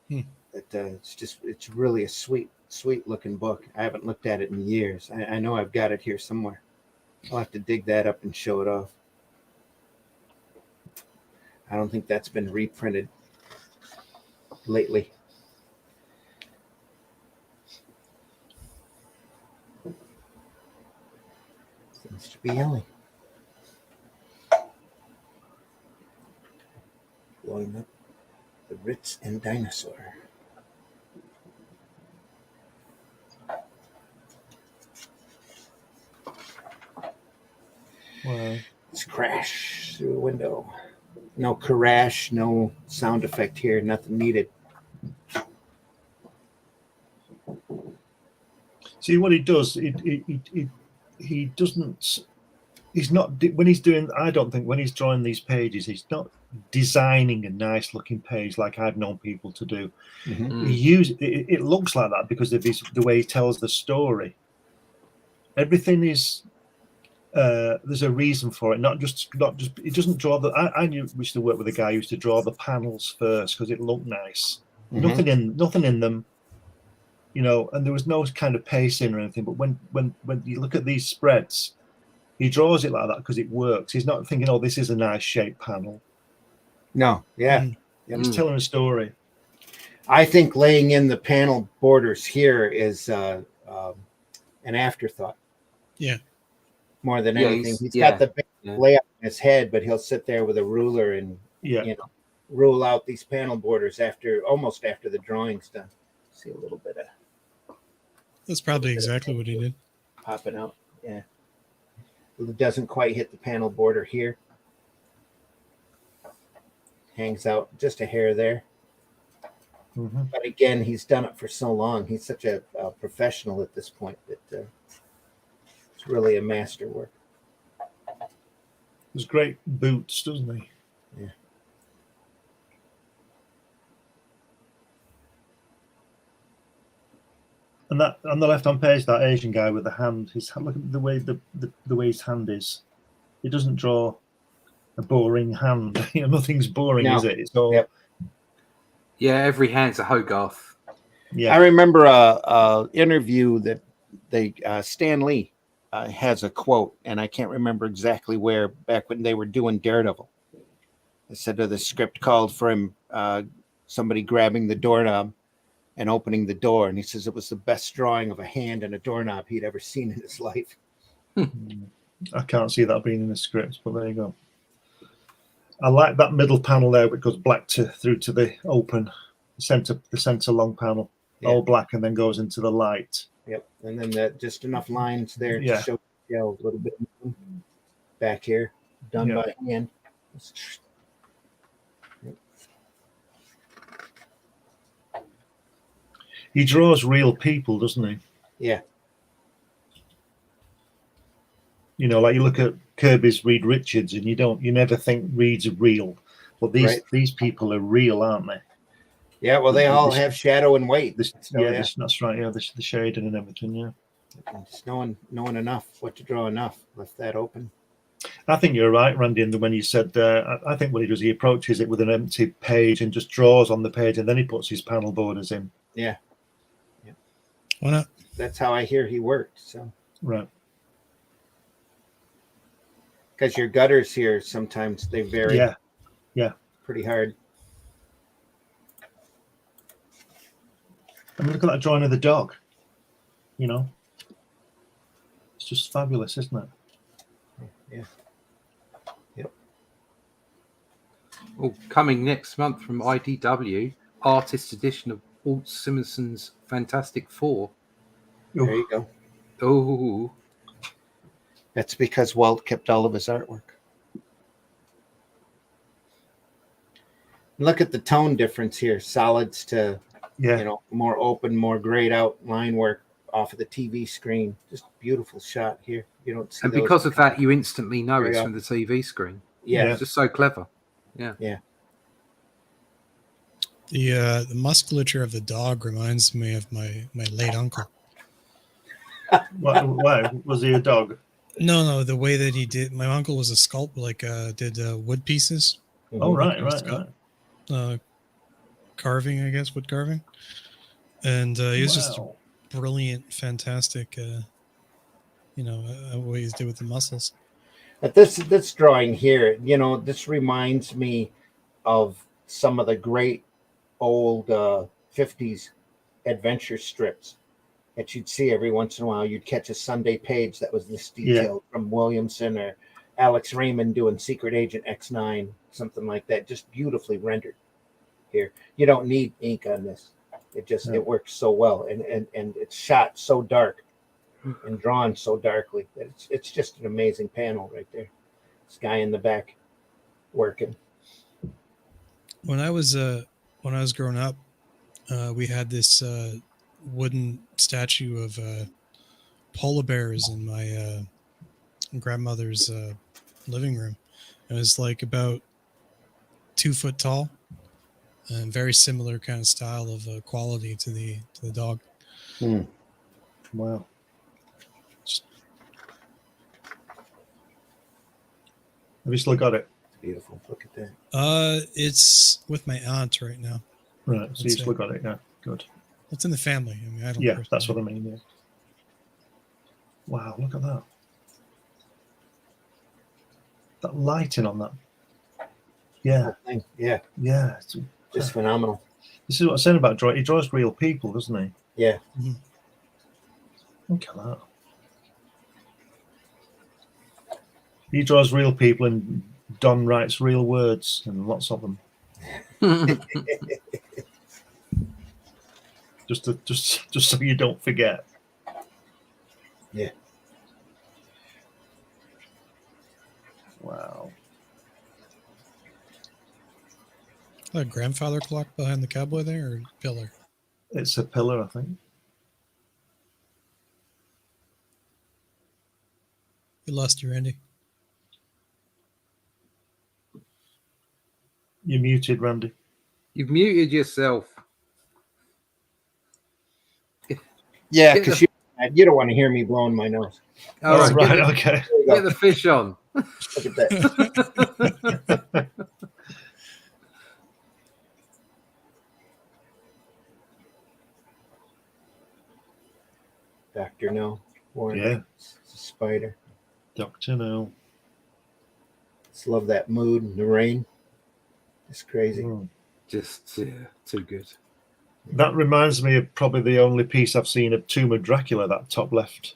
It's really a sweet looking book. I haven't looked at it in years. I know I've got it here somewhere. I'll have to dig that up and show it off. I don't think that's been reprinted lately. Seems to be Ellie. Blowing up the Ritz and Dinosaur. Wow. Let's crash through a window. No crash, no sound effect here, nothing needed. See what he does. He doesn't. He's not when he's doing. I don't think when he's drawing these pages, he's not designing a nice looking page like I've known people to do. It looks like that because of the way he tells the story. Everything is. There's a reason for it, not just. It doesn't draw the. I used to work with a guy who used to draw the panels first because it looked nice. Nothing in them, you know. And there was no kind of pacing or anything. But when you look at these spreads, he draws it like that because it works. He's not thinking, "Oh, this is a nice shaped panel." No, He's telling a story. I think laying in the panel borders here is an afterthought. Yeah. More than anything, he's got the layout in his head, but he'll sit there with a ruler and rule out these panel borders almost after the drawing's done. See a little bit of that's probably exactly what he did. Popping out, yeah. It doesn't quite hit the panel border here. Hangs out just a hair there. But again, he's done it for so long. He's such a professional at this point that. It's really a masterwork. There's great boots, doesn't he? Yeah. And that on the left-hand page, that Asian guy with the hand, look at the way the way his hand is. He doesn't draw a boring hand. You know, nothing's boring, is it? It's all. Yeah, every hand's a Hogarth. Yeah. I remember a interview that Stan Lee. Has a quote, and I can't remember exactly where, back when they were doing Daredevil. They said the script called for him, somebody grabbing the doorknob and opening the door, and he says it was the best drawing of a hand and a doorknob he'd ever seen in his life. I can't see that being in the script, but there you go. I like that middle panel there, which goes black through to the open the center long panel, all black, and then goes into the light. Yep, and then just enough lines there to show a little bit back here, done by hand. He draws real people, doesn't he? Yeah. You know, like you look at Kirby's Reed Richards, and you never think Reed's real, but these people are real, aren't they? Yeah, well, they all have shadow and weight. That's right. Yeah, the shading and everything. Yeah, just knowing enough what to draw enough. Left that open. I think you're right, Randy. And when you said, I think what he does, he approaches it with an empty page and just draws on the page, and then he puts his panel borders in. Yeah. Why not? That's how I hear he worked. So right. Because your gutters here sometimes they vary. Yeah. Pretty hard. I mean, look at that drawing of the dog. You know, it's just fabulous, isn't it? Yeah. Yep. Oh, coming next month from IDW, artist edition of Walt Simonson's Fantastic Four. There you go. Oh. That's because Walt kept all of his artwork. Look at the tone difference here. Solids to more open, more grayed out line work. off of the TV screen. Just beautiful shot here. You don't see And those because of that, you instantly know very it's often. from the TV screen. Yeah. It's just so clever. Yeah. The musculature of the dog reminds me of my late uncle. Why was he a dog? No, the way that he did. My uncle was a sculptor, did wood pieces. Oh, right. Carving, I guess, wood carving. And he was just Wow. brilliant, fantastic, what he did with the muscles. But this drawing here, this reminds me of some of the great old 50s adventure strips that you'd see every once in a while. You'd catch a Sunday page that was this detailed from Williamson or Alex Raymond doing Secret Agent X9, something like that, just beautifully rendered here. You don't need ink on this. It works so well, and it's shot so dark and drawn so darkly that it's just an amazing panel right there. This guy in the back working. When I was growing up, we had this wooden statue of polar bears in my grandmother's living room. It was like about 2 foot tall, and very similar kind of style of quality to the dog. Wow. Have you still got it? Beautiful. Look at that. It's with my aunt right now. Right. So you still got it. Yeah. Good. It's in the family. I mean, I don't. Yeah, that's what I mean. Yeah. Wow, look at that. That lighting on that. Yeah. Thing. Yeah. Yeah. It's just phenomenal. This is what I'm saying about drawing. He draws real people, doesn't he? Yeah. Mm-hmm. Look at that. He draws real people, and Don writes real words, and lots of them. just so you don't forget. Yeah. Wow. A grandfather clock behind the cowboy there, or pillar? It's a pillar, I think. We lost you, Randy. You're muted, Randy. You've muted yourself. Yeah, because you don't want to hear me blowing my nose. All right. Right. Okay. Get the fish on. Look at that. Dr. No. Warren. Yeah. It's a spider. Dr. No. Just love that mood and the rain. It's crazy. Just too good. That reminds me of probably the only piece I've seen of Tomb of Dracula, that top left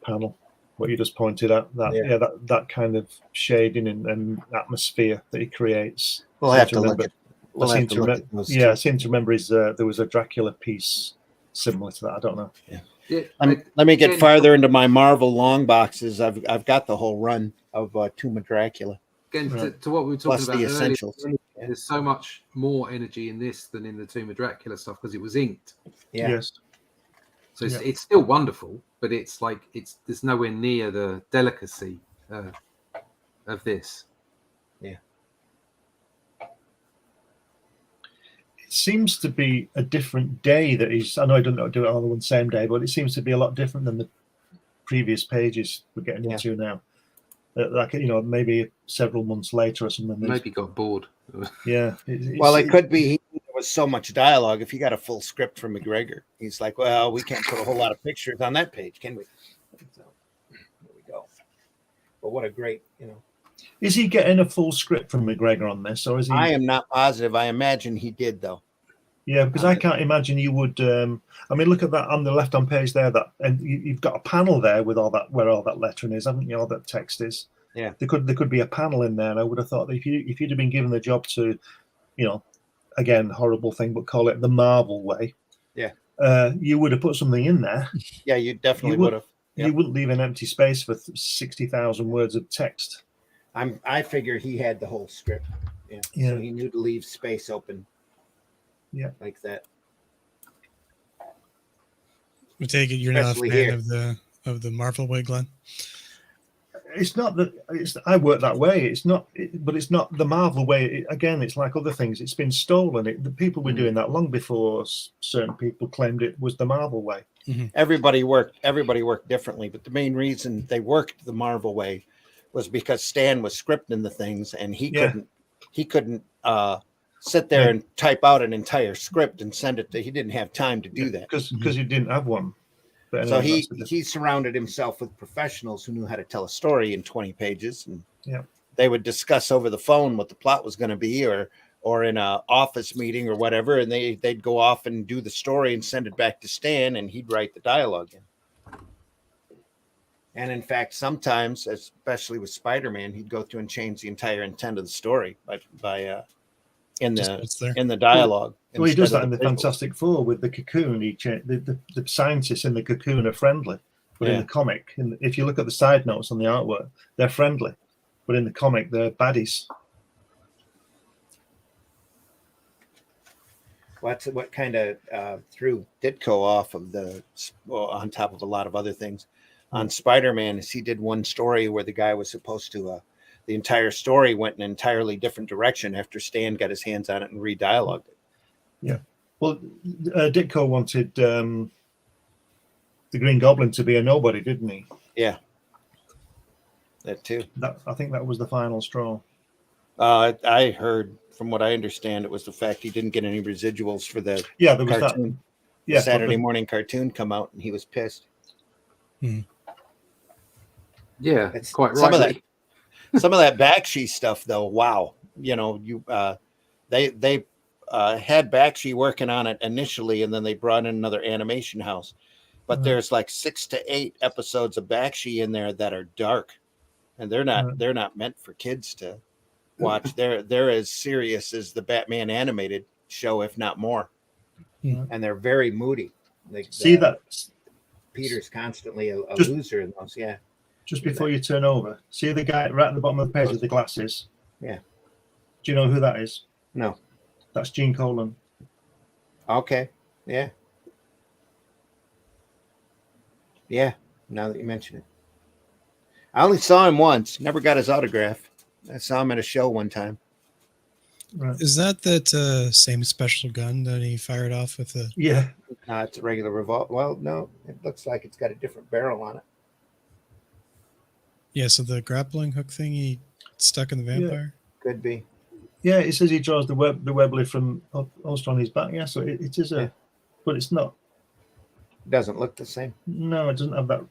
panel, what you just pointed out. That kind of shading and atmosphere that he creates. We'll have to look at. I seem to remember there was a Dracula piece similar to that. I don't know. Yeah. Let me get farther into my Marvel long boxes. I've got the whole run of Tomb of Dracula. Again, to what we were talking Plus about the earlier, essentials. there's so much more energy in this than in the Tomb of Dracula stuff because it was inked. Yeah. Yes. So it's still wonderful, but it's like there's nowhere near the delicacy of this. Yeah. It seems to be a different day that he's. I know I don't do it all on the same day, but it seems to be a lot different than the previous pages we're getting into now. Maybe several months later or something. Maybe got bored. Yeah. It could be. There was so much dialogue. If you got a full script from McGregor, he's like, well, we can't put a whole lot of pictures on that page, can we? So, there we go. But what a great, Is he getting a full script from McGregor on this, or is he? I am not positive. I imagine he did, though. Yeah, because I can't imagine you would. Look at that on the left-hand page there. And you've got a panel there with all that, where all that lettering is, haven't you? All that text is. Yeah. There could be a panel in there, and I would have thought that if you'd have been given the job to, again, horrible thing, but call it the Marvel way. Yeah. You would have put something in there. Yeah, you definitely would have. Yep. You wouldn't leave an empty space for 60,000 words of text. I figure he had the whole script. Yeah. So he knew to leave space open. Yeah. Like that. I take it you're not a Especially fan here. of the Marvel way, Glenn. It's not that I work that way. It's not, but it's not the Marvel way. Again, it's like other things. It's been stolen. The people were doing that long before certain people claimed it was the Marvel way. Mm-hmm. Everybody worked differently, but the main reason they worked the Marvel way was because Stan was scripting the things, and he couldn't sit there and type out an entire script and send it to. He didn't have time to do that because he didn't have one. But so anyway, he surrounded himself with professionals who knew how to tell a story in 20 pages, and yeah, they would discuss over the phone what the plot was going to be, or in a office meeting or whatever, and they'd go off and do the story and send it back to Stan, and he'd write the dialogue in. And in fact, sometimes, especially with Spider-Man, he'd go through and change the entire intent of the story by in the dialogue. Well, he does that in the Fantastic Four with the cocoon. The scientists in the cocoon are friendly, but in the comic, if you look at the side notes on the artwork, they're friendly, but in the comic, they're baddies. What kind of threw Ditko off of on top of a lot of other things on Spider-Man is he did one story where the guy was supposed to the entire story went in an entirely different direction after Stan got his hands on it and re-dialogued it. Yeah. Well, Ditko wanted the Green Goblin to be a nobody, didn't he? Yeah. That too. I think that was the final straw. I heard, from what I understand, it was the fact he didn't get any residuals for the there was cartoon. That. Yeah, Saturday morning cartoon come out, and he was pissed. Yeah, it's quite right. Some of that Bakshi stuff, though, wow. You know, they had Bakshi working on it initially, and then they brought in another animation house. But there's like 6 to 8 episodes of Bakshi in there that are dark, and they're not meant for kids to watch. They're as serious as the Batman animated show, if not more. And they're very moody. That Peter's constantly a loser in those. Yeah. Just before you turn over, see the guy right at the bottom of the page with the glasses? Yeah. Do you know who that is? No. That's Gene Colan. Okay. Yeah. Yeah. Now that you mention it. I only saw him once. Never got his autograph. I saw him at a show one time. Right. Is that same special gun that he fired off with the... Yeah. It's a regular revolver. Well, no. It looks like it's got a different barrel on it. Yeah, so the grappling hook thing he stuck in the vampire? Yeah, could be. Yeah, it says he draws the Webley from Ulster on his back. Yeah, so it is but it's not. It doesn't look the same. No, it doesn't have that.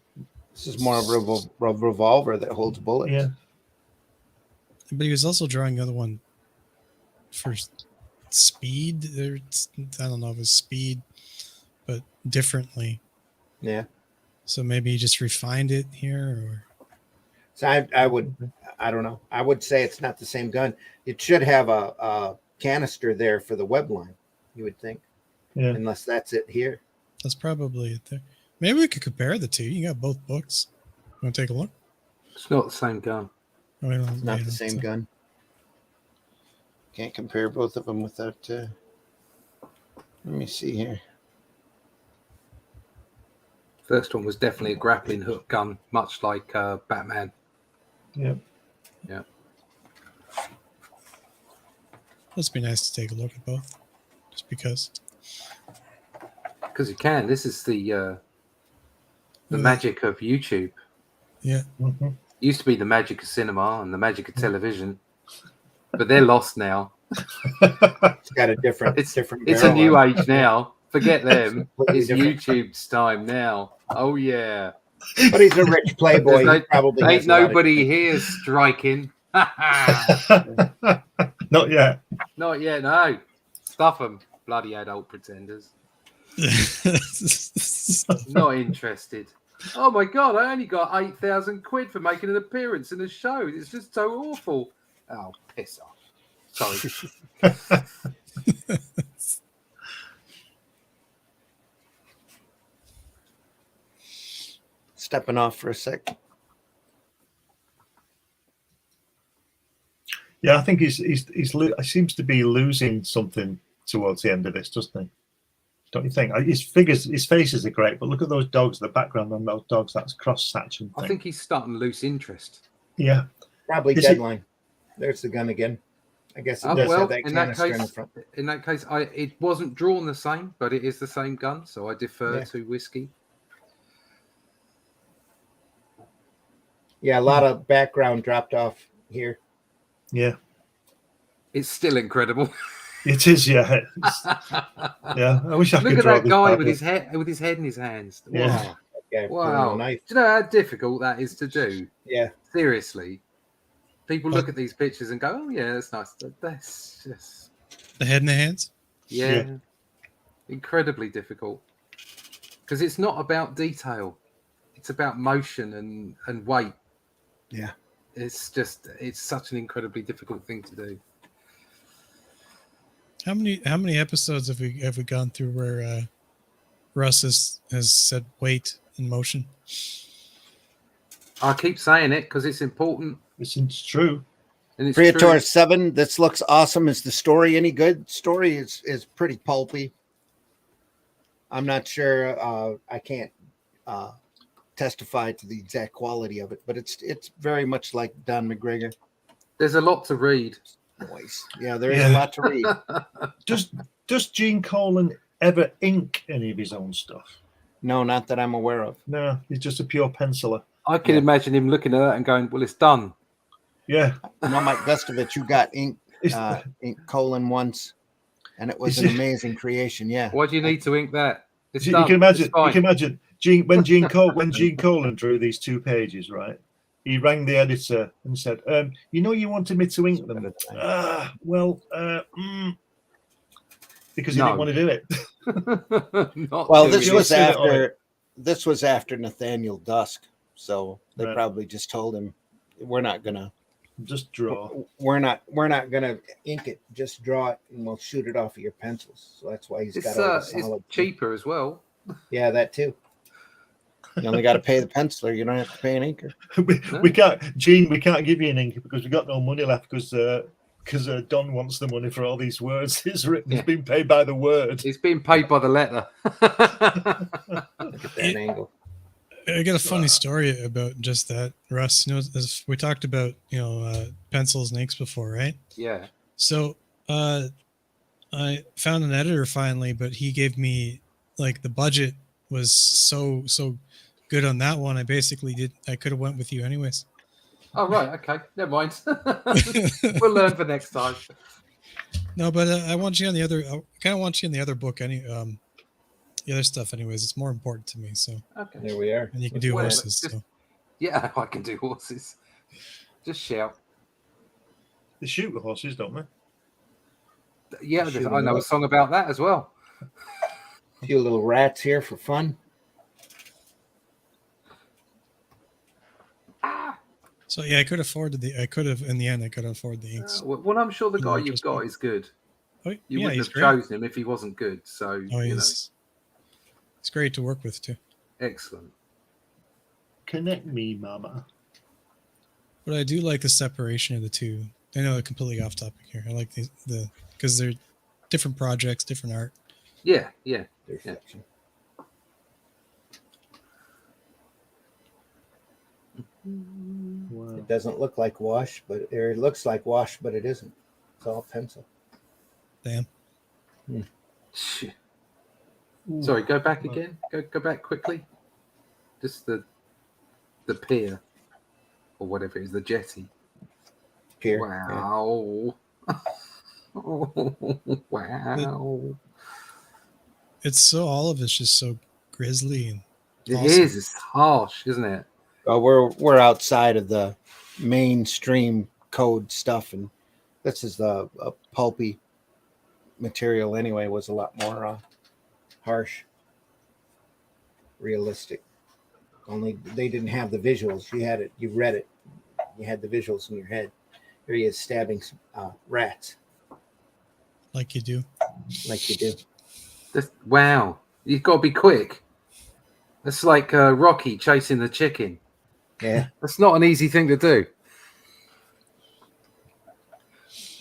This is more of a revolver that holds bullets. Yeah. But he was also drawing the other one for speed. I don't know if it's speed, but differently. Yeah. So maybe he just refined it here, or... So I don't know. I would say it's not the same gun. It should have a canister there for the web line, you would think. Yeah. Unless that's it here. That's probably it there. Maybe we could compare the two. You got both books. Want to take a look? It's not the same gun. It's not the same gun. Can't compare both of them without... let me see here. First one was definitely a grappling hook gun, much like Batman. Yeah. Yeah. Must be nice to take a look at both, just because. Because you can. This is the magic of YouTube. Yeah. Mm-hmm. Used to be the magic of cinema and the magic of television, but they're lost now. It's got a different. It's a new age now. Forget them. It's different. YouTube's time now. Oh yeah. But he's a rich playboy. Probably ain't nobody here striking. Not yet. Not yet. No. Stuff them, bloody adult pretenders. Not interested. Oh my god! I only got 8,000 quid for making an appearance in the show. It's just so awful. Oh, piss off. Sorry. Stepping off for a sec. Yeah, I think he seems to be losing something towards the end of this, doesn't he? Don't you think? His faces are great, but look at those dogs. The background on those dogs, that's cross-section. I think he's starting to lose interest. Yeah, Probably Is deadline. There's the gun again. I guess it Oh, does well, have that in that canister in the case, front. it wasn't drawn the same, but it is the same gun, so I defer to whiskey. Yeah, a lot of background dropped off here. yeah, It's still incredible. it is. Yeah, yeah. I wish I Look could at draw that this guy badly. with his head in his hands. Yeah. Wow. Yeah, Wow. a Do knife. you know how difficult that is to do? Yeah. Seriously. People look at these pictures and go, oh, yeah, that's nice. That's just... The head in the hands? Yeah. Incredibly difficult. Because it's not about detail. It's about motion and weight. Yeah. It's such an incredibly difficult thing to do. How many episodes have we gone through where Russ has said weight and motion? I keep saying it because it's important. It's true. And it's Creator true. 7, this looks awesome. Is the story any good? Story is pretty pulpy. I'm not sure. I can't testify to the exact quality of it, but it's very much like Don McGregor. There's a lot to read. Voice. Yeah, there is a lot to read. Does Gene Colan ever ink any of his own stuff? No, not that I'm aware of. No, he's just a pure penciler. I can imagine him looking at that and going, well, it's done. Yeah. No, Mike Gustovich, you got ink Colan once, and it was an amazing creation. Yeah. Why do you need to ink that? It's You done. can imagine. It's fine. You can imagine when Gene Colan drew these 2 pages, right? He rang the editor and said, you wanted me to ink them. Because he didn't want to do it. Well, this was after Nathaniel Dusk, so they probably just told him, "We're not gonna just draw. We're not gonna ink it. Just draw it, and we'll shoot it off of your pencils." So that's why he's got all the solid. It's cheaper as well. Yeah, that too. You only got to pay the penciler. You don't have to pay an inker. We can't, Gene. We can't give you an inker because we got no money left because Don wants the money for all these words he's written. He's been paid by the word. He's being paid by the letter. Look at that angle. I got a funny story about just that, Russ. You know, as we talked about, pencils and inks before, right? Yeah. So I found an editor finally, but he gave me the budget was so good on that one. I could have went with you anyways. Oh, right. Okay. Never mind. We'll learn for next time. No, but I want you on the other. I kind of want you in the other book. The other stuff, anyways. It's more important to me. So Okay. There we are. And you can do horses. Yeah, I can do horses. Just shout. They shoot the horses, don't they? Yeah, I know a song about that as well. A few little rats here for fun. So yeah, I could afford in the end, I could afford the inks. Well, I'm sure the guy you've got is good. You wouldn't have chosen him if he wasn't good. So he's great to work with too. Excellent. Connect me, mama. But I do like the separation of the two. I know I'm completely off topic here. I like the because they're different projects, different art. Yeah. Wow. It doesn't look like wash, it looks like wash, but it isn't. It's all pencil. Damn. Sorry, go back again. Go back quickly. Just the pier or whatever it is, the jetty. Pier. Wow. Wow. All of it's just so grisly and It is. It's harsh, isn't it? We're outside of the mainstream code stuff, and this is the pulpy material anyway. Was a lot more harsh, realistic. Only they didn't have the visuals. You had it. You read it. You had the visuals in your head. Here he is stabbing rats. like you do. Like you do. Wow. You've got to be quick. That's like Rocky chasing the chicken. Yeah. That's not an easy thing to do.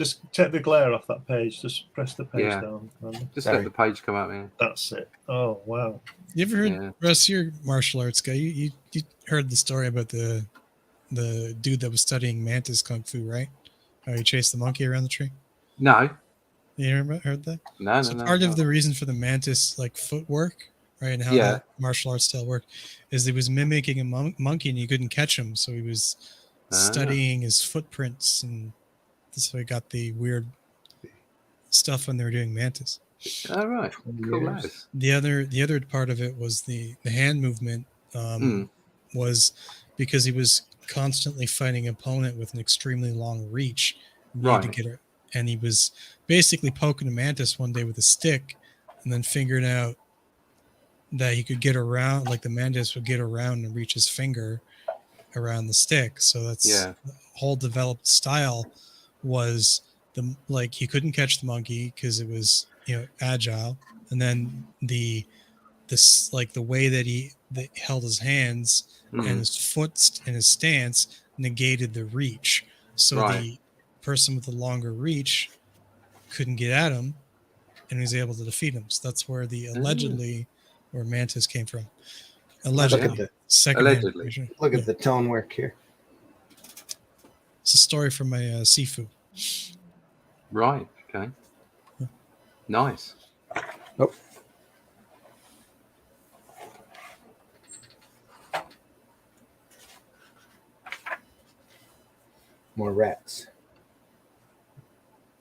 Just take the glare off that page. Just press the page Yeah. down. Just Sorry. let the page come up, man. That's it. Oh wow. You ever heard, Yeah. Russ, you're a martial arts guy. You heard the story about the dude that was studying mantis kung fu, right? How he chased the monkey around the tree. No. You heard that? No. So No. part no. of the reason for the mantis like footwork, right, and how Yeah. that martial arts style worked, is he was mimicking a monkey and you couldn't catch him, so he was studying his footprints, and that's why he got the weird stuff when they were doing mantis. All right. Cool as. The other part of it was the hand movement was because he was constantly fighting an opponent with an extremely long reach. He needed to get her, and he was basically poking a mantis one day with a stick, and then figured out that he could get around, like the mantis would get around and reach his finger around the stick. So that's the whole developed style was like he couldn't catch the monkey because it was agile, and then the way that he held his hands and his foot and his stance negated the reach, so the person with the longer reach couldn't get at him, and he was able to defeat him. So that's where the allegedly where mantis came from. Allegedly. Look at the tone work here. It's a story from my seafood. Right. Okay. Nice. Oh. More rats.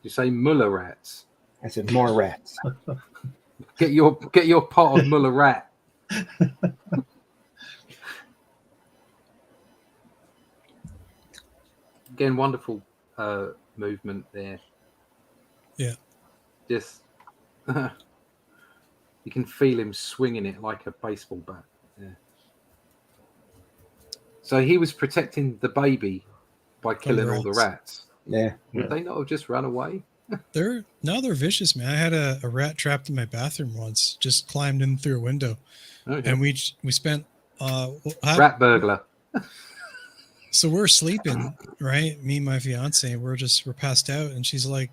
You say Muller rats? I said more rats. Get your pot of Muller rat. Again, wonderful movement there. Yeah. Just you can feel him swinging it like a baseball bat. Yeah. So he was protecting the baby by killing all the rats. Yeah. Would they not have just run away? They're vicious, man. I had a rat trapped in my bathroom once. Just climbed in through a window, and we spent rat burglar. So we're sleeping, right? Me and my fiance, we're passed out, and she's like,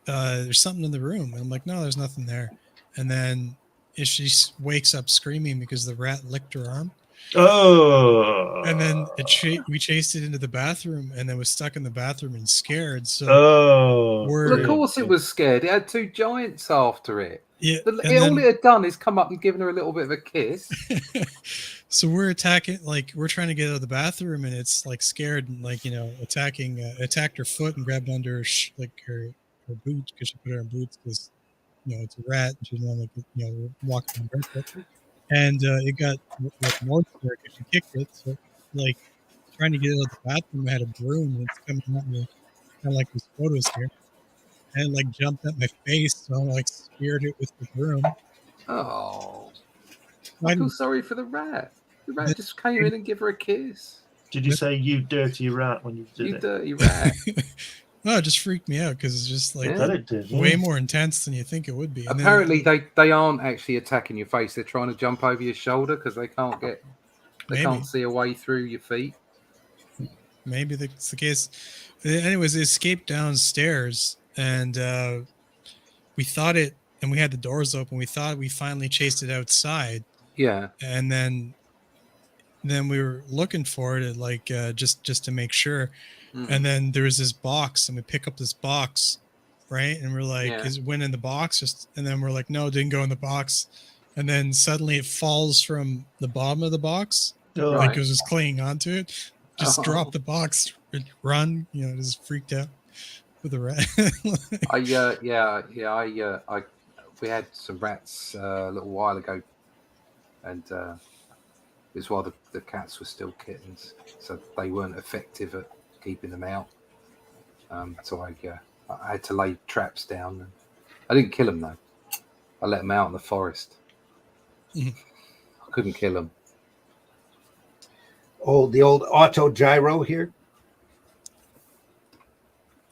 "There's something in the room." And I'm like, "No, there's nothing there." And then she wakes up screaming because the rat licked her arm. Oh. And then we chased it into the bathroom, and then was stuck in the bathroom and scared. So well, of course it was scared. It had two giants after it. Yeah, all it had done is come up and given her a little bit of a kiss. So we're attacking, like we're trying to get out of the bathroom, and it's like scared and like attacked her foot and grabbed under her boot because she put her in boots because it's a rat and she didn't want to walking barefoot. And it got more scared because she kicked it. So like trying to get out of the bathroom, I had a broom and it's coming at me, kind of like these photos here, and it, like jumped at my face, so I like speared it with the broom. Oh, I feel sorry for the rat. The rat just came in and gave her a kiss. Did you say "you dirty rat" when you did it? You dirty rat. No, it just freaked me out because it's just like it way more intense than you think it would be. And apparently, they aren't actually attacking your face; they're trying to jump over your shoulder because they can't see a way through your feet. Maybe that's the case. Anyways, they escaped downstairs, and we thought it, and we had the doors open. We thought we finally chased it outside. Yeah, and then we were looking for it, like just to make sure. And then there was this box, and we pick up this box, right? And we're like, "Is it went in the box?" And then we're like, "No, it didn't go in the box." And then suddenly it falls from the bottom of the box, like it was just clinging onto it. Just drop the box, run. Just freaked out with the rat. We had some rats a little while ago, and it was while the cats were still kittens, so they weren't effective at keeping them out. So I had to lay traps down. I didn't kill them though. I let them out in the forest. I couldn't kill them. The old auto gyro here.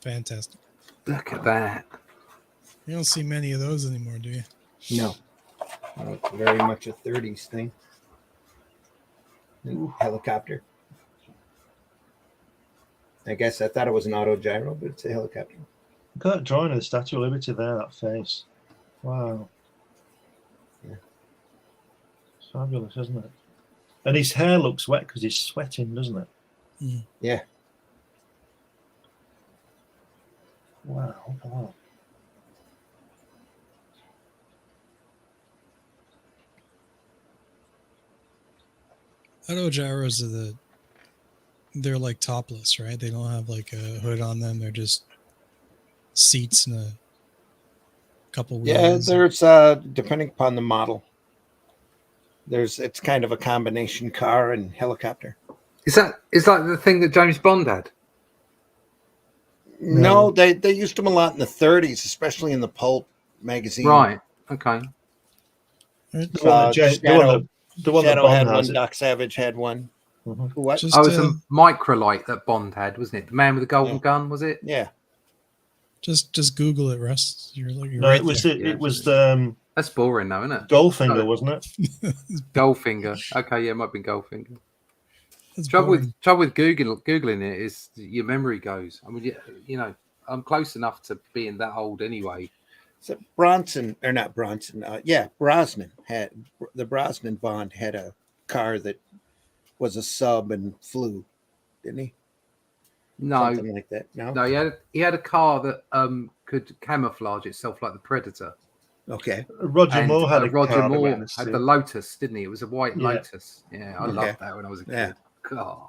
Fantastic. Look at that. You don't see many of those anymore, do you? No. It's very much a 30s thing. Helicopter. I guess I thought it was an auto gyro, but it's a helicopter. Look at that drawing of the Statue of Liberty there, that face. Wow. Yeah. It's fabulous, isn't it? And his hair looks wet because he's sweating, doesn't it? Mm. Yeah. Wow. Wow. Auto gyros they're like topless, right? They don't have like a hood on them. They're just seats and a couple wheels. Yeah, there's depending upon the model. It's kind of a combination car and helicopter. Is like the thing that James Bond had? No, they used them a lot in the 30s, especially in the Pulp magazine. Right. Okay. The one that Shadow Bond had has one. it. Doc Savage had one. Mm-hmm. What? Just, Oh, it was a microlight that Bond had, wasn't it? The man with the golden gun, was it? Yeah. just Google it, Russ. You're No, right it was there. it was That's boring, though, isn't it? Goldfinger, wasn't it? Goldfinger. Okay, yeah, it might have been Goldfinger. That's Trouble boring. with googling it is your memory goes. I mean, you know, I'm close enough to being that old anyway. So Brosnan had the Brosnan Bond had a car that was a sub and flew, didn't he? No, Something like that. No. no, he had a car that could camouflage itself like the Predator. Okay. Roger And, Moore had a Roger car that Moore went in the had sea. the Lotus, didn't he? It was a white Yeah. Lotus. Yeah, I Okay. loved that when I was a kid. Yeah. God.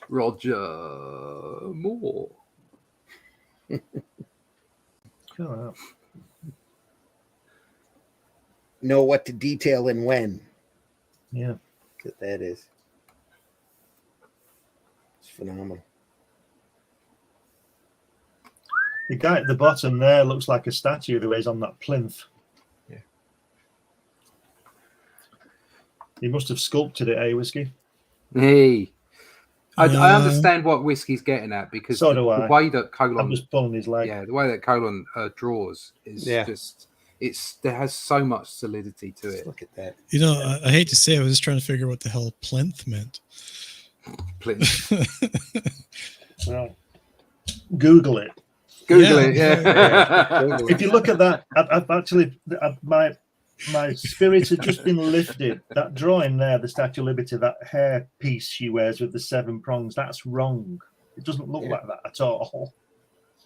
Roger Moore. Oh, Know what to detail and when. yeah. That is. It's phenomenal. The guy at the bottom there looks like a statue the way he's on that plinth. Yeah. He must have sculpted it, eh, Whiskey? Hey. I understand what Whiskey's getting at because So do the I. way that I'm Colan, just pulling his leg. the way that Colan draws is just there has so much solidity to it. Look at that. You know, I hate to say it, I was just trying to figure out what the hell plinth meant. Plinth. Well, Google it. Google it. Yeah. If you look at that, I've actually my spirit has just been lifted. That drawing there, the Statue of Liberty, that hair piece she wears with the 7 prongs, that's wrong. It doesn't look like that at all.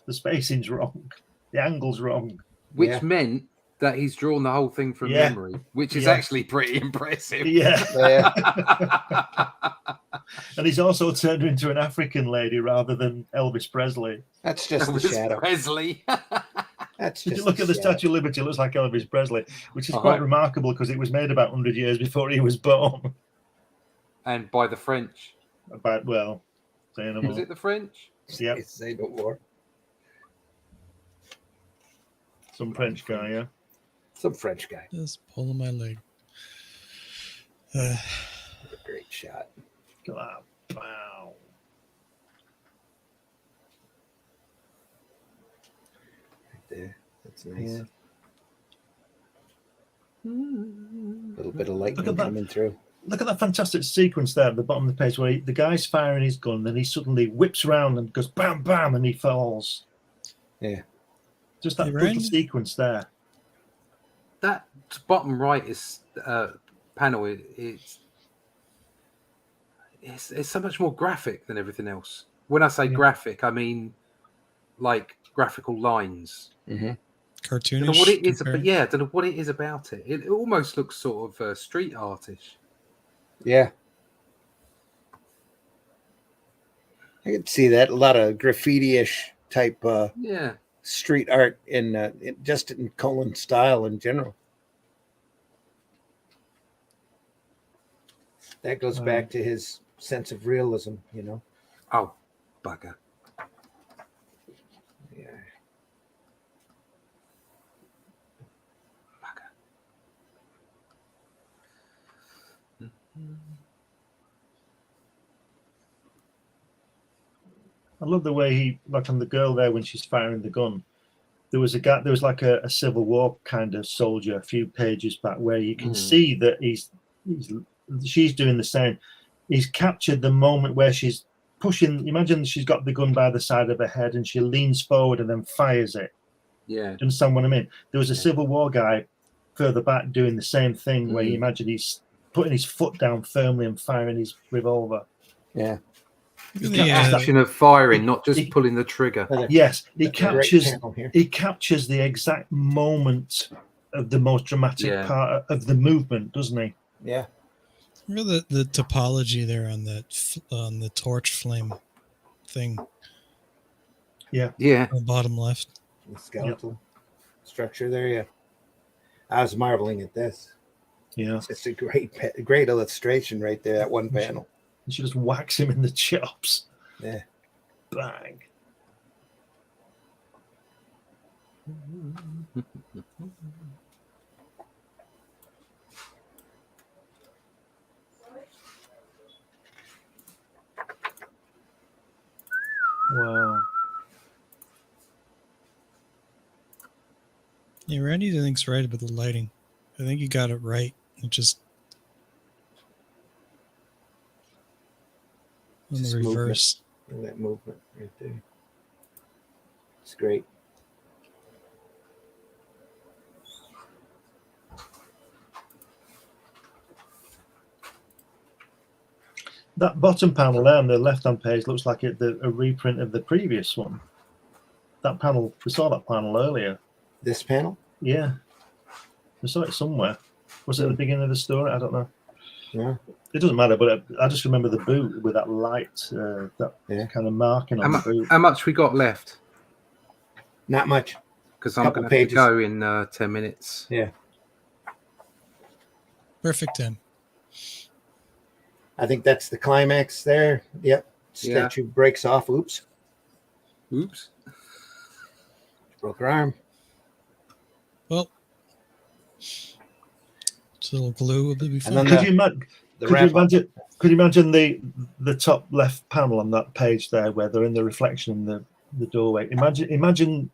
The spacing's wrong. The angle's wrong. Which meant that he's drawn the whole thing from memory, which is actually pretty impressive. Yeah. And he's also turned her into an African lady rather than Elvis Presley. That's just the Elvis shadow. Presley. That's If just you look at the shadow. Statue of Liberty, it looks like Elvis Presley, which is quite remarkable because it was made about 100 years before he was born. And by the French. About, well, say no more. Was it the French? Yep. Say no more. Some French guy, yeah. Some French guy. Just pulling my leg. A great shot. Wow. Wow. Right there. That's nice. A little bit of lightning Look at that. coming through. Look at that fantastic sequence there at the bottom of the page where the guy's firing his gun, then he suddenly whips around and goes bam, bam, and he falls. Yeah. Just that Hey, little Ryan? sequence there. That bottom right is panel. It's so much more graphic than everything else. When I say graphic, I mean like graphical lines. Mm-hmm. Cartoonish. I don't know what it is, compared. but I don't know what it is about it. It almost looks sort of street artish. Yeah. I could see that. A lot of graffiti-ish type street art just in Colan style in general. That goes back to his sense of realism, you know. Oh, bugger. Yeah. I love the way he, like on the girl there when she's firing the gun. There was a guy. There was like a Civil War kind of soldier a few pages back where you can see that she's doing the same. he's captured the moment where she's pushing. Imagine she's got the gun by the side of her head and she leans forward and then fires it. Yeah. Do you understand what I mean? There was a Civil War guy further back doing the same thing where you imagine he's putting his foot down firmly and firing his revolver. Yeah. The action of firing, not just pulling the trigger. Yes, he captures the exact moment of the most dramatic part of the movement, doesn't he? Yeah. Remember the topology there on the torch flame thing? Yeah. Yeah. On the bottom left. The skeletal structure there, yeah. I was marveling at this. Yeah. It's a great illustration right there, that one panel. You should just whacks him in the chops. Yeah. Bang. Wow. Yeah, Randy thinks right about the lighting. I think you got it right. It just on the reverse. And that movement right there. It's great. That bottom panel there on the left-hand page looks like a reprint of the previous one. That panel, we saw that panel earlier. This panel? Yeah. We saw it somewhere. Was it at the beginning of the story? I don't know. Yeah. It doesn't matter, but I just remember the boot with that light, that kind of marking on the boot. How much we got left? Not much. Because I'm going to go in 10 minutes. Yeah. Perfect 10. I think that's the climax there. Yep. Statue breaks off. Oops. Broke her arm. Well, it's a little glue would be fun. And then could you imagine the top left panel on that page there where they're in the reflection in the doorway? Imagine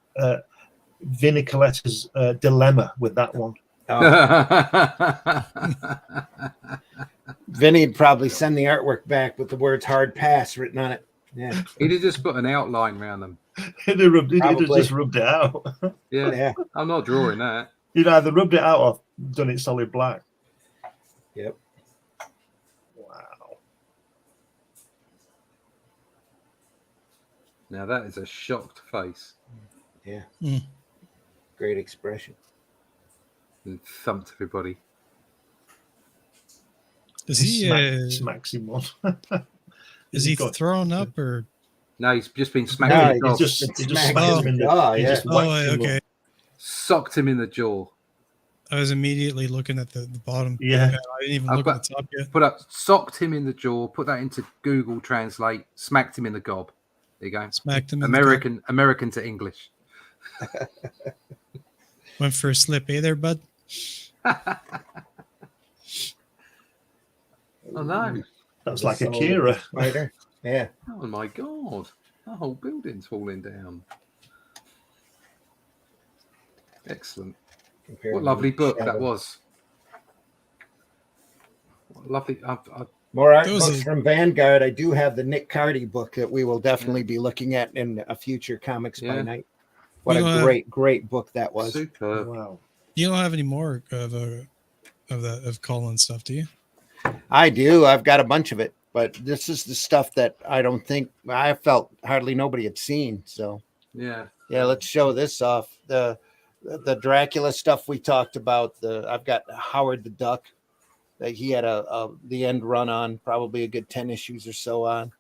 Vinnie Coletta's dilemma with that one. Oh. Vinny'd probably send the artwork back with the words "hard pass" written on it. Yeah, he'd have just put an outline around them. He'd have just rubbed it out. Yeah, I'm not drawing that. He'd either rubbed it out or done it solid black. Yep. Wow. Now that is a shocked face. Yeah. Great expression. And thumped everybody. Is he smacks him one? Is he thrown up or? No, he's just been smacked. No, he just smacked him in the jaw. Okay. Socked him in the jaw. I was immediately looking at the bottom. Yeah. I didn't even look at the top yet. Put up, socked him in the jaw. Put that into Google Translate. Smacked him in the gob. There you go. Smacked him. American to English. Went for a slip, there, bud. Oh no, that's like Akira. Spider. Yeah. Oh my god, the whole building's falling down. Excellent. What lovely book that was. What lovely. More art books from Vanguard. I do have the Nick Cardy book that we will definitely be looking at in a future Comics by Night. What a great book that was. Superb. Wow. You don't have any more of Colan stuff, do you? I do. I've got a bunch of it, but this is the stuff that I felt hardly nobody had seen. So yeah. Let's show this off. The Dracula stuff we talked about. I've got Howard the Duck that he had the end run on, probably a good 10 issues or so on.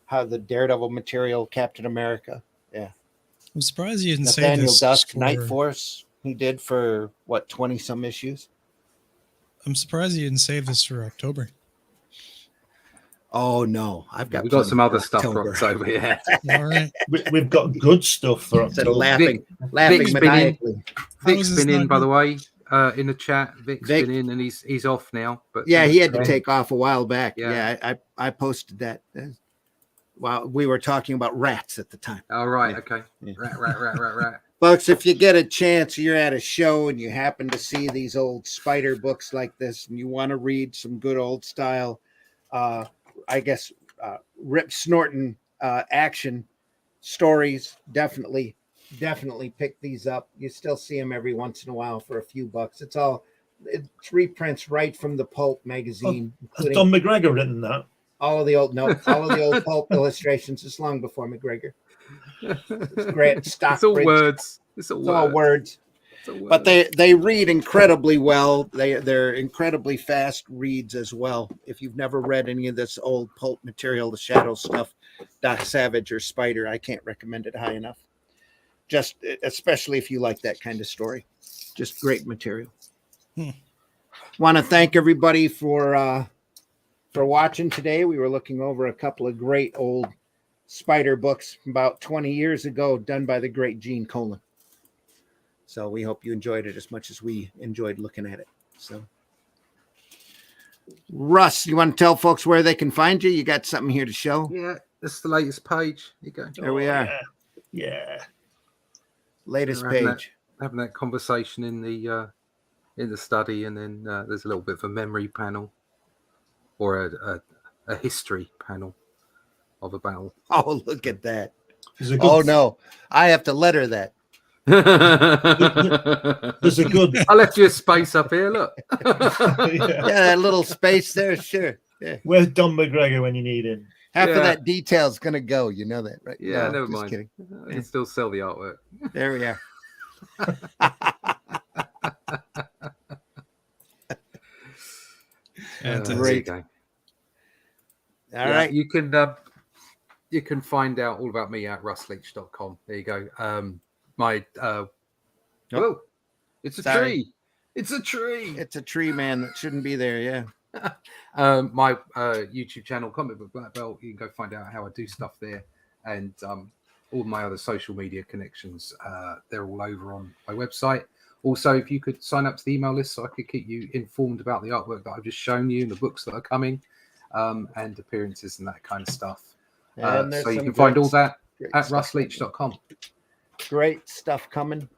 How the Daredevil material, Captain America. Yeah. I'm surprised you didn't Nathaniel say this. Dusk, Night Force. He did for 20 some issues. I'm surprised you didn't save this for October. Oh no, we've got some other stuff for October. Yeah. All right. We've got good stuff for October. Laughing Vic's maniacally. Vic's been in, by the way, in the chat. Vic's been in, and he's off now. But yeah, he had to take off a while back. Yeah. I posted that. While we were talking about rats at the time. Oh right, okay. Yeah. Rat. Folks, if you get a chance, you're at a show and you happen to see these old spider books like this, and you want to read some good old style I guess, rip snorting action stories. Definitely pick these up. You still see them every once in a while for a few bucks. It's reprints right from the Pulp magazine. Has Don McGregor written that? All of the old Pulp illustrations. It's long before McGregor. It's great. It's all words. It's all words. But they read incredibly well. They're incredibly fast reads as well. If you've never read any of this old Pulp material, the Shadow stuff, Doc Savage or Spider, I can't recommend it high enough. Just especially if you like that kind of story. Just great material. Want to thank everybody for watching today. We were looking over a couple of great old Spider books about 20 years ago, done by the great Gene Colan. So we hope you enjoyed it as much as we enjoyed looking at it. So, Russ, you want to tell folks where they can find you? You got something here to show? Yeah, this is the latest page. Here you go. There we are. Yeah. Latest page. Having that conversation in the study, and then there's a little bit of a memory panel or a history panel of a battle. Oh, look at that. Oh, no. I have to letter that. There's a good. I left you a space up here. Look. Yeah, that little space there. Sure. Yeah. Where's Don McGregor when you need him? Half of that detail's gonna go. You know that, right? Yeah, no, never just mind. Kidding. I can still sell the artwork. There we are. Great. All right. You can find out all about me at russleach.com. There you go. Whoa, it's a tree. It's a tree. It's a tree, man. That shouldn't be there. Yeah. My YouTube channel, Comic Book Black Belt. You can go find out how I do stuff there, and all my other social media connections. They're all over on my website. Also, if you could sign up to the email list so I could keep you informed about the artwork that I've just shown you and the books that are coming, and appearances and that kind of stuff. So you can find all that at russleach.com. Great stuff coming.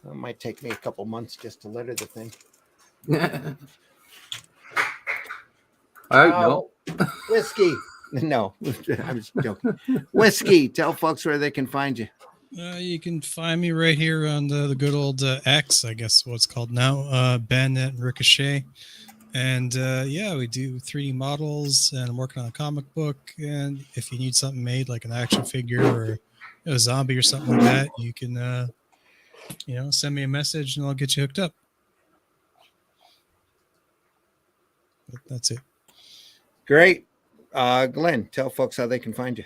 It might take me a couple months just to letter the thing. I hope not. Whiskey. No, I was joking. Whiskey. Tell folks where they can find you. You can find me right here on the good old X, I guess what's called now, Bandit and Ricochet. And we do 3D models, and I'm working on a comic book. And if you need something made, like an action figure or a zombie or something like that, you can, send me a message and I'll get you hooked up. But that's it. Great. Glenn, tell folks how they can find you.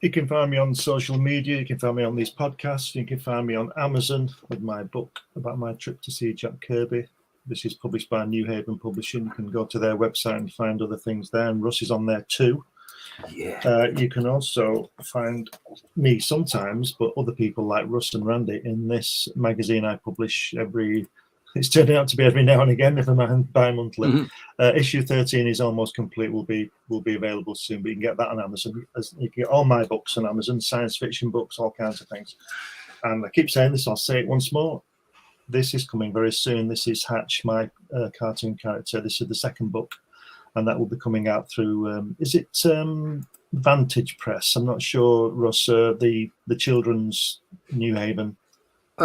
You can find me on social media. You can find me on these podcasts. You can find me on Amazon with my book about my trip to see Jack Kirby. This is published by New Haven Publishing. You can go to their website and find other things there. And Russ is on there too. Yeah. You can also find me sometimes, but other people like Russ and Randy in this magazine I publish it's turning out to be every now and again, never mind bi-monthly. Mm-hmm. Issue 13 is almost complete. Will be available soon, but you can get that on Amazon. You can get all my books on Amazon, science fiction books, all kinds of things. And I keep saying this, I'll say it once more. This is coming very soon. This is Hatch, my cartoon character. This is the second book, and that will be coming out through, is it Vantage Press? I'm not sure, Russ, the children's New Haven.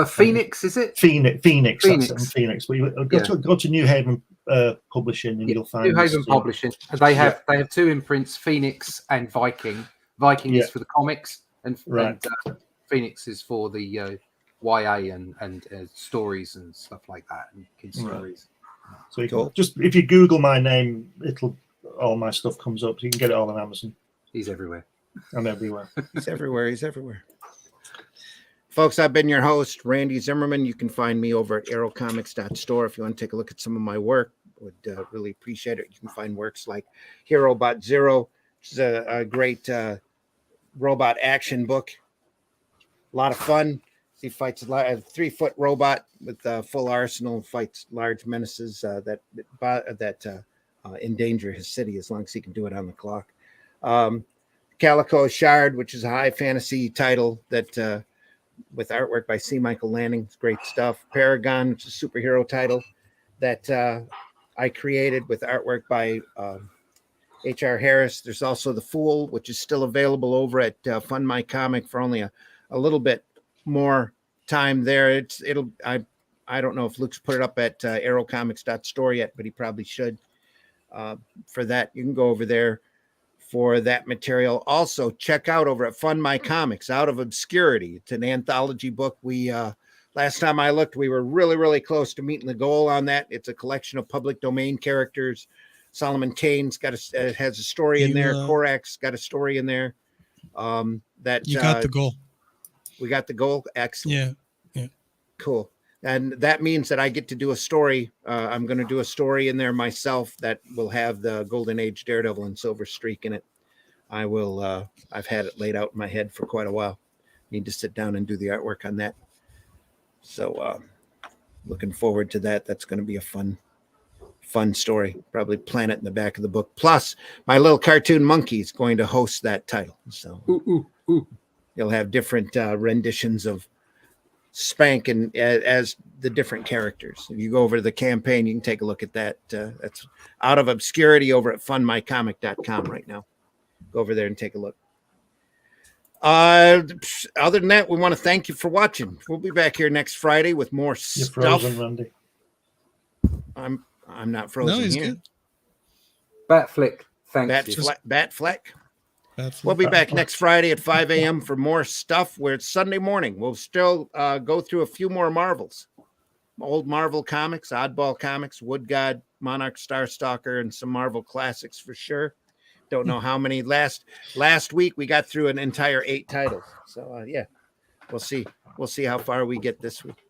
Phoenix, is it? Phoenix. That's it, Phoenix. But you go to New Haven Publishing, and you'll find New Haven Publishing. They have two imprints, Phoenix and Viking. Viking is for the comics, and Phoenix is for the YA and stories and stuff like that, and kids stories. So you can just, if you Google my name, all my stuff comes up. So you can get it all on Amazon. He's everywhere. I'm everywhere. He's everywhere. Folks, I've been your host, Randy Zimmerman. You can find me over at aerocomics.store if you want to take a look at some of my work. Would really appreciate it. You can find works like Hero Bot Zero, which is a great robot action book. A lot of fun. He fights a 3-foot robot with a full arsenal, fights large menaces that endanger his city as long as he can do it on the clock. Calico Shard, which is a high fantasy title that with artwork by C. Michael Lanning. It's great stuff. Paragon, which is a superhero title that I created with artwork by H.R. Harris. There's also The Fool, which is still available over at Fund My Comic for only a little bit more time there. I don't know if Luke's put it up at arrowcomics.store yet, but he probably should. For that, you can go over there for that material. Also, check out over at Fund My Comics, Out of Obscurity. It's an anthology book. We last time I looked, we were really, really close to meeting the goal on that. It's a collection of public domain characters. Solomon Kane's has a story in there. Korak's got a story in there. That you got the goal. We got the goal. Excellent. Yeah. Cool. And that means that I get to do a story. I'm going to do a story in there myself that will have the Golden Age Daredevil and Silver Streak in it. I will. I've had it laid out in my head for quite a while. Need to sit down and do the artwork on that. So looking forward to that. That's going to be a fun story. Probably plan it in the back of the book. Plus, my little cartoon monkey is going to host that title. So you'll have different renditions of Spank and as the different characters. If you go over to the campaign, you can take a look at that. That's Out of Obscurity over at fundmycomic.com right now. Go over there and take a look. Other than that, we want to thank you for watching. We'll be back here next Friday with more You're stuff. frozen, Randy. I'm not frozen. No, he's here. good. Batflick, thank you. Batfleck. That's We'll be back next Friday at 5 a.m. for more stuff where it's Sunday morning. We'll still go through a few more Marvels. Old Marvel comics, Oddball Comics, Wood God, Monarch, Starstalker, and some Marvel classics for sure. Don't know how many. Last week we got through an entire 8 titles. So yeah, we'll see. We'll see how far we get this week.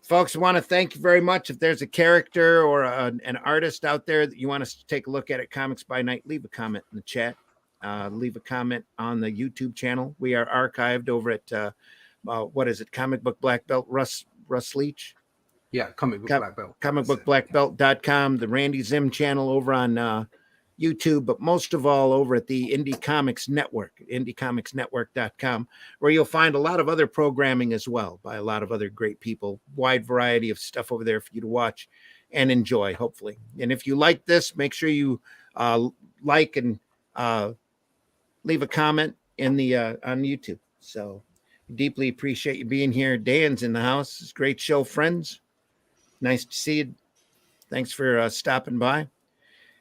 Folks, I want to thank you very much. If there's a character or an artist out there that you want us to take a look at Comics by Night, leave a comment in the chat. Leave a comment on the YouTube channel. We are archived over at what is it? Comic Book Black Belt, Russ Leach. Yeah, Comic Book Black Belt. Comicbookblackbelt.com, the Randy Zim channel over on YouTube, but most of all over at the Indie Comics Network, indiecomicsnetwork.com, where you'll find a lot of other programming as well by a lot of other great people. Wide variety of stuff over there for you to watch and enjoy, hopefully. And if you like this, make sure you like and leave a comment in the on YouTube. So deeply appreciate you being here. Dan's in the house. It's a great show, friends. Nice to see you. Thanks for stopping by.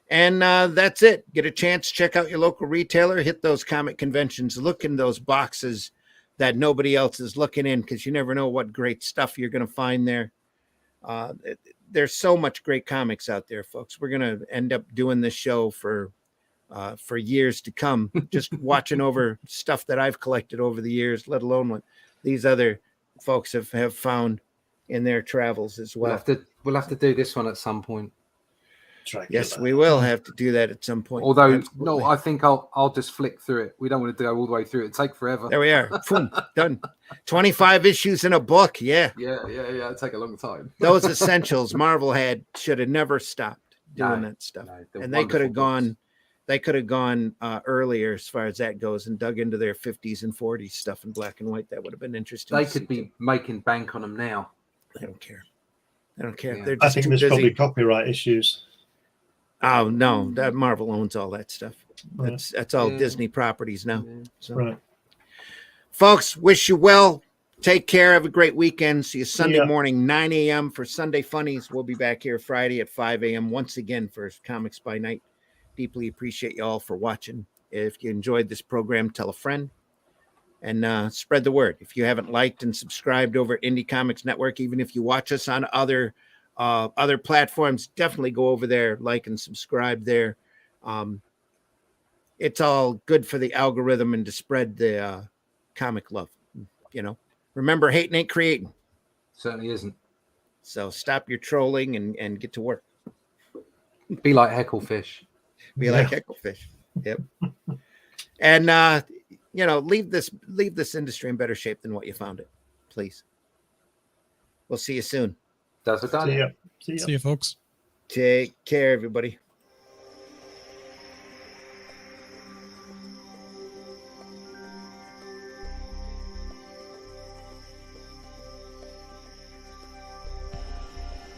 And that's it. Get a chance, check out your local retailer, hit those comic conventions, look in those boxes that nobody else is looking in, because you never know what great stuff you're going to find there. There's so much great comics out there, folks. We're going to end up doing this show for years to come, just watching over stuff that I've collected over the years, let alone what these other folks have found in their travels as well. We'll have to do this one at some point. Yes, we will have to do that at some point. Although, Absolutely. no, I think I'll just flick through it. We don't want to go all the way through it. It'd take forever. There we are. Boom, done. 25 issues in a book. Yeah. It'd take a long time. Those essentials Marvel should have never stopped doing that stuff. No, and they could have gone. They could have gone earlier as far as that goes and dug into their 50s and 40s stuff in black and white. That would have been interesting. They could be making bank on them now. I don't care. Yeah. I think there's probably copyright issues. Oh no, that Marvel owns all that stuff. That's all Disney properties now. So. Right. Folks, wish you well. Take care. Have a great weekend. See you Sunday morning, 9 a.m. for Sunday Funnies. We'll be back here Friday at 5 a.m. once again for Comics by Night. Deeply appreciate you all for watching. If you enjoyed this program, tell a friend and spread the word. If you haven't liked and subscribed over at Indie Comics Network, even if you watch us on other platforms, definitely go over there, like and subscribe there. It's all good for the algorithm and to spread the comic love. Remember, hating ain't creating. Certainly isn't. So stop your trolling and get to work. Be like Hecklefish. Like Hecklefish. Yep. And leave this industry in better shape than what you found it, please. We'll see you soon. That's it done. See you, folks. Take care, everybody.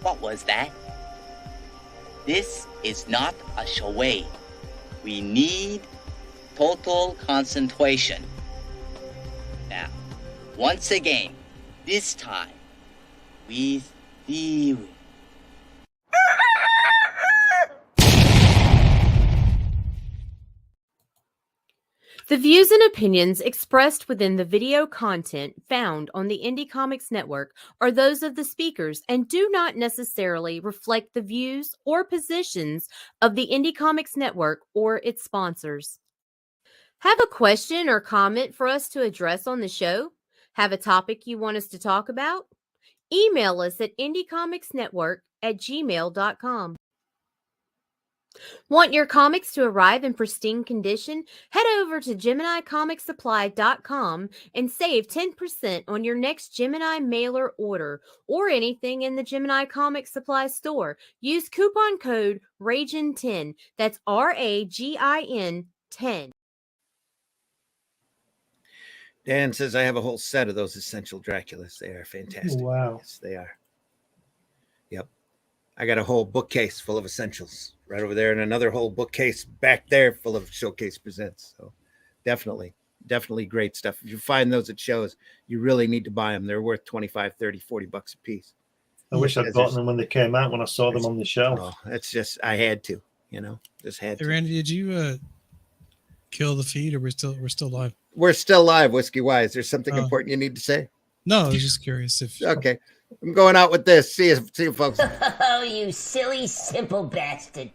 What was that? This is not a charade. We need total concentration. Now, once again, this time, with the... The views and opinions expressed within the video content found on the Indie Comics Network are those of the speakers and do not necessarily reflect the views or positions of the Indie Comics Network or its sponsors. Have a question or comment for us to address on the show? Have a topic you want us to talk about? Email us at indiecomicsnetwork@gmail.com. Want your comics to arrive in pristine condition? Head over to GeminiComicSupply.com and save 10% on your next Gemini mailer order or anything in the Gemini Comic Supply store. Use coupon code RAGIN10. That's RAGIN 10. Dan says, I have a whole set of those Essential Draculas. They are fantastic. Wow. Yes, they are. Yep. I got a whole bookcase full of Essentials right over there and another whole bookcase back there full of Showcase Presents. So definitely great stuff. If you find those at shows, you really need to buy them. They're worth 25, 30, 40 bucks a piece. I wish I'd bought them when they came out, when I saw them on the shelf. Oh, it's just, I had to, just had Hey, to. Randy, did you kill the feed, or we're still live? We're still live, Whiskey Wise. There's something important you need to say? No, I was just curious if. Okay. I'm going out with this. See you folks. Oh, you silly, simple bastard.